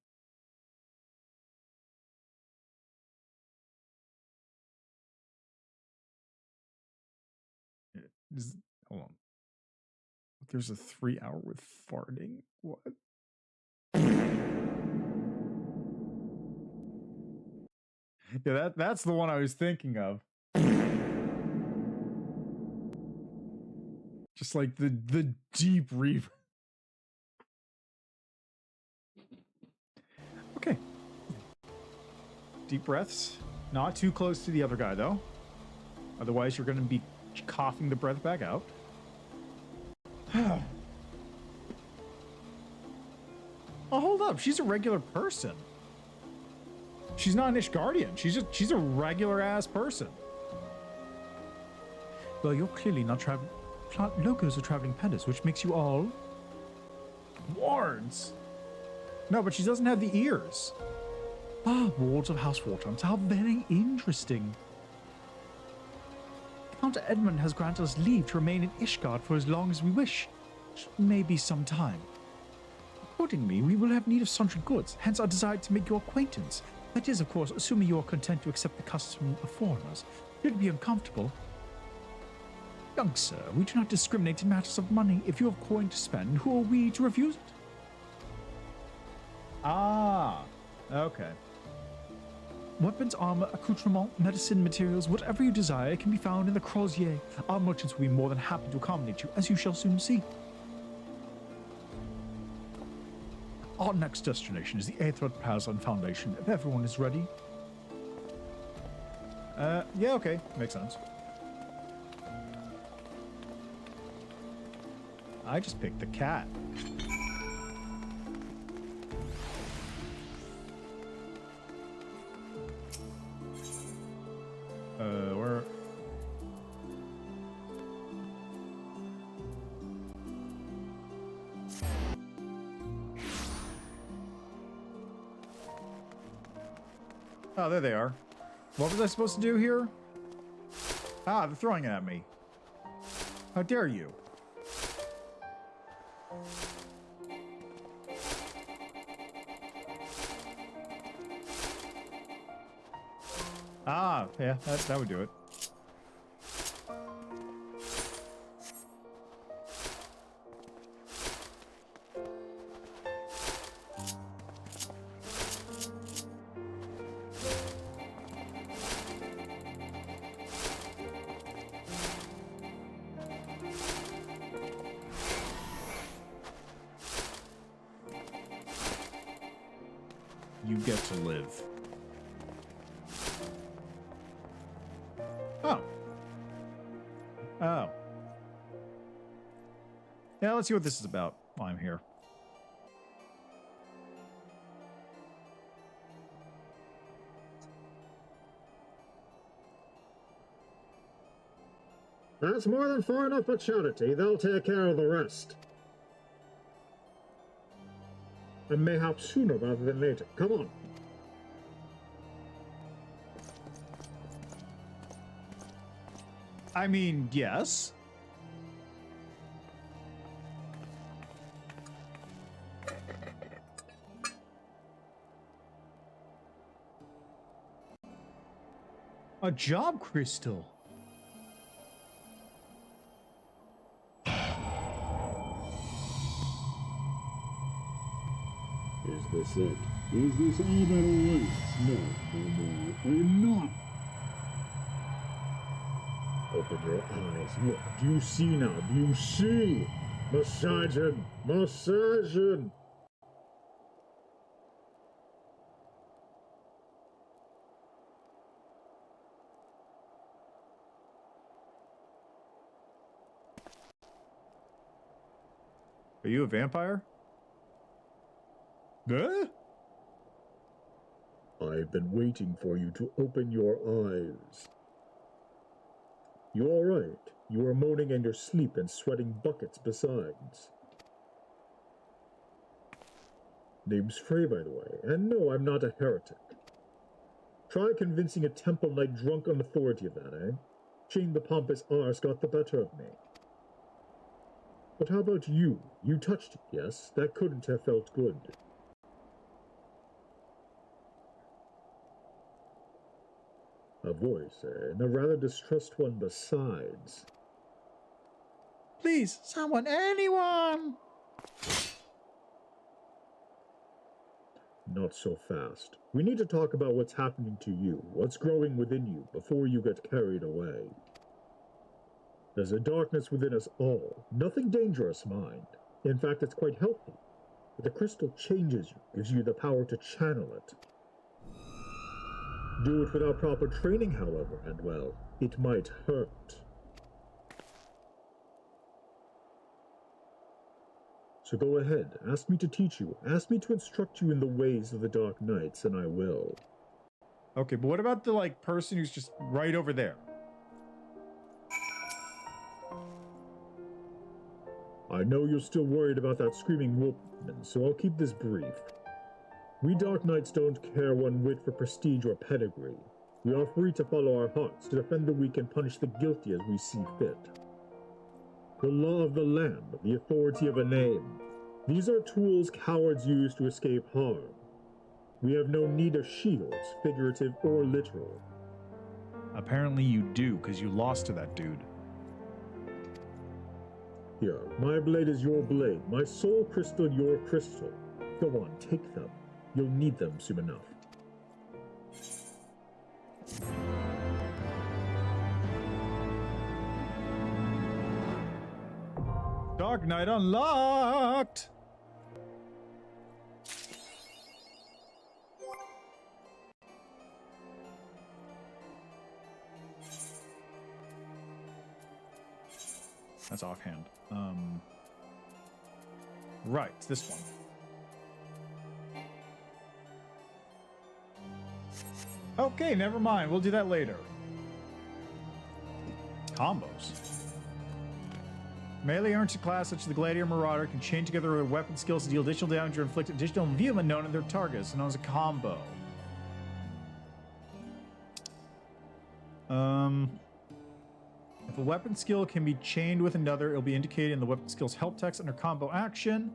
A: Hold on. There's a 3-hour with farting. What? Yeah, that's the one I was thinking of. Just like the deep reverb. Okay. Deep breaths. Not too close to the other guy though. Otherwise you're going to be coughing the breath back out. Oh, hold up. She's a regular person. She's not an Ishgardian. She's a regular ass person. Well, you're clearly not traveling. Locals are traveling peddlers, which makes you all wards. No, but she doesn't have the ears. Ah, wards of House Wartons. How very interesting. Count Edmund has granted us leave to remain in Ishgard for as long as we wish. Maybe some time. Accordingly, we will have need of sundry goods, hence our desire to make your acquaintance. That is, of course, assuming you are content to accept the custom of foreigners. Should it be uncomfortable? Young sir, we do not discriminate in matters of money. If you have coin to spend, who are we to refuse it? Ah, okay. Weapons, armor, accoutrement, medicine, materials, whatever you desire can be found in the Crozier. Our merchants will be more than happy to accommodate you, as you shall soon see. Our next destination is the Aetherod Plaza Foundation, if everyone is ready. Yeah, okay. Makes sense. I just picked the cat. Where? Oh, there they are. What was I supposed to do here? Ah, they're throwing it at me. How dare you? Ah, yeah, that would do it. You get to live. Oh. Oh. Yeah, let's see what this is about while I'm here.
D: That's more than far enough for charity. They'll take care of the rest. And mayhap sooner rather than later. Come on.
A: I mean, yes. A job crystal.
D: Is this it? Is this all that awaits? No, no more. I'm not. Open your eyes. Look. Do you see now? Do you see? Misogyn! Misogyn!
A: Are you a vampire? Huh?
D: I've been waiting for you to open your eyes. You all right? You are moaning in your sleep and sweating buckets besides. Name's Frey, by the way, and no, I'm not a heretic. Try convincing a temple knight drunk on authority of that, eh? Shame the pompous arse got the better of me. But how about you? You touched it, yes? That couldn't have felt good. A voice, and a rather distressed one besides.
A: Please, someone, anyone!
D: Not so fast. We need to talk about what's happening to you, what's growing within you, before you get carried away. There's a darkness within us all. Nothing dangerous, mind. In fact, it's quite healthy. But the crystal changes you, gives you the power to channel it. Do it without proper training, however, and well, it might hurt. So go ahead, ask me to teach you, ask me to instruct you in the ways of the Dark Knights, and I will.
A: Okay, but what about the, like, person who's just right over there?
D: I know you're still worried about that screaming wolfman, so I'll keep this brief. We Dark Knights don't care one whit for prestige or pedigree. We are free to follow our hearts, to defend the weak and punish the guilty as we see fit. The law of the land, the authority of a name. These are tools cowards use to escape harm. We have no need of shields, figurative or literal.
A: Apparently you do, because you lost to that dude.
D: Here, my blade is your blade, my soul crystal your crystal. Go on, take them. You'll need them soon enough.
A: Dark Knight unlocked! That's offhand. Right, it's this one. Okay, never mind. We'll do that later. Combos. Melee earns a class such as the Gladiator Marauder can chain together their weapon skills to deal additional damage or inflict additional imbuement known on their targets, known as a combo. If a weapon skill can be chained with another, it'll be indicated in the weapon skill's help text under combo action.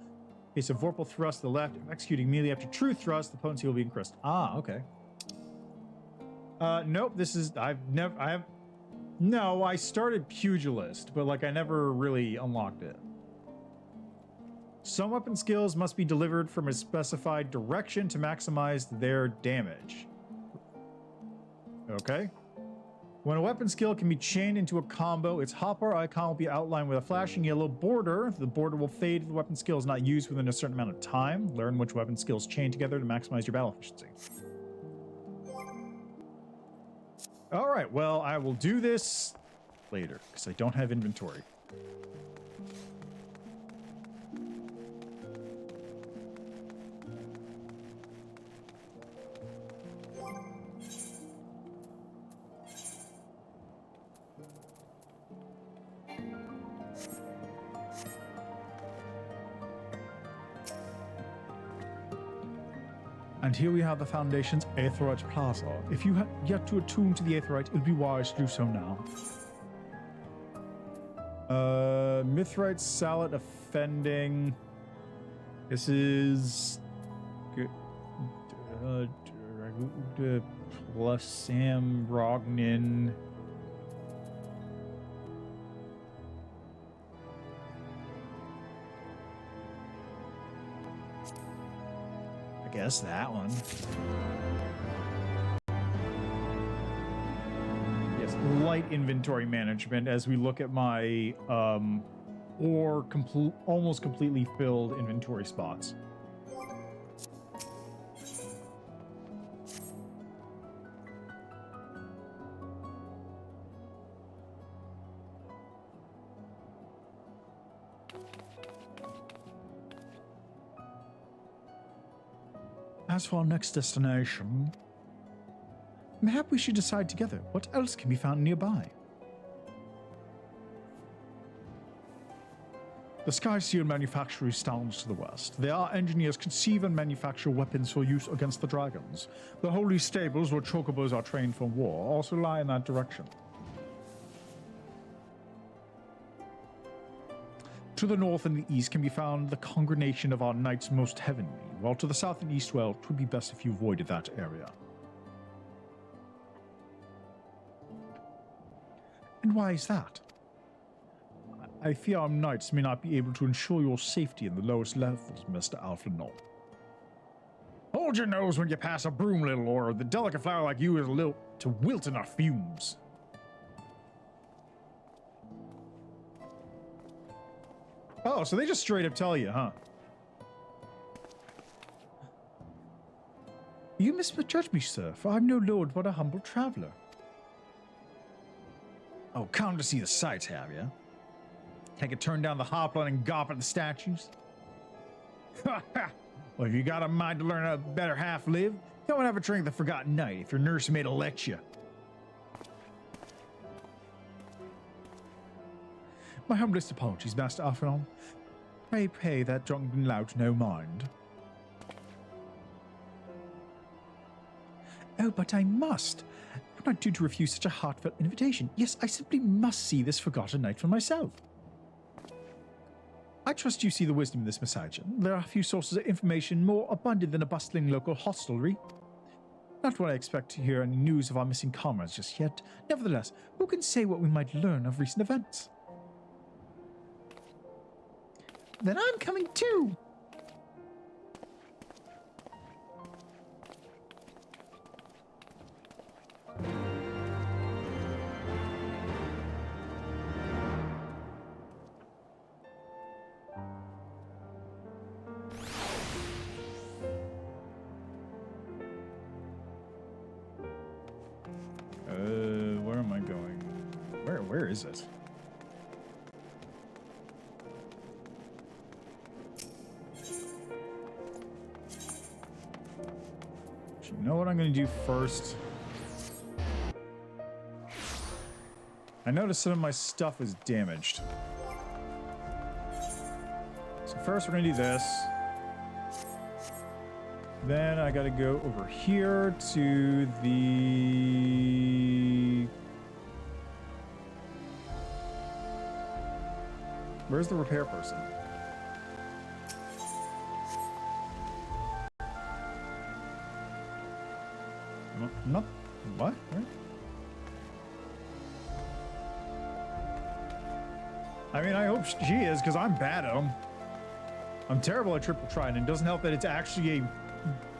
A: In case of Vorpal Thrust to the left, if executing immediately after True Thrust, the potency will be increased. Ah, okay. Nope, this is, no, I started Pugilist, but like I never really unlocked it. Some weapon skills must be delivered from a specified direction to maximize their damage. Okay. When a weapon skill can be chained into a combo, its hotbar icon will be outlined with a flashing yellow border. The border will fade if the weapon skill is not used within a certain amount of time. Learn which weapon skills chain together to maximize your battle efficiency. All right, well, I will do this later because I don't have inventory. And here we have the Foundation's Aetheryte Plaza. If you have yet to attune to the Aetheryte, it would be wise to do so now. Mithrite Salad Offending. This is... plus Sam Rognin. I guess that one. Yes, light inventory management as we look at my almost completely filled inventory spots. As for our next destination, mayhap we should decide together what else can be found nearby. The Sky Seal manufactory stands to the west. There our engineers conceive and manufacture weapons for use against the dragons. The holy stables where chocobos are trained for war also lie in that direction. To the north and the east can be found the congregation of our knights most heavenly, while to the south and east, well, it would be best if you avoided that area. And why is that? I fear our knights may not be able to ensure your safety in the lowest levels, Mr. Alfrenon. Hold your nose when you pass a broom, little or the delicate flower like you is a little to wilt in our fumes. Oh, so they just straight up tell you, huh? You misjudge me, sir, for I'm no lord but a humble traveler. Oh, come to see the sights, have you? Take a turn down the hopline and gawp at the statues? Ha ha! Well, if you got a mind to learn how a better half live, go and have a drink of the Forgotten Night if your nurse made a let you. My humblest apologies, Master Alfrenon. Pray pay that drunken lout no mind. Oh, but I must. I'm not due to refuse such a heartfelt invitation. Yes, I simply must see this Forgotten Night for myself. I trust you see the wisdom in this message. There are a few sources of information more abundant than a bustling local hostelry. Not what I expect to hear any news of our missing comrades just yet. Nevertheless, who can say what we might learn of recent events? Then I'm coming too! Where am I going? Where is it? You know what I'm going to do first? I noticed some of my stuff was damaged. So first we're going to do this. Then I got to go over here to the... Where's the repair person? Not what? Where? I mean, I hope she is, because I'm bad at them. I'm terrible at triple trident. It doesn't help that it's actually a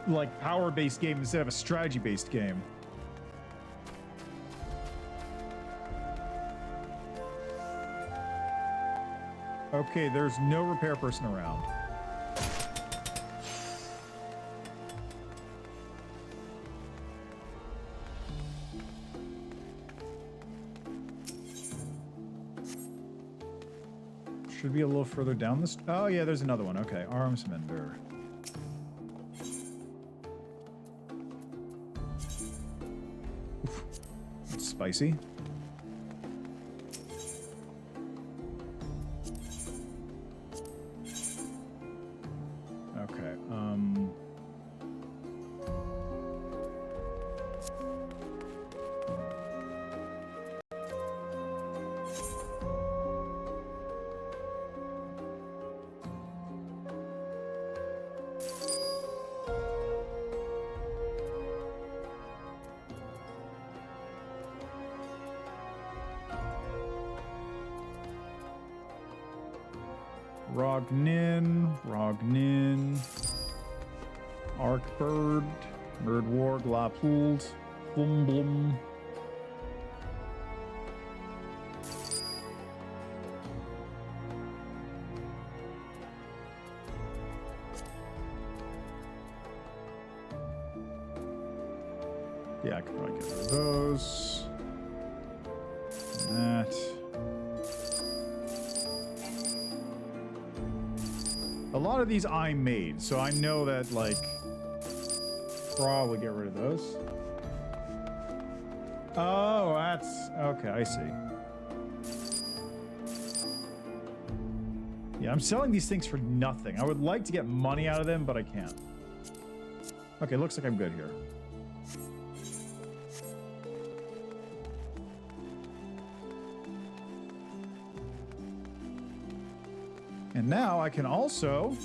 A: like power-based game instead of a strategy-based game. Okay, there's no repair person around. Should be a little further down this. Oh yeah, there's another one. Okay, arms mender. Oof. That's spicy. Okay. Rognin, Arkbird, Merdwarg, Lapult, Blum. Yeah, I could probably get rid of those. And that. A lot of these I made, so I know that, like, probably get rid of those. Oh, that's... okay, I see. Yeah, I'm selling these things for nothing. I would like to get money out of them, but I can't. Okay, looks like I'm good here. And now I can also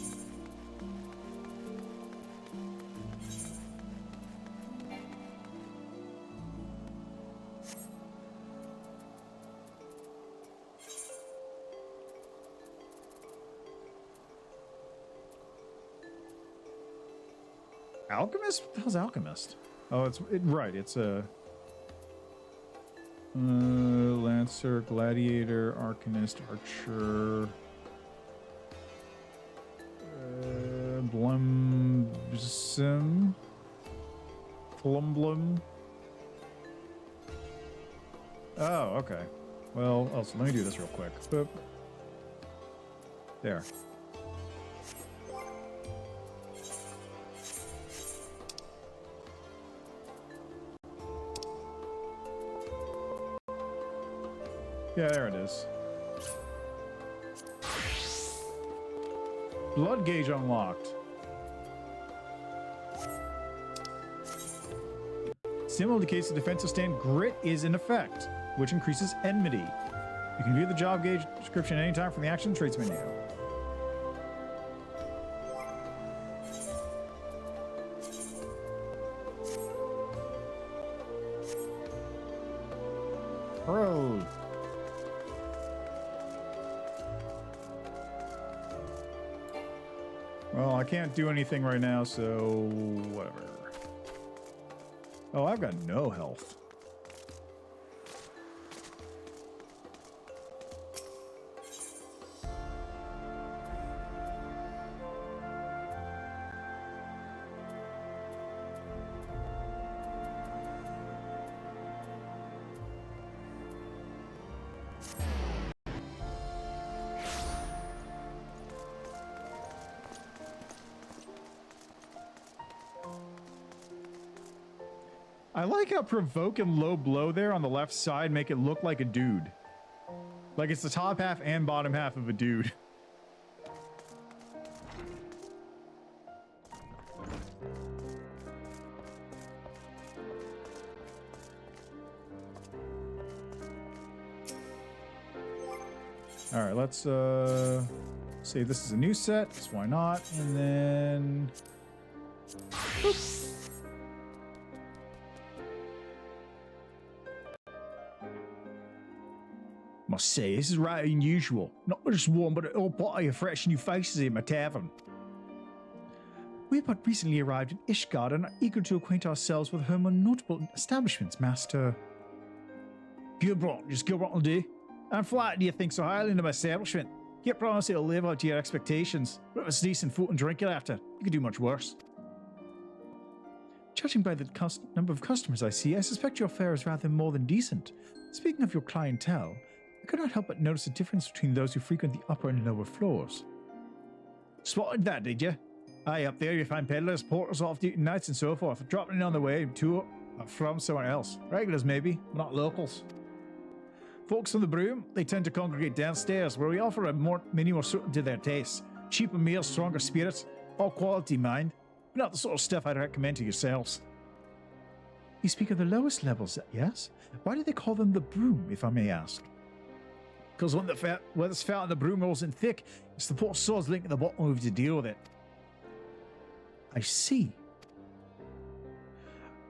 A: Alchemist? What the hell's Alchemist? Oh, right, it's a Lancer, Gladiator, Arcanist, Archer. Blum. Oh, okay. Well, also, let me do this real quick. Boop. There. Yeah, there it is. Blood gauge unlocked. Symbol indicates the defensive stand grit is in effect, which increases enmity. You can view the job gauge description anytime from the action traits menu. Bro. Well, I can't do anything right now, so whatever. Oh, I've got no health. I like how provoke and low blow there on the left side make it look like a dude. Like it's the top half and bottom half of a dude. All right, let's say this is a new set, because why not? And then... Oops. Must say, this is right unusual. Not just one, but a whole party of fresh new faces in my tavern. We have but recently arrived in Ishgard and are eager to acquaint ourselves with her more notable establishments, Master. Gilbrot will do. I'm flattered you think so highly of my establishment. Can't promise it'll live up to your expectations, but if it's decent food and drink it after, you could do much worse.
S: Judging by the number of customers I see, I suspect your fare is rather more than decent. Speaking of your clientele, I could not help but notice a difference between those who frequent the upper and lower floors.
A: Spotted that, did you? Aye, up there you find peddlers, porters, off-duty nights and so forth, dropping in on the way to or from somewhere else. Regulars maybe, but not locals. Folks on the broom, they tend to congregate downstairs, where we offer many more suited to their tastes. Cheaper meals, stronger spirits, all quality, mind, but not the sort of stuff I'd recommend to yourselves.
S: You speak of the lowest levels, yes? Why do they call them the broom, if I may ask?
A: Because when the weather's fat and the broom rolls in thick, it's the poor swords link at the bottom of to deal with it.
S: I see.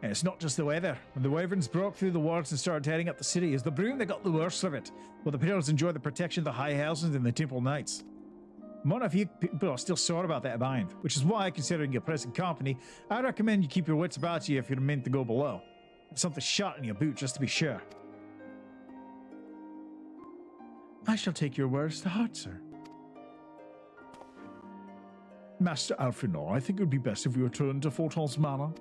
A: And it's not just the weather. When the wyverns broke through the walls and started tearing up the city, it was the broom that got the worst of it, while the pillars enjoy the protection of the high houses and the temple knights. More of you people are still sore about that bind, which is why, considering your present company, I recommend you keep your wits about you if you're meant to go below. And something shot in your boot, just to be sure.
S: I shall take your words to heart, sir.
A: Master Alfinor, I think it would be best if we return to Forton's Manor.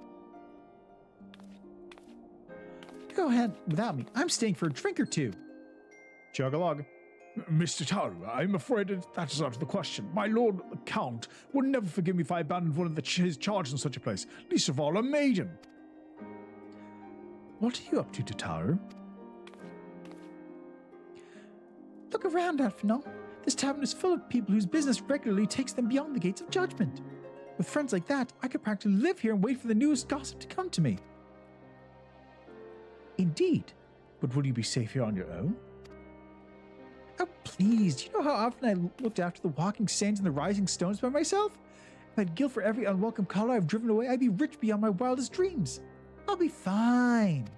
S: Go ahead without me. I'm staying for a drink or two.
A: Chug along.
K: Mr. Taru, I'm afraid that is out of the question. My lord the Count would never forgive me if I abandoned one of his charges in such a place, least of all a maiden.
S: What are you up to, Tataru? Look around, Alfinor. This tavern is full of people whose business regularly takes them beyond the gates of judgment. With friends like that, I could practically live here and wait for the newest gossip to come to me. Indeed, but will you be safe here on your own? Oh, please, do you know how often I looked after the walking sands and the rising stones by myself? If I had guilt for every unwelcome caller I've driven away, I'd be rich beyond my wildest dreams. I'll be fine.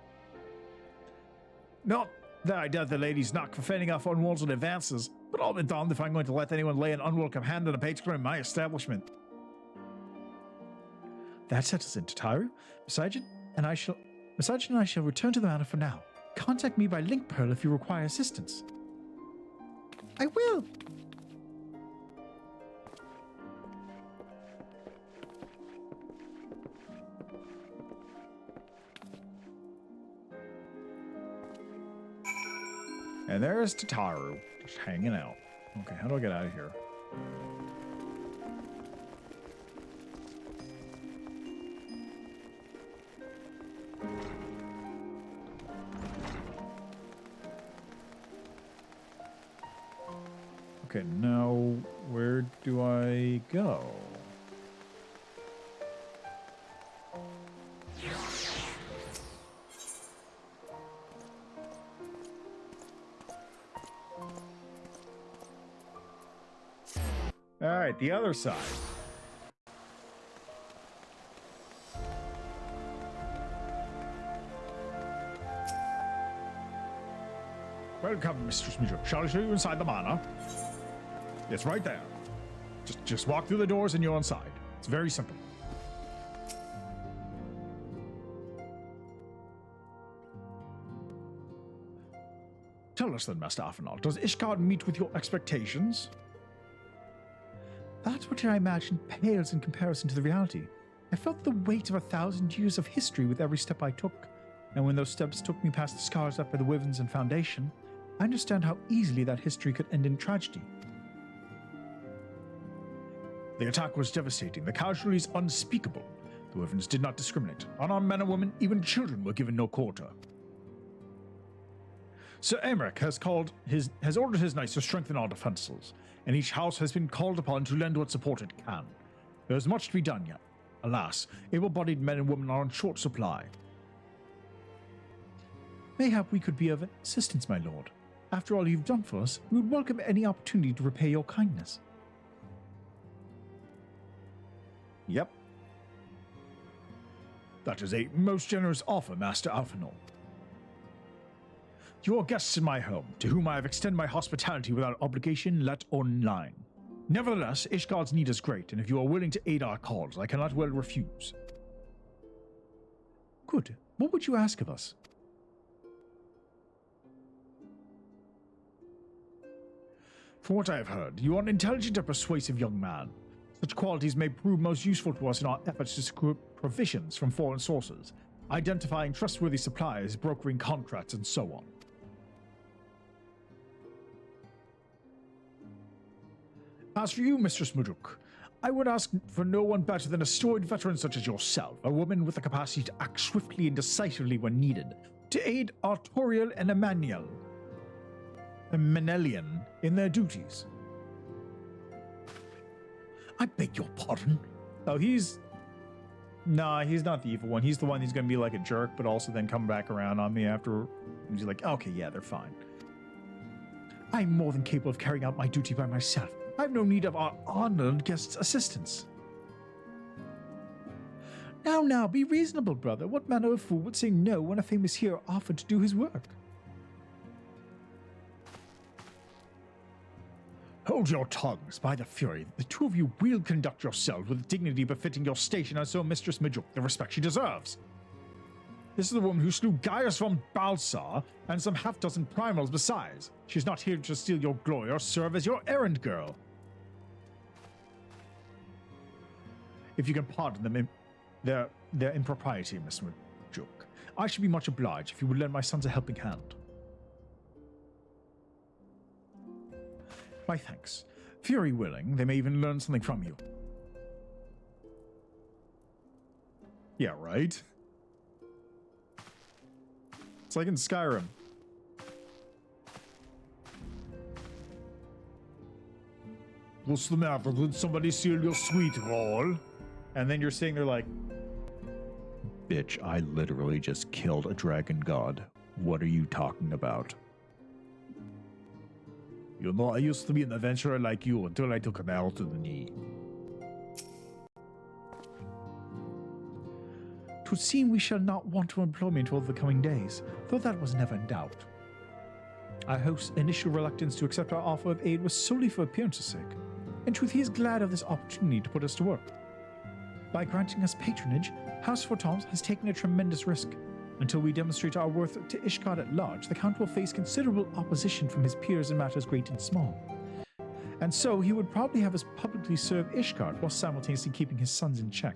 A: Not that I doubt the lady's knock for fending off unwanted advances, but I'll be damned if I'm going to let anyone lay an unwelcome hand on a patron in my establishment.
S: That settles it, Tataru. Besides, and I shall return to the manor for now. Contact me by link pearl if you require assistance. I will.
A: And there's Tataru, just hanging out. Okay, how do I get out of here? Okay, now where do I go? All right, the other side. Welcome, Mistress Mitchell. Shall I show you inside the manor? It's right there. Just walk through the doors and you're inside. It's very simple. Tell us then, Master Afinal, does Ishgard meet with your expectations?
S: That's what I imagine pales in comparison to the reality. I felt the weight of 1,000 years of history with every step I took, and when those steps took me past the scars left by the Wyverns and Foundation, I understand how easily that history could end in tragedy.
K: The attack was devastating, the casualties unspeakable. The Wyverns did not discriminate. Unarmed men and women, even children, were given no quarter. Sir Emmerich has ordered his knights to strengthen our defenses, and each house has been called upon to lend what support it can. There is much to be done yet. Alas, able-bodied men and women are in short supply.
S: Mayhap we could be of assistance, my lord. After all you've done for us, we would welcome any opportunity to repay your kindness.
K: Yep. That is a most generous offer, Master Alfinol. You are guests in my home, to whom I have extended my hospitality without obligation, let or line. Nevertheless, Ishgard's need is great, and if you are willing to aid our cause, I cannot well refuse.
S: Good. What would you ask of us?
K: From what I have heard, you are an intelligent and persuasive young man. Such qualities may prove most useful to us in our efforts to secure provisions from foreign sources, identifying trustworthy suppliers, brokering contracts, and so on. As for you, Mistress Muduk, I would ask for no one better than a storied veteran such as yourself, a woman with the capacity to act swiftly and decisively when needed, to aid Artoriel and Menelian in their duties. I beg your pardon? Oh, Nah, he's not the evil one. He's the one who's going to be like a jerk, but also then come back around on me after. He's like, okay, yeah, they're fine. I'm more than capable of carrying out my duty by myself. I have no need of our honored guest's assistance. Now, be reasonable, brother. What manner of fool would say no when a famous hero offered to do his work? Hold your tongues, by the Fury. The two of you will conduct yourselves with dignity befitting your station and so Mistress Mijuk the respect she deserves. This is the woman who slew Gaius von Balsar and some half-dozen primals besides. She's not here to steal your glory or serve as your errand girl. If you can pardon them their impropriety, Miss Mijuk, I should be much obliged if you would lend my sons a helping hand. My thanks. Fury willing, they may even learn something from you. Yeah, right? It's like in Skyrim. What's the matter? Did somebody steal your sweet roll? And then you're sitting there like, bitch, I literally just killed a dragon god. What are you talking about? You know, I used to be an adventurer like you until I took an arrow to the knee. Twould seem we shall not want to employ me until the coming days, though that was never in doubt. Our host's initial reluctance to accept our offer of aid was solely for appearance's sake. In truth, he is glad of this opportunity to put us to work. By granting us patronage, House Fortoms has taken a tremendous risk. Until we demonstrate our worth to Ishgard at large, the Count will face considerable opposition from his peers in matters great and small. And so he would probably have us publicly serve Ishgard while simultaneously keeping his sons in check.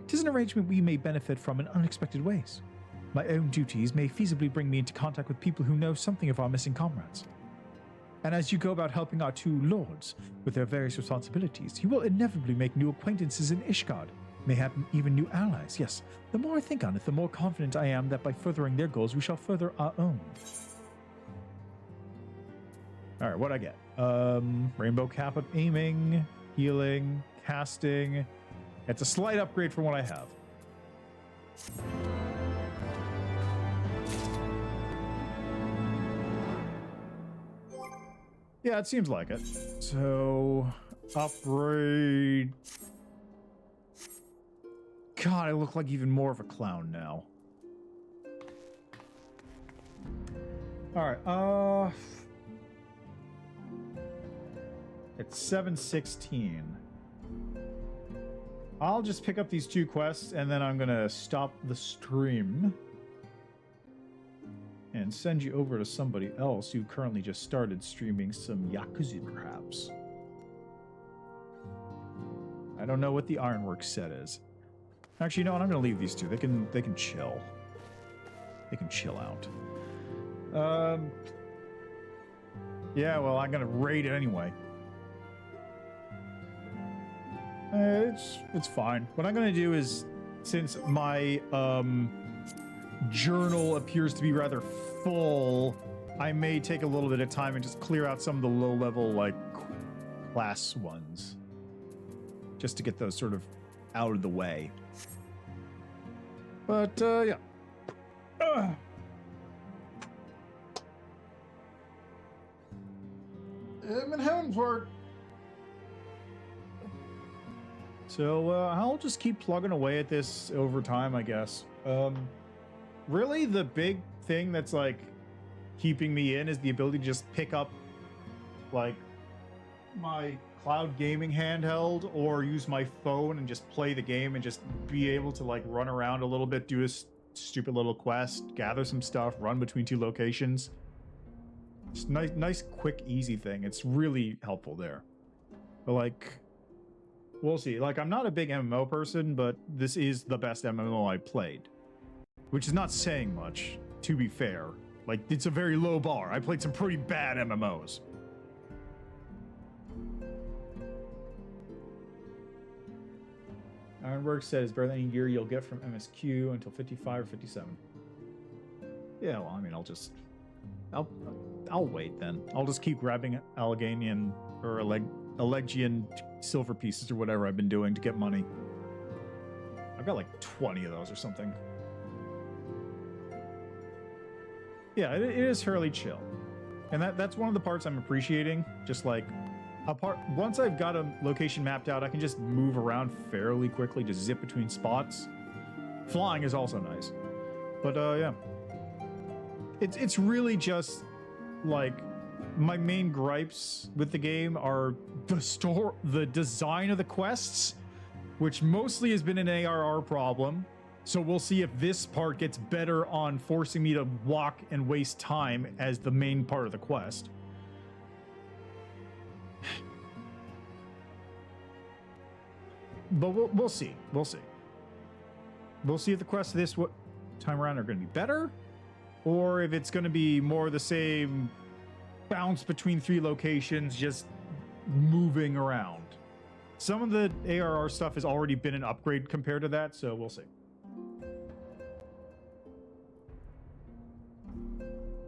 K: It is an arrangement we may benefit from in unexpected ways. My own duties may feasibly bring me into contact with people who know something of our missing comrades. And as you go about helping our two lords with their various responsibilities, you will inevitably make new acquaintances in Ishgard, mayhap even new allies. Yes, the more I think on it, the more confident I am that by furthering their goals, we shall further our own. All right, what'd I get? Rainbow cap of aiming, healing, casting. It's a slight upgrade from what I have. Yeah, it seems like it. So, upgrade. God, I look like even more of a clown now. Alright, it's 7:16. I'll just pick up these two quests and then I'm gonna stop the stream and send you over to somebody else who currently just started streaming some Yakuza, perhaps. I don't know what the Ironworks set is. Actually, you know what? I'm gonna leave these two. They can chill. They can chill out. Yeah, well, I'm gonna raid it anyway. It's fine. What I'm gonna do is, since my journal appears to be rather full, I may take a little bit of time and just clear out some of the low-level, like, class ones. Just to get those sort of out of the way. But, yeah. I'm in heaven's work. So, I'll just keep plugging away at this over time, I guess. Really, the big thing that's, like, keeping me in is the ability to just pick up, like, my cloud gaming handheld or use my phone and just play the game and just be able to, like, run around a little bit, do a stupid little quest, gather some stuff, run between two locations.
A: It's nice, quick, easy thing. It's really helpful there. But like, we'll see. Like, I'm not a big MMO person, but this is the best MMO I played, which is not saying much, to be fair. Like, it's a very low bar. I played some pretty bad MMOs. Ironworks says better than any gear you'll get from MSQ until 55 or 57. Yeah, well, I mean, I'll wait then. I'll just keep grabbing Alleghenian or Elegian silver pieces or whatever I've been doing to get money. I've got like 20 of those or something. Yeah, it is fairly chill. And that's one of the parts I'm appreciating. Just like, once I've got a location mapped out, I can just move around fairly quickly, just zip between spots. Flying is also nice. But yeah. It's really just like my main gripes with the game are the design of the quests, which mostly has been an ARR problem. So we'll see if this part gets better on forcing me to walk and waste time as the main part of the quest. But we'll see. We'll see. We'll see if the quests this time around are going to be better, or if it's going to be more the same bounce between 3 locations, just moving around. Some of the ARR stuff has already been an upgrade compared to that, so we'll see.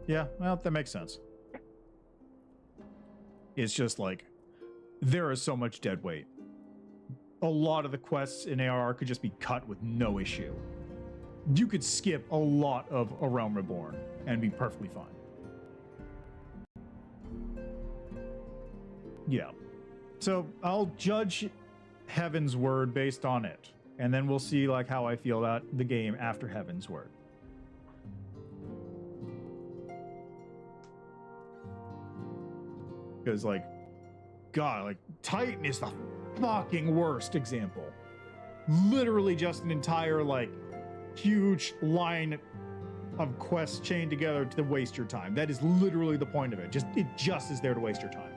A: Yeah, well, that makes sense. It's just like, there is so much dead weight. A lot of the quests in ARR could just be cut with no issue. You could skip a lot of A Realm Reborn and be perfectly fine. Yeah. So I'll judge Heaven's Word based on it. And then we'll see like how I feel about the game after Heaven's Word. Because like, God, like Titan is the fucking worst example. Literally just an entire like huge line of quests chained together to waste your time. That is literally the point of it. It just is there to waste your time.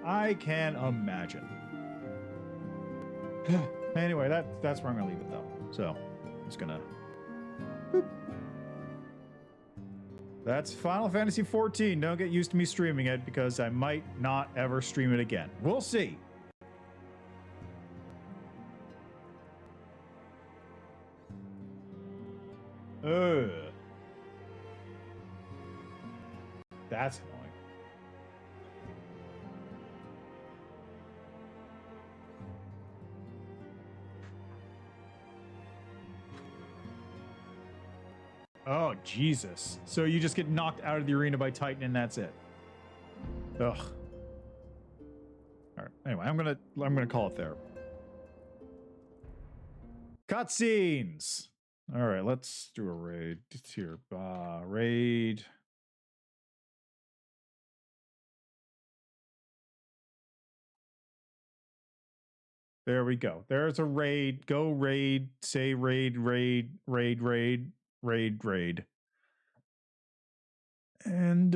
A: I can imagine. Anyway, that's where I'm gonna leave it though. So I'm just gonna boop. That's Final Fantasy XIV. Don't get used to me streaming it because I might not ever stream it again. We'll see. That's annoying. Oh, Jesus. So you just get knocked out of the arena by Titan and that's it. Ugh. All right. Anyway, I'm gonna call it there. Cutscenes. All right, let's do a raid. It's here. Raid. There we go. There's a raid. Go raid. Say raid, raid, raid, raid, raid, raid. And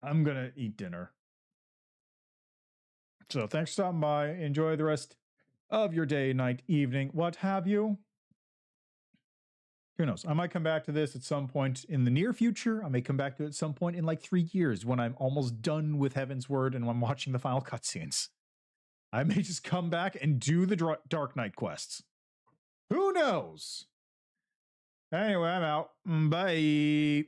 A: I'm gonna eat dinner. So thanks for stopping by. Enjoy the rest of your day, night, evening, what have you. Who knows? I might come back to this at some point in the near future. I may come back to it at some point in like 3 years when I'm almost done with Heaven's Word and I'm watching the final cutscenes. I may just come back and do the Dark Knight quests. Who knows? Anyway, I'm out. Bye.